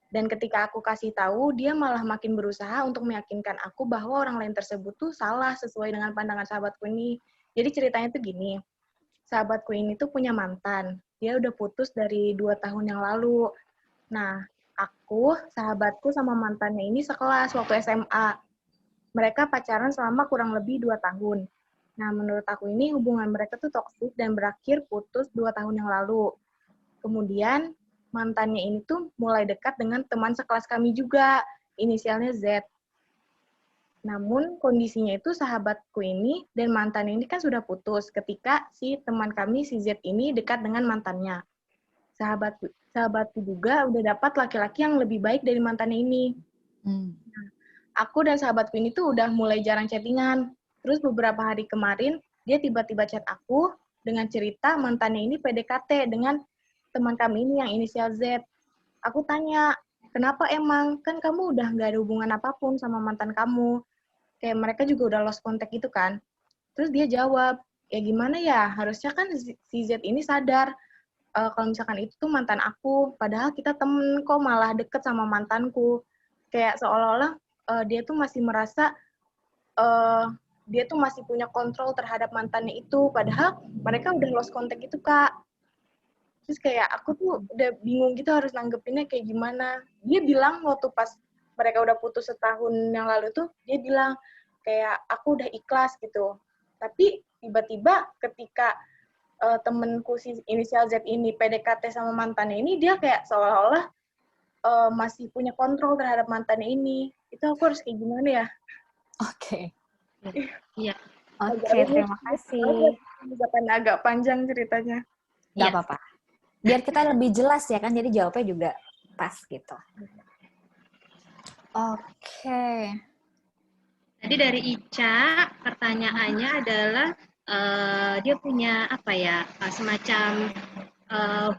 Dan ketika aku kasih tahu, dia malah makin berusaha untuk meyakinkan aku bahwa orang lain tersebut tuh salah sesuai dengan pandangan sahabatku ini. Jadi ceritanya tuh gini, sahabatku ini tuh punya mantan. Dia udah putus dari 2 tahun yang lalu. Nah, aku, sahabatku sama mantannya ini sekelas waktu SMA. Mereka pacaran selama kurang lebih 2 tahun. Nah, menurut aku ini hubungan mereka tuh toksik dan berakhir putus 2 tahun yang lalu. Kemudian, mantannya ini tuh mulai dekat dengan teman sekelas kami juga, inisialnya Z. Namun kondisinya itu sahabatku ini dan mantan ini kan sudah putus ketika si teman kami si Z ini dekat dengan mantannya. Sahabatku juga udah dapat laki-laki yang lebih baik dari mantannya ini. Nah, aku dan sahabatku ini tuh udah mulai jarang chattingan. Terus beberapa hari kemarin dia tiba-tiba chat aku dengan cerita mantannya ini PDKT dengan teman kami ini yang inisial Z. Aku tanya, kenapa emang? Kan kamu udah nggak ada hubungan apapun sama mantan kamu. Kayak mereka juga udah lost contact gitu kan. Terus dia jawab, ya gimana ya, harusnya kan si Z ini sadar kalau misalkan itu tuh mantan aku, padahal kita temen kok malah deket sama mantanku. Kayak seolah-olah dia tuh masih merasa dia tuh masih punya kontrol terhadap mantannya itu, padahal mereka udah lost contact gitu Kak. Terus kayak aku tuh udah bingung gitu harus nanggepinnya kayak gimana. Dia bilang waktu pas mereka udah putus setahun yang lalu tuh, dia bilang kayak aku udah ikhlas gitu. Tapi tiba-tiba ketika temenku si inisial Z ini PDKT sama mantannya ini, dia kayak seolah-olah masih punya kontrol terhadap mantannya ini. Itu aku harus kayak gimana ya? Oke. Iya. Oke, terima kasih. Juga kan agak panjang ceritanya. Nggak apa-apa. Biar kita lebih jelas ya kan, jadi jawabnya juga pas gitu. Oke. Tadi dari Ica, pertanyaannya adalah dia punya apa ya, semacam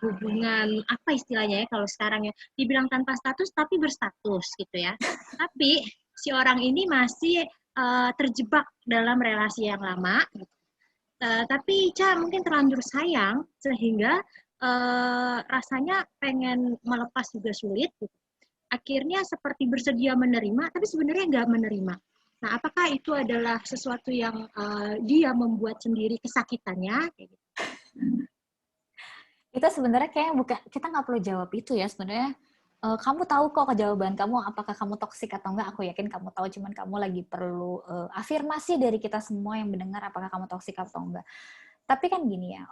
hubungan apa istilahnya ya kalau sekarang ya, dibilang tanpa status tapi berstatus gitu ya. Tapi si orang ini masih terjebak dalam relasi yang lama. Tapi Ica mungkin terlanjur sayang sehingga rasanya pengen melepas juga sulit. Gitu. Akhirnya seperti bersedia menerima, tapi sebenarnya nggak menerima. Nah, apakah itu adalah sesuatu yang dia membuat sendiri kesakitannya? Itu sebenarnya kayak bukan, kita nggak perlu jawab itu ya sebenarnya. Kamu tahu kok jawaban kamu, apakah kamu toksik atau enggak, aku yakin kamu tahu, cuman kamu lagi perlu afirmasi dari kita semua yang mendengar apakah kamu toksik atau enggak. Tapi kan gini ya,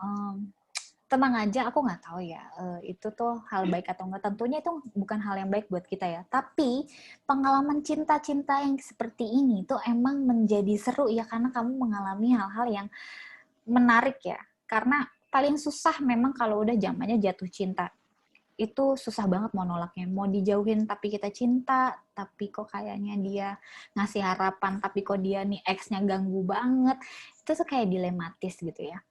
tenang aja, aku nggak tahu ya, itu tuh hal baik atau enggak, tentunya itu bukan hal yang baik buat kita ya, tapi pengalaman cinta-cinta yang seperti ini tuh emang menjadi seru ya, karena kamu mengalami hal-hal yang menarik ya, karena paling susah memang kalau udah zamannya jatuh cinta. Itu susah banget mau nolaknya. Mau dijauhin tapi kita cinta, tapi kok kayaknya dia ngasih harapan, tapi kok dia nih ex-nya ganggu banget. Itu tuh kayak dilematis gitu ya.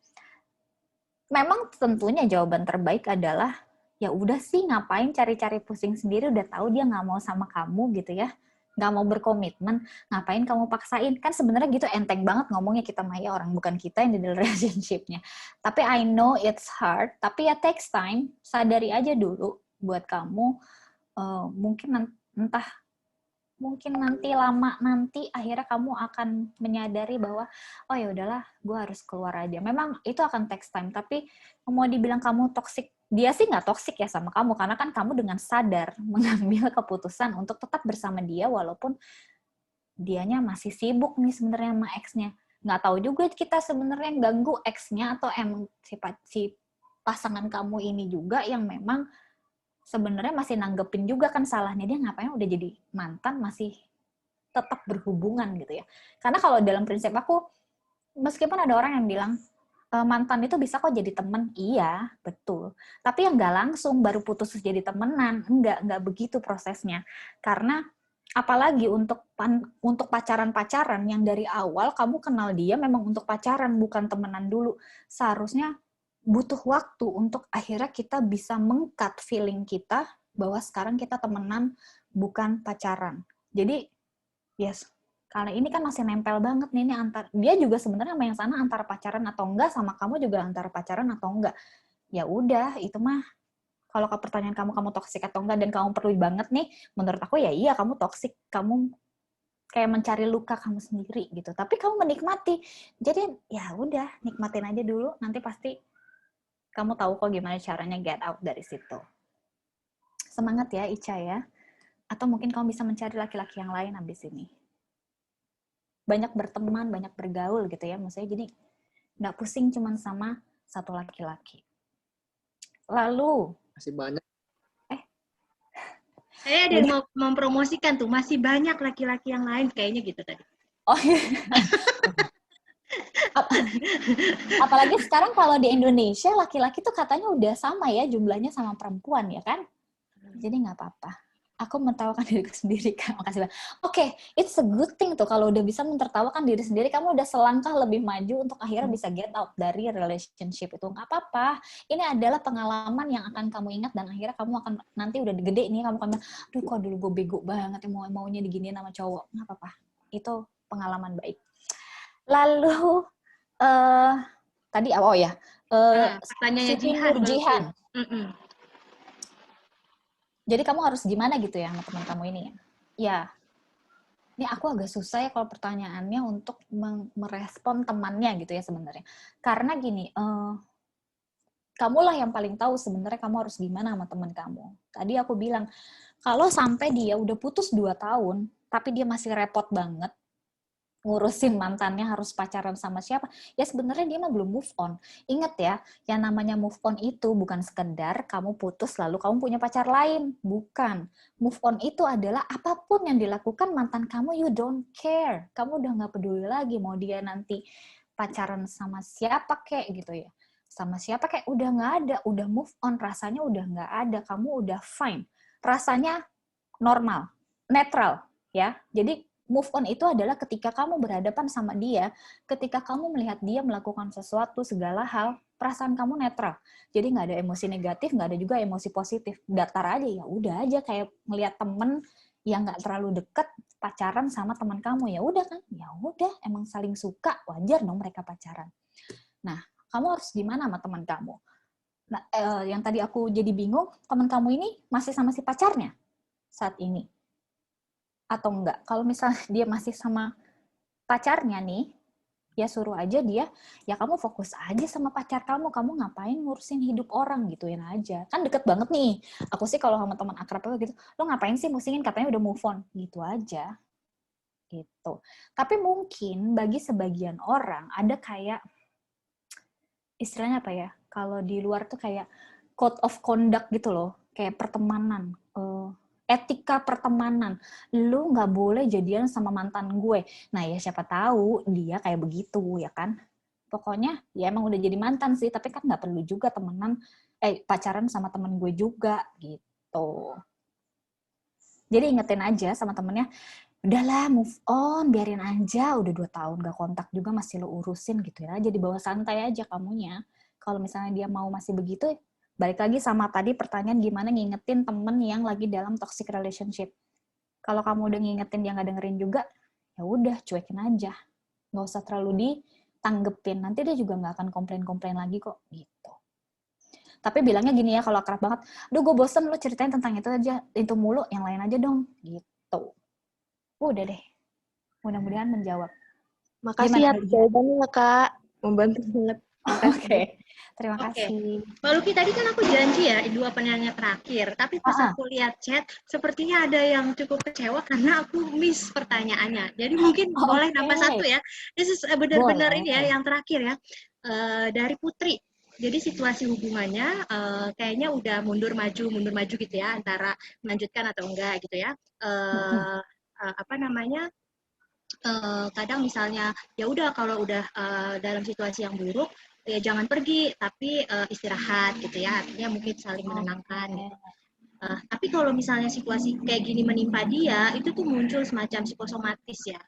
Memang tentunya jawaban terbaik adalah, ya udah sih ngapain cari-cari pusing sendiri, udah tahu dia nggak mau sama kamu gitu ya. Nggak mau berkomitmen, ngapain kamu paksain? Kan sebenarnya gitu enteng banget ngomongnya, kita mah ya orang, bukan kita yang di dalam relationship-nya. Tapi I know it's hard, tapi ya takes time, sadari aja dulu buat kamu, mungkin entah, mungkin nanti lama nanti akhirnya kamu akan menyadari bahwa, oh ya udahlah, gue harus keluar aja. Memang itu akan takes time, tapi mau dibilang kamu toxic, dia sih nggak toksik ya sama kamu, karena kan kamu dengan sadar mengambil keputusan untuk tetap bersama dia walaupun dianya masih sibuk nih sebenarnya sama ex-nya. Nggak tahu juga kita sebenarnya yang ganggu ex-nya atau emang si pasangan kamu ini juga yang memang sebenarnya masih nanggepin juga kan salahnya dia, ngapain udah jadi mantan masih tetap berhubungan gitu ya. Karena kalau dalam prinsip aku, meskipun ada orang yang bilang mantan itu bisa kok jadi temen, iya, betul. Tapi yang nggak langsung baru putus jadi temenan, nggak begitu prosesnya. Karena apalagi untuk pacaran-pacaran yang dari awal kamu kenal dia memang untuk pacaran, bukan temenan dulu. Seharusnya butuh waktu untuk akhirnya kita bisa meng-cut feeling kita bahwa sekarang kita temenan, bukan pacaran. Jadi, yes, karena ini kan masih nempel banget nih, ini antar dia juga sebenarnya sama yang sana antara pacaran atau enggak, sama kamu juga antara pacaran atau enggak. Ya udah, itu mah kalau ke pertanyaan kamu toksik atau enggak dan kamu perlu banget nih, menurut aku ya iya kamu toksik, kamu kayak mencari luka kamu sendiri gitu. Tapi kamu menikmati. Jadi ya udah, nikmatin aja dulu, nanti pasti kamu tahu kok gimana caranya get out dari situ. Semangat ya Ica ya. Atau mungkin kamu bisa mencari laki-laki yang lain habis ini. Banyak berteman, banyak bergaul gitu ya, maksudnya jadi nggak pusing cuman sama satu laki-laki. Lalu masih banyak. Saya ada yang mau mempromosikan tuh, masih banyak laki-laki yang lain kayaknya gitu tadi. Oh iya. Apalagi sekarang kalau di Indonesia laki-laki tuh katanya udah sama ya jumlahnya sama perempuan ya kan? Jadi nggak apa-apa. Aku mentertawakan diriku sendiri, Kak. Makasih banget. Oke, it's a good thing tuh kalau udah bisa mentertawakan diri sendiri, kamu udah selangkah lebih maju untuk akhirnya bisa get out dari relationship itu. Nggak apa-apa. Ini adalah pengalaman yang akan kamu ingat dan akhirnya kamu akan nanti udah gede nih, kamu akan bilang, aduh kok dulu gue bego banget maunya diginiin sama cowok. Nggak apa-apa. Itu pengalaman baik. Lalu, tadi oh ya, pertanyaannya Jihan. Jadi kamu harus gimana gitu ya sama teman kamu ini ya? Ya, ini aku agak susah ya kalau pertanyaannya untuk merespon temannya gitu ya sebenarnya. Karena gini, kamulah yang paling tahu sebenarnya kamu harus gimana sama teman kamu. Tadi aku bilang, kalau sampai dia udah putus 2 tahun, tapi dia masih repot banget, ngurusin mantannya harus pacaran sama siapa, ya sebenarnya dia mah belum move on. Ingat ya, yang namanya move on itu bukan sekedar kamu putus lalu kamu punya pacar lain. Bukan. Move on itu adalah apapun yang dilakukan mantan kamu, you don't care. Kamu udah nggak peduli lagi mau dia nanti pacaran sama siapa kek gitu ya. Sama siapa kek, udah nggak ada. Udah move on, rasanya udah nggak ada. Kamu udah fine. Rasanya normal, netral ya. Jadi move on itu adalah ketika kamu berhadapan sama dia, ketika kamu melihat dia melakukan sesuatu, segala hal, perasaan kamu netral. Jadi nggak ada emosi negatif, nggak ada juga emosi positif. Datar aja, ya udah aja kayak ngelihat temen yang nggak terlalu deket pacaran sama teman kamu, ya udah kan, ya udah emang saling suka, wajar dong mereka pacaran. Nah, kamu harus gimana sama teman kamu? Nah, yang tadi aku jadi bingung, teman kamu ini masih sama si pacarnya saat ini? Atau enggak? Kalau misalnya dia masih sama pacarnya nih, ya suruh aja dia, ya kamu fokus aja sama pacar kamu ngapain ngurusin hidup orang, gituin aja. Kan deket banget nih. Aku sih kalau sama teman akrab gitu, lo ngapain sih musingin, katanya udah move on, gitu aja. Gitu. Tapi mungkin bagi sebagian orang ada kayak, istilahnya apa ya, kalau di luar tuh kayak code of conduct gitu loh, kayak pertemanan, etika pertemanan. Lu nggak boleh jadian sama mantan gue. Nah ya siapa tahu dia kayak begitu ya kan. Pokoknya ya emang udah jadi mantan sih, tapi kan nggak perlu juga pacaran sama temen gue juga gitu. Jadi ingetin aja sama temennya, udahlah move on, biarin aja, udah 2 tahun gak kontak juga masih lo urusin gitu ya. Jadi bawa santai aja kamunya. Kalau misalnya dia mau masih begitu, balik lagi sama tadi pertanyaan gimana ngingetin temen yang lagi dalam toxic relationship. Kalau kamu udah ngingetin dia nggak dengerin juga, ya udah cuekin aja. Nggak usah terlalu ditanggepin. Nanti dia juga nggak akan komplain-komplain lagi kok. Gitu. Tapi bilangnya gini ya, kalau akrab banget, duh gue bosen lu ceritain tentang itu aja, itu mulu, yang lain aja dong. Gitu. Udah deh. Mudah-mudahan menjawab. Makasih ya jawabannya Kak. Membantu banget. Oke. Terima kasih. Mbak Luki, tadi kan aku janji ya 2 penanya terakhir, tapi pas aku lihat chat, sepertinya ada yang cukup kecewa karena aku miss pertanyaannya. Jadi mungkin boleh nambah 1 ya. This is benar-benar ini ya, yang terakhir ya. Dari Putri. Jadi situasi hubungannya kayaknya udah mundur maju gitu ya, antara melanjutkan atau enggak gitu ya. Kadang misalnya ya udah kalau udah dalam situasi yang buruk, ya jangan pergi, tapi istirahat gitu ya, artinya mungkin saling menenangkan gitu. Tapi kalau misalnya situasi kayak gini menimpa dia, itu tuh muncul semacam psikosomatis ya,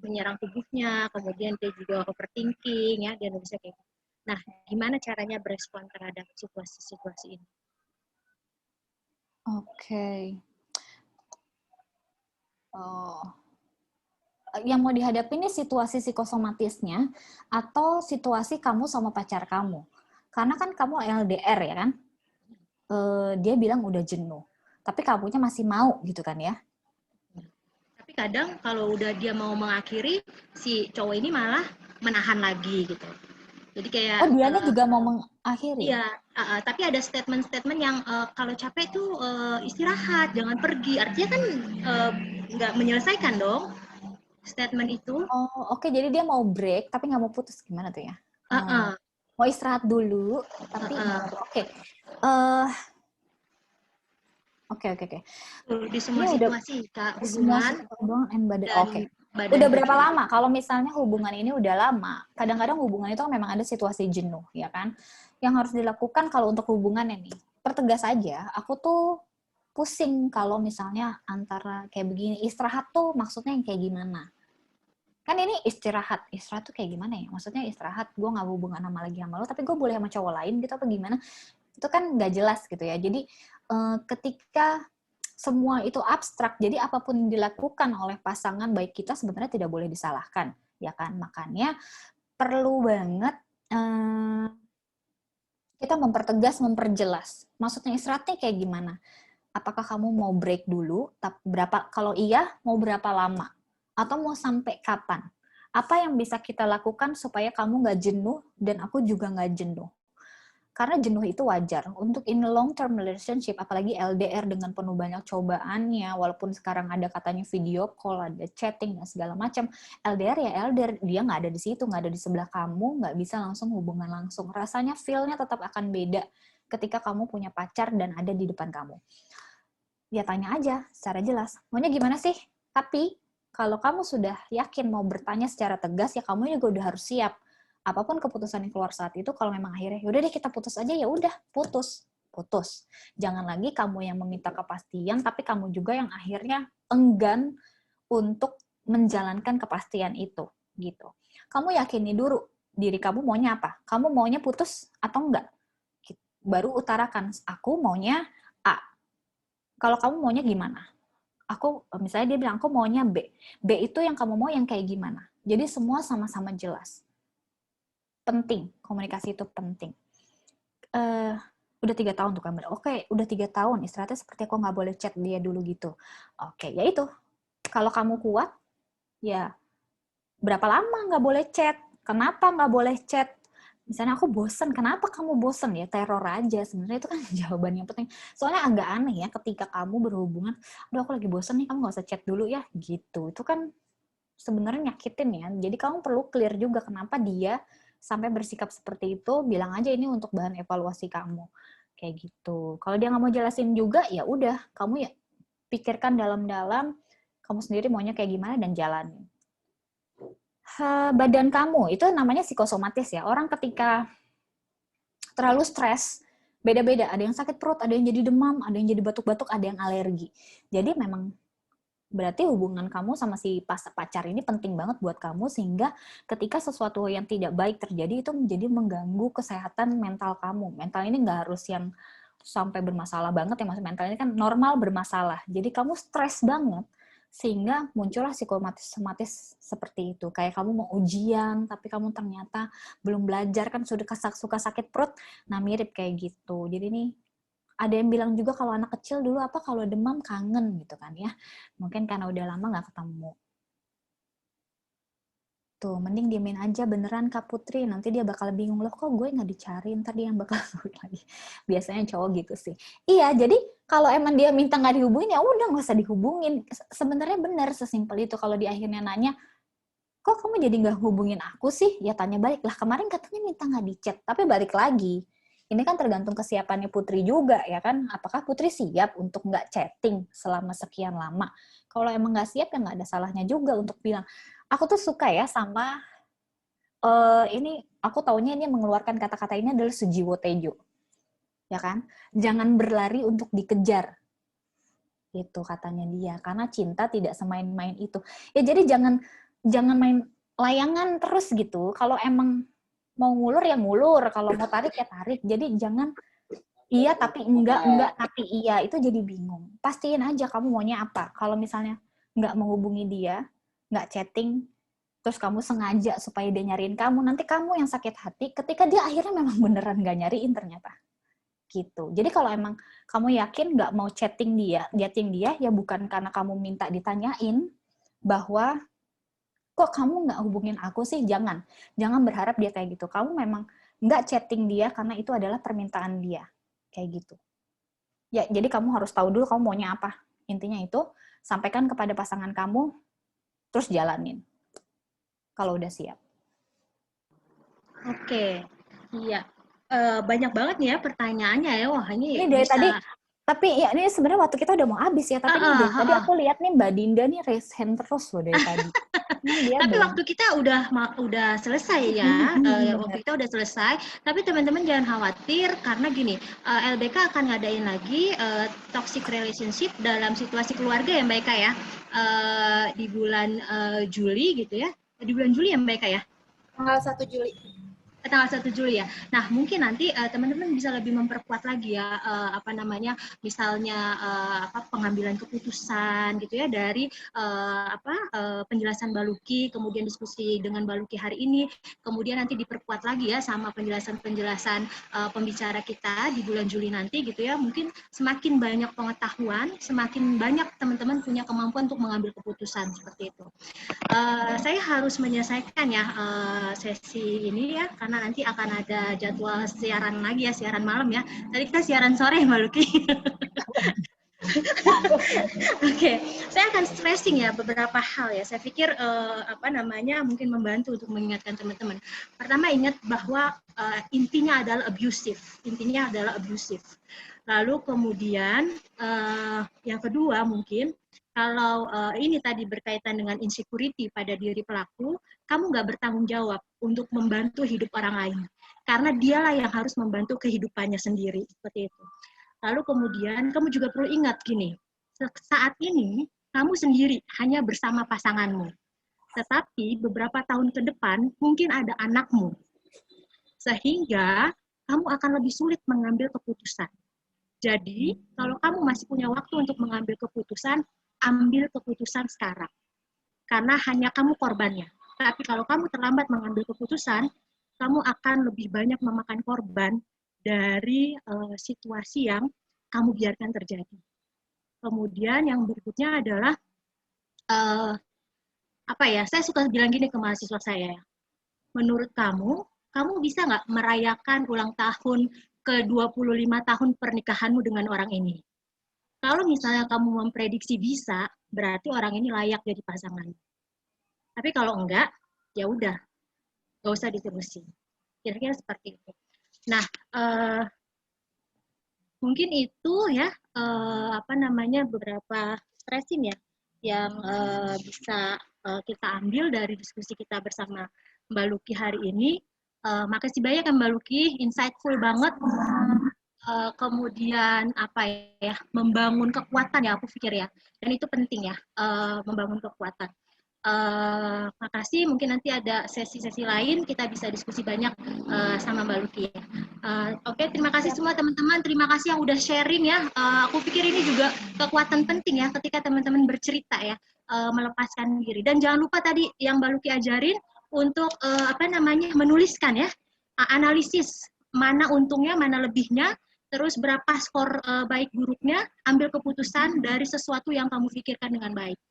menyerang tubuhnya, kemudian dia juga overthinking ya, dia bisa kayak gitu. Nah, gimana caranya berespon terhadap situasi-situasi ini? Oke. Yang mau dihadapi ini situasi psikosomatisnya atau situasi kamu sama pacar kamu. Karena kan kamu LDR ya kan, dia bilang udah jenuh, tapi kamunya masih mau gitu kan ya. Tapi kadang kalau udah dia mau mengakhiri, si cowok ini malah menahan lagi gitu. Jadi kayak dianya juga mau mengakhiri? Iya, tapi ada statement-statement yang kalau capek tuh istirahat, jangan pergi. Artinya kan nggak menyelesaikan dong statement itu. Oh, oke. Jadi dia mau break, tapi nggak mau putus. Gimana tuh ya? Mau istirahat dulu, tapi oke. Oke. Di semua situasi, Kak, hubungan dan oke. Udah berapa lama? Kalau misalnya hubungan ini udah lama, kadang-kadang hubungan itu memang ada situasi jenuh, ya kan? Yang harus dilakukan kalau untuk hubungan ini, pertegas aja, aku tuh pusing kalau misalnya antara kayak begini, istirahat tuh maksudnya yang kayak gimana? Kan ini istirahat tuh kayak gimana ya? Maksudnya istirahat, gue nggak hubungan lagi sama lo, tapi gue boleh sama cowok lain gitu apa gimana? Itu kan nggak jelas gitu ya. Jadi ketika semua itu abstrak, jadi apapun yang dilakukan oleh pasangan baik kita sebenarnya tidak boleh disalahkan, ya kan? Makanya perlu banget kita mempertegas, memperjelas. Maksudnya istirahatnya kayak gimana? Apakah kamu mau break dulu? Kalau iya, mau berapa lama? Atau mau sampai kapan? Apa yang bisa kita lakukan supaya kamu nggak jenuh dan aku juga nggak jenuh? Karena jenuh itu wajar. Untuk in long term relationship, apalagi LDR dengan penuh banyak cobaannya, walaupun sekarang ada katanya video call, ada chatting, dan segala macam, LDR ya LDR, dia nggak ada di situ, nggak ada di sebelah kamu, nggak bisa langsung hubungan langsung. Rasanya feel-nya tetap akan beda ketika kamu punya pacar dan ada di depan kamu. Ya tanya aja secara jelas, maunya gimana sih? Tapi kalau kamu sudah yakin mau bertanya secara tegas, ya kamu juga udah harus siap. Apapun keputusan yang keluar saat itu, kalau memang akhirnya yaudah deh kita putus aja, ya udah putus. Jangan lagi kamu yang meminta kepastian, tapi kamu juga yang akhirnya enggan untuk menjalankan kepastian itu, gitu. Kamu yakini dulu diri kamu maunya apa? Kamu maunya putus atau enggak? Baru utarakan, aku maunya A. Kalau kamu maunya gimana? Aku misalnya dia bilang aku maunya B. B itu yang kamu mau yang kayak gimana? Jadi semua sama-sama jelas. Penting, komunikasi itu penting. Udah 3 tahun tuh kan, oke, udah 3 tahun, istilahnya seperti aku nggak boleh chat dia dulu gitu. Oke, ya itu. Kalau kamu kuat, ya berapa lama nggak boleh chat? Kenapa nggak boleh chat? Misalnya aku bosen, kenapa kamu bosen? Ya teror aja, sebenarnya itu kan jawaban yang penting. Soalnya agak aneh ya, ketika kamu berhubungan, aduh aku lagi bosen nih, kamu nggak usah chat dulu ya, gitu. Itu kan sebenarnya nyakitin ya. Jadi kamu perlu clear juga kenapa dia sampai bersikap seperti itu, bilang aja ini untuk bahan evaluasi kamu. Kayak gitu. Kalau dia nggak mau jelasin juga, ya udah, kamu ya pikirkan dalam-dalam, kamu sendiri maunya kayak gimana dan jalanin. Badan kamu, itu namanya psikosomatis ya. Orang ketika terlalu stres, beda-beda. Ada yang sakit perut, ada yang jadi demam, ada yang jadi batuk-batuk, ada yang alergi. Jadi memang berarti hubungan kamu sama si pacar ini penting banget buat kamu, sehingga ketika sesuatu yang tidak baik terjadi itu menjadi mengganggu kesehatan mental kamu. Mental ini nggak harus yang sampai bermasalah banget ya, maksud mental ini kan normal bermasalah. Jadi kamu stres banget sehingga muncullah psikosomatis seperti itu. Kayak kamu mau ujian tapi kamu ternyata belum belajar, kan sudah suka sakit perut. Nah mirip kayak gitu. Jadi nih ada yang bilang juga kalau anak kecil dulu apa kalau demam kangen gitu kan ya. Mungkin karena udah lama nggak ketemu. Tuh, mending diemin aja beneran Kak Putri. Nanti dia bakal bingung, loh kok gue nggak dicari, ntar dia yang bakal sulit lagi. Biasanya cowok gitu sih. Iya, jadi kalau emang dia minta nggak dihubungin, ya udah nggak usah dihubungin. Sebenarnya benar sesimpel itu. Kalau di akhirnya nanya, kok kamu jadi nggak hubungin aku sih? Ya tanya balik, lah kemarin katanya minta nggak di chat. Tapi balik lagi. Ini kan tergantung kesiapannya Putri juga, ya kan? Apakah Putri siap untuk nggak chatting selama sekian lama? Kalau emang nggak siap, ya nggak ada salahnya juga untuk bilang, aku tuh suka ya sama, ini aku taunya ini mengeluarkan kata-kata ini adalah Sujiwo Tejo. Ya kan? Jangan berlari untuk dikejar. Itu katanya dia. Karena cinta tidak semain-main itu. Ya jadi jangan main layangan terus gitu. Kalau emang mau ngulur ya ngulur, kalau mau tarik ya tarik. Jadi jangan iya tapi enggak tapi iya, itu jadi bingung. Pastiin aja kamu maunya apa. Kalau misalnya nggak menghubungi dia, nggak chatting, terus kamu sengaja supaya dia nyariin kamu, nanti kamu yang sakit hati ketika dia akhirnya memang beneran nggak nyariin ternyata. Gitu. Jadi kalau emang kamu yakin nggak mau chatting dia, ya bukan karena kamu minta ditanyain bahwa kok kamu nggak hubungin aku sih, jangan berharap dia kayak gitu. Kamu memang nggak chatting dia karena itu adalah permintaan dia, kayak gitu. Ya, jadi kamu harus tahu dulu kamu maunya apa. Intinya itu, sampaikan kepada pasangan kamu, terus jalanin. Kalau udah siap. Oke, iya. Banyak banget nih ya pertanyaannya ya. Wah, ini dari bisa... tadi. Tapi ya ini sebenarnya waktu kita udah mau habis ya. Tapi dari tadi aku lihat nih Mbak Dinda nih raise hand terus loh dari tadi. Tapi waktu kita udah selesai ya. Waktu kita udah selesai. Tapi teman-teman jangan khawatir karena gini, LBK akan ngadain lagi toxic relationship dalam situasi keluarga ya Mbak Eka ya. Di bulan Juli gitu ya. Di bulan Juli ya Mbak Eka ya. Tanggal 1 Juli. Tanggal 1 Juli ya. Nah, mungkin nanti teman-teman bisa lebih memperkuat lagi ya, pengambilan keputusan gitu ya dari penjelasan Mbak Luki, kemudian diskusi dengan Mbak Luki hari ini, kemudian nanti diperkuat lagi ya sama penjelasan-penjelasan pembicara kita di bulan Juli nanti gitu ya. Mungkin semakin banyak pengetahuan, semakin banyak teman-teman punya kemampuan untuk mengambil keputusan seperti itu. Saya harus menyelesaikan ya sesi ini ya, karena nanti akan ada jadwal siaran lagi ya, siaran malam ya. Tadi kita siaran sore Mbak Luki. Oke, saya akan stressing ya beberapa hal ya. Saya pikir mungkin membantu untuk mengingatkan teman-teman. Pertama, ingat bahwa intinya adalah abusive. Lalu kemudian yang kedua mungkin kalau ini tadi berkaitan dengan insecurity pada diri pelaku, kamu nggak bertanggung jawab untuk membantu hidup orang lain, karena dialah yang harus membantu kehidupannya sendiri seperti itu. Lalu kemudian kamu juga perlu ingat gini, saat ini kamu sendiri hanya bersama pasanganmu. Tetapi beberapa tahun ke depan mungkin ada anakmu. Sehingga kamu akan lebih sulit mengambil keputusan. Jadi kalau kamu masih punya waktu untuk mengambil keputusan, ambil keputusan sekarang. Karena hanya kamu korbannya. Tapi kalau kamu terlambat mengambil keputusan, kamu akan lebih banyak memakan korban dari situasi yang kamu biarkan terjadi. Kemudian yang berikutnya adalah saya suka bilang gini ke mahasiswa saya. Menurut kamu bisa nggak merayakan ulang tahun ke-25 tahun pernikahanmu dengan orang ini? Kalau misalnya kamu memprediksi bisa, berarti orang ini layak jadi pasangan. Tapi kalau enggak, ya udah, nggak usah diterusin. Kira-kira seperti itu. Nah, mungkin itu ya beberapa stressing ya yang bisa kita ambil dari diskusi kita bersama Mbak Luki hari ini. Makasih banyak Mbak Luki, insightful banget. Kemudian membangun kekuatan ya, aku pikir ya, dan itu penting ya, membangun kekuatan. Makasih, mungkin nanti ada sesi-sesi lain kita bisa diskusi banyak sama Mbak Luki ya. Oke, terima kasih semua teman-teman, terima kasih yang udah sharing ya. Aku pikir ini juga kekuatan penting ya ketika teman-teman bercerita ya, melepaskan diri. Dan jangan lupa tadi yang Mbak Luki ajarin untuk menuliskan ya, analisis mana untungnya, mana lebihnya, terus berapa skor baik buruknya, ambil keputusan dari sesuatu yang kamu pikirkan dengan baik.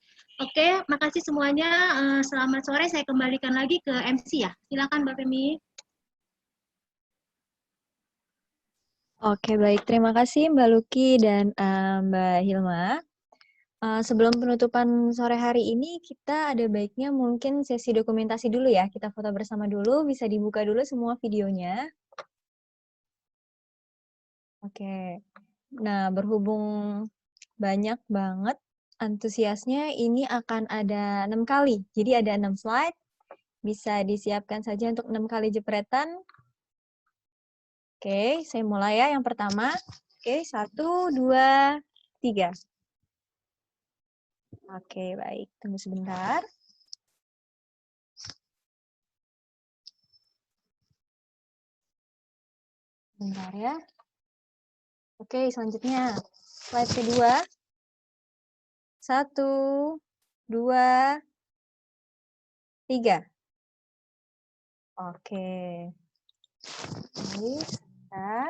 Oke, makasih semuanya. Selamat sore, saya kembalikan lagi ke MC ya. Silakan Mbak Femi. Oke, baik. Terima kasih Mbak Luki dan Mbak Hilma. Sebelum penutupan sore hari ini, kita ada baiknya mungkin sesi dokumentasi dulu ya. Kita foto bersama dulu, bisa dibuka dulu semua videonya. Oke, nah berhubung banyak banget antusiasnya, ini akan ada 6 kali. Jadi ada 6 slide, bisa disiapkan saja untuk 6 kali jepretan. Oke, saya mulai ya yang pertama. Oke, 1, 2, 3. Oke, baik. Tunggu sebentar. Bentar ya. Oke, selanjutnya. Slide kedua. 1, 2, 3. Oke. Ini sebentar.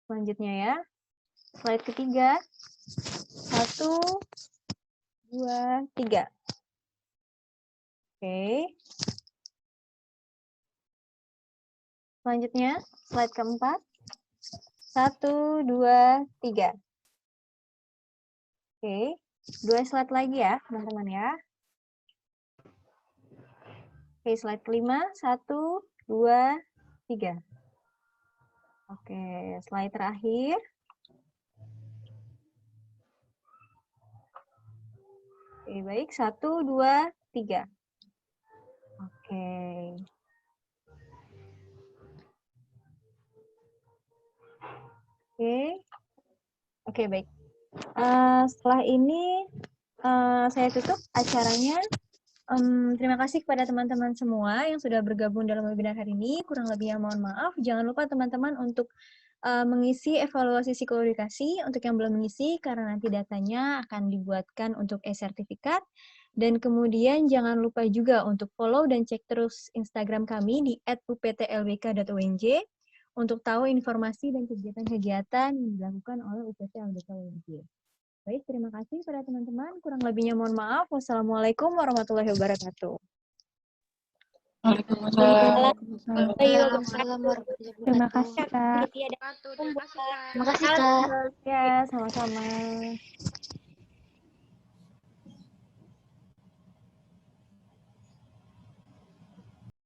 Selanjutnya ya. Slide ketiga. 1, 2, 3. Oke. Selanjutnya, slide keempat. 1, 2, 3. Oke. 2 slide lagi ya, teman-teman ya. Oke, slide kelima. 1, 2, 3. Oke, slide terakhir. Oke, baik. 1, 2, 3. Oke. Oke, baik. Setelah ini saya tutup acaranya. Terima kasih kepada teman-teman semua yang sudah bergabung dalam webinar hari ini. Kurang lebihnya mohon maaf. Jangan lupa teman-teman untuk mengisi evaluasi psikoedukasi untuk yang belum mengisi, karena nanti datanya akan dibuatkan untuk e-sertifikat. Dan kemudian jangan lupa juga untuk follow dan cek terus Instagram kami di @uptlbk.unj untuk tahu informasi dan kegiatan-kegiatan yang dilakukan oleh UPT LBK UNJ. Baik, terima kasih pada teman-teman. Kurang lebihnya mohon maaf. Wassalamualaikum warahmatullahi wabarakatuh. Terima kasih, Kak. Terima kasih, Kak. Ya, sama-sama.